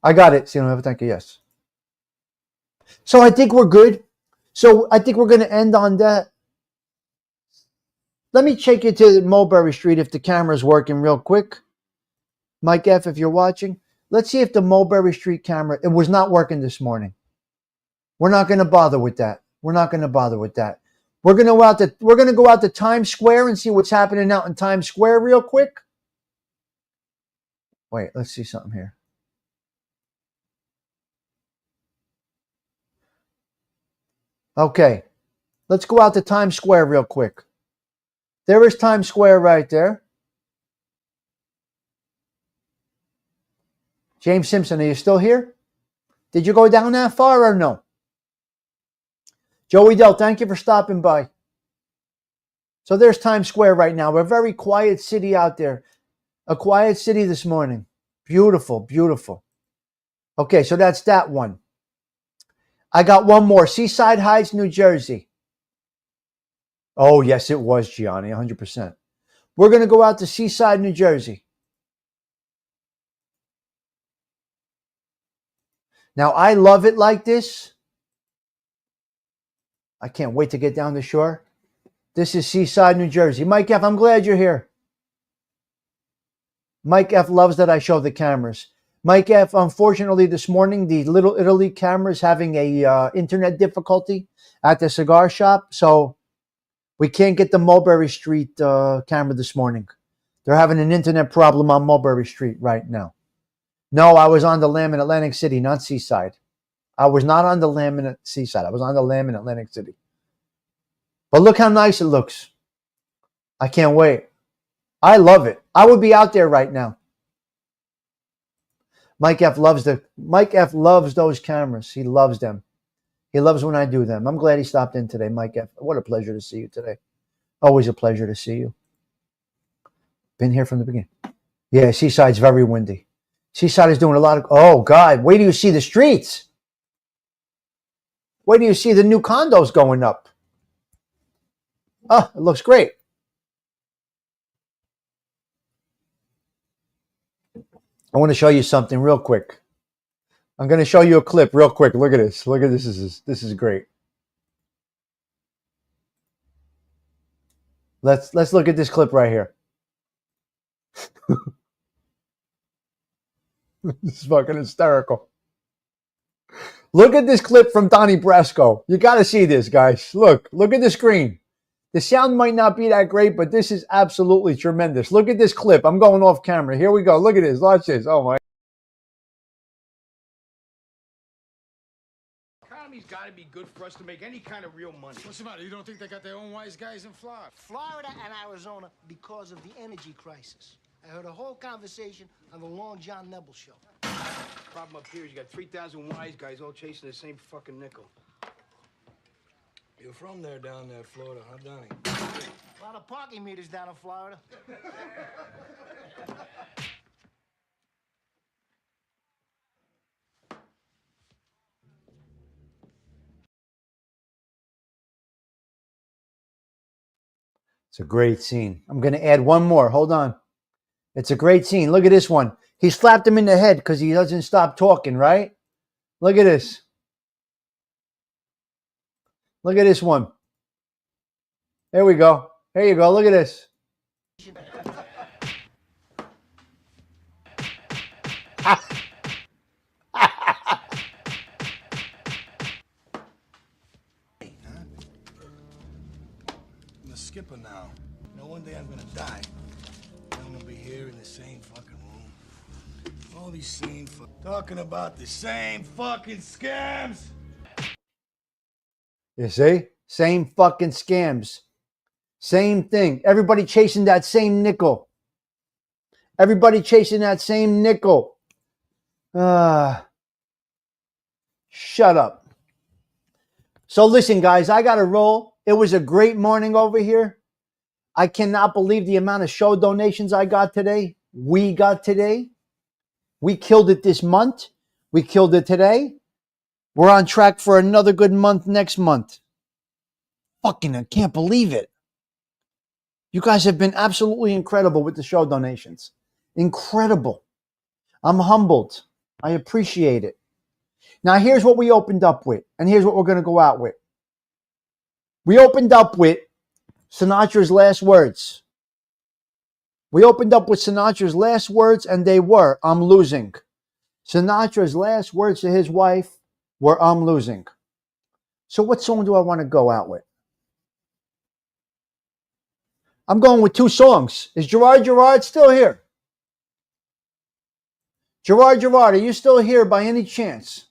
I got it, Sino Evil. Thank you. Yes. So I think we're good. So I think we're going to end on that. Let me take you to Mulberry Street if the camera's working real quick. Mike F., if you're watching, let's see if the Mulberry Street camera, it was not working this morning. We're not going to bother with that. We're going to go out to Times Square and see what's happening out in Times Square real quick. Wait, let's see something here. Okay, let's go out to Times Square real quick. There is Times Square right there. James Simpson, are you still here? Did you go down that far or no? Joey Dell, thank you for stopping by. So there's Times Square right now. A very quiet city out there. A quiet city this morning. Beautiful, beautiful. Okay, so that's that one. I got one more. Seaside Heights, New Jersey. Oh, yes, it was, Gianni, 100%. We're going to go out to Seaside, New Jersey. Now, I love it like this. I can't wait to get down the shore. This is Seaside, New Jersey. Mike F., I'm glad you're here. Mike F. loves that I show the cameras. Mike F, unfortunately this morning, the Little Italy camera is having a internet difficulty at the cigar shop. So we can't get the Mulberry Street camera this morning. They're having an internet problem on Mulberry Street right now. No, I was on the Lamb in Atlantic City, not Seaside. I was not on the Lamb in Seaside. I was on the Lamb in Atlantic City. But look how nice it looks. I can't wait. I love it. I would be out there right now. Mike F loves those cameras. He loves them. He loves when I do them. I'm glad he stopped in today, Mike F. What a pleasure to see you today. Always a pleasure to see you. Been here from the beginning. Yeah, Seaside's very windy. Seaside is doing a lot of, oh God, wait till you see the streets. Wait till you see the new condos going up. Oh, it looks great. I want to show you something real quick. I'm going to show you a clip real quick. Look at this. Look at this. This is great. Let's look at this clip right here. This is fucking hysterical. Look at this clip from Donnie Brasco. You got to see this, guys. Look at the screen. The sound might not be that great, but this is absolutely tremendous. Look at this clip. I'm going off camera. Here we go. Look at this. Watch this. Oh my. Economy's got to be good for us to make any kind of real money. What's the matter? You don't think they got their own wise guys in Florida? Florida and Arizona because of the energy crisis. I heard a whole conversation on the Long John Nebel show. Problem up here is you got 3,000 wise guys all chasing the same fucking nickel. You're from there down there, Florida, huh, Donnie? A lot of parking meters down in Florida. It's a great scene. I'm going to add one more. Hold on. It's a great scene. Look at this one. He slapped him in the head because he doesn't stop talking, right? Look at this. Look at this one. There we go. There you go. Look at this. I'm a skipper now. You know, one day I'm gonna die. I'm gonna be here in the same fucking room. All these same talking about the same fucking scams. You see? Same fucking scams. Same thing. Everybody chasing that same nickel. Everybody chasing that same nickel. Shut up. So listen, guys, I got to roll. It was a great morning over here. I cannot believe the amount of show donations I got today. We got today. We killed it this month. We killed it today. We're on track for another good month next month. Fucking, I can't believe it. You guys have been absolutely incredible with the show donations. Incredible. I'm humbled. I appreciate it. Now, here's what we opened up with, and here's what we're going to go out with. We opened up with Sinatra's last words. We opened up with Sinatra's last words, and they were, I'm losing. Sinatra's last words to his wife were, I'm losing. So what song do I want to go out with? I'm going with two songs. Is Gerard still here? Gerard, are you still here by any chance?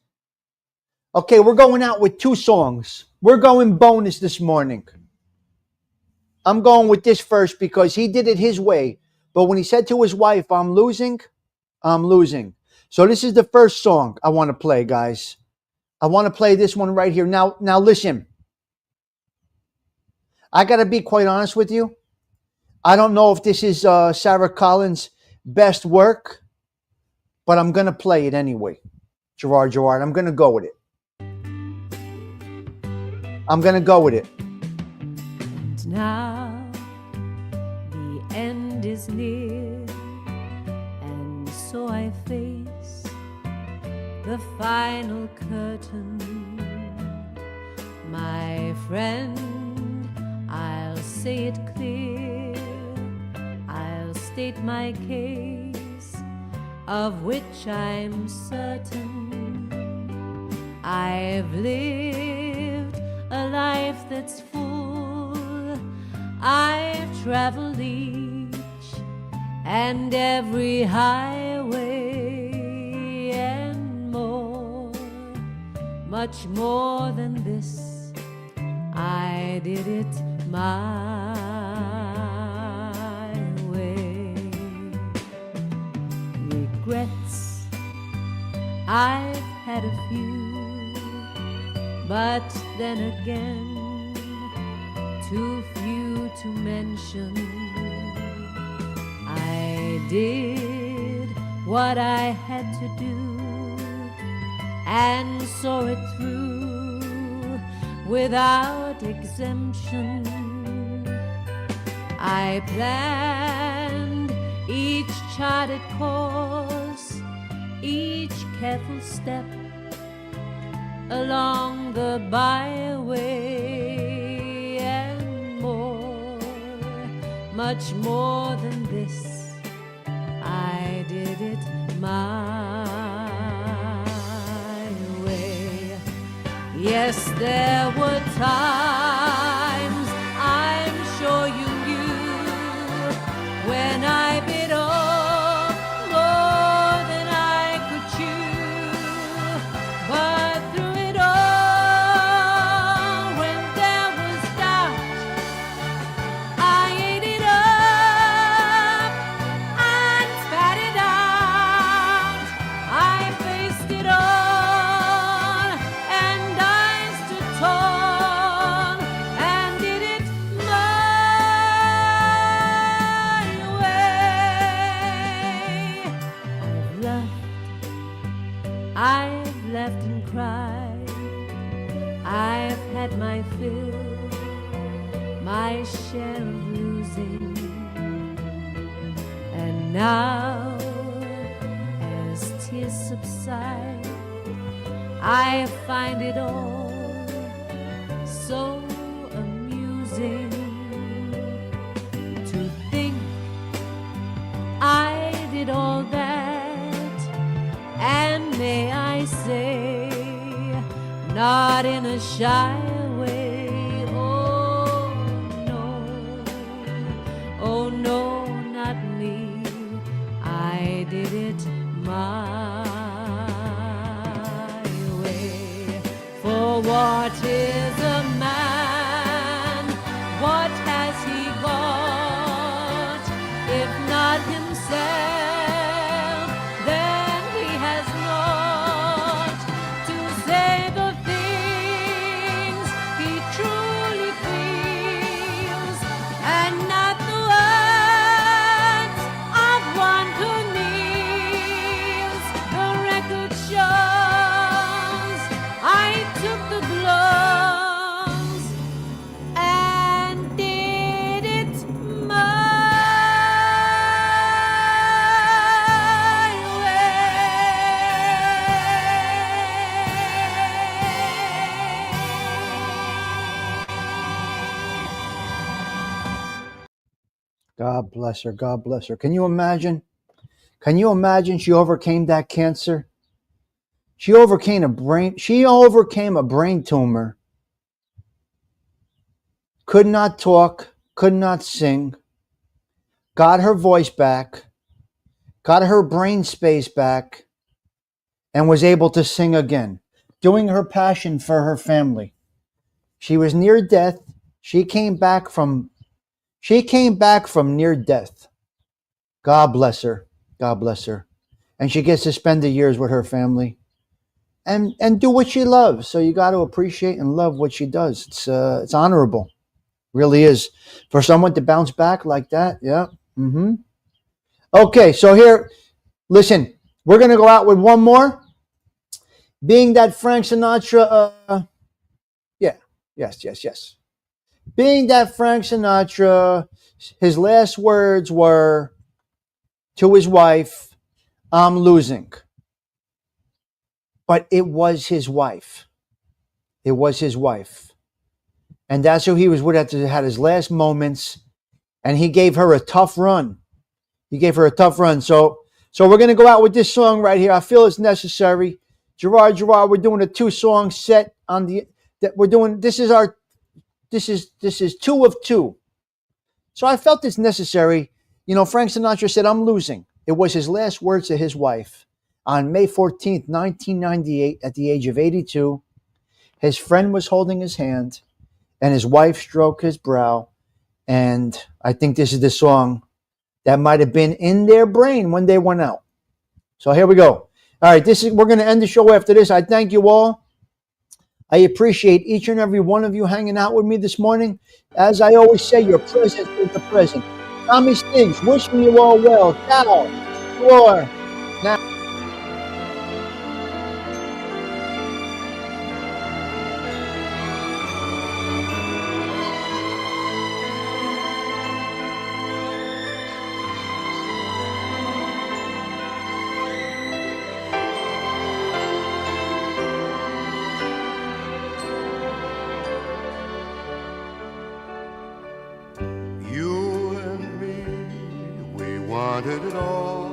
Okay, we're going out with two songs. We're going bonus this morning. I'm going with this first because he did it his way. But when he said to his wife, I'm losing, I'm losing. So this is the first song I want to play, guys. I want to play this one right here. Now listen. I got to be quite honest with you. I don't know if this is Sarah Collins' best work, but I'm going to play it anyway. Gerard, I'm going to go with it. I'm going to go with it. And now the end is near, and so I face the final curtain. My friend, I'll say it clear, I'll state my case. of which I'm certain. I've lived a life that's full. I've traveled each and every highway and more, much more than this. I did it my way. Regrets, I've had a few, but then again, too few to mention. I did what I had to do and saw it through without exemption. I planned each charted course, each careful step along the byway and more, much more than this. I did it my way. Yes, there were times, I'm sure you knew, when I bit off more than I could chew. But through it all, when there was doubt, I ate it up and spat it out. I faced it all and I stood tall and did it my way. I've left and cried. I've had my fill, my share of losing. And now, as tears subside, I find it all so amusing to think I did all that, and may I say, not in a shy way. Oh no, not me. I did it my way. For what is a man? What has he got? If not himself, then he has not to say the things he truly feels, and not the words of one who kneels. The record shows I took the gloves and did it my God bless her. God bless her. Can you imagine? Can you imagine she overcame that cancer? She overcame a brain tumor. Could not talk, could not sing. Got her voice back, got her brain space back, and was able to sing again, doing her passion for her family. She was near death. She came back from near death. God bless her. God bless her. And she gets to spend the years with her family and do what she loves. So you got to appreciate and love what she does. It's honorable. Really is. For someone to bounce back like that. Yeah. Okay, so here, listen, we're going to go out with one more. Being that Frank Sinatra, yes. Being that Frank Sinatra, his last words were to his wife, I'm losing. But it was his wife. It was his wife. And that's who he was with had his last moments. And he gave her a tough run. So So we're going to go out with this song right here. I feel it's necessary. Gerard, we're doing a 2-song set on the that we're doing. This is 2 of 2. So I felt it's necessary. You know, Frank Sinatra said, "I'm losing." It was his last words to his wife on May 14th, 1998, at the age of 82. His friend was holding his hand, and his wife stroked his brow. And I think this is the song that might have been in their brain when they went out. So here we go. All right, we're going to end the show after this. I thank you all. I appreciate each and every one of you hanging out with me this morning. As I always say, your presence is the present. Tommy Stinks, wishing you all well. Ciao. For now. You and me, we wanted it all.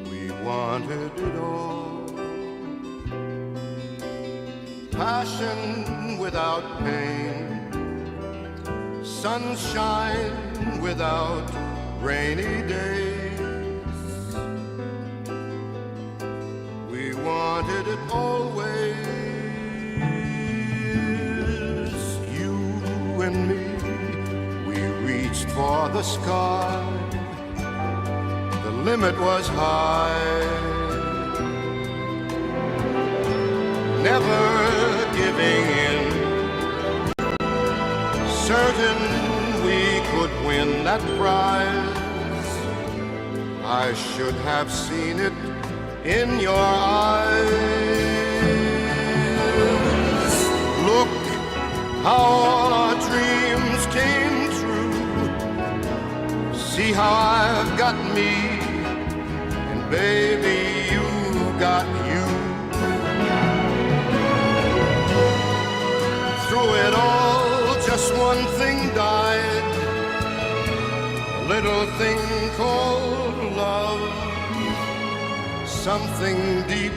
We wanted it all. Passion without pain, sunshine without rainy days. We wanted it always. You and me, we reached for the sky. The limit was high. Never giving in, certain we could win that prize. I should have seen it in your eyes. Look how all our dreams came true. See how I've got me, and baby, you got you. Through it all, just one thing died, a little thing called love, something deep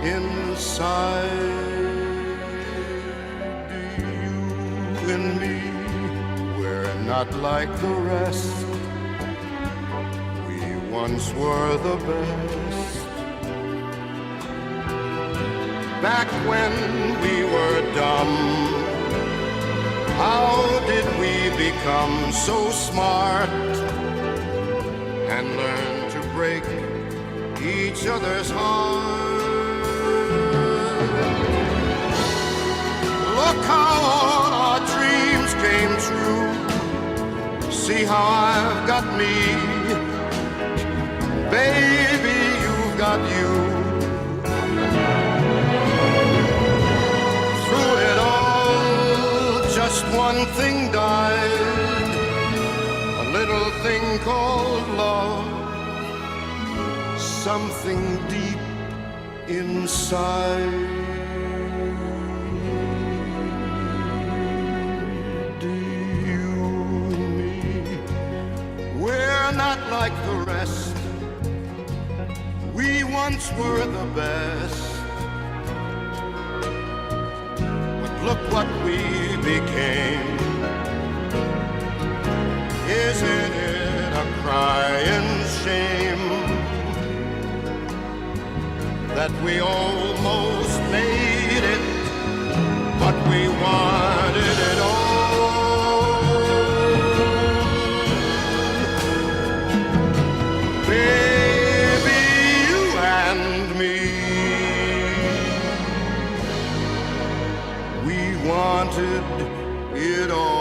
inside. You and me, we're not like the rest. We once were the best. Back when we were dumb, how did we become so smart and learn to break each other's heart? Look how all our dreams came true. See how I've got me, baby, you've got you. Just one thing died, a little thing called love, something deep inside. You and me, we're not like the rest. We once were the best. Look what we became. Isn't it a crying shame that we almost made it, but we wanted it all? Baby, you and me, wanted it all.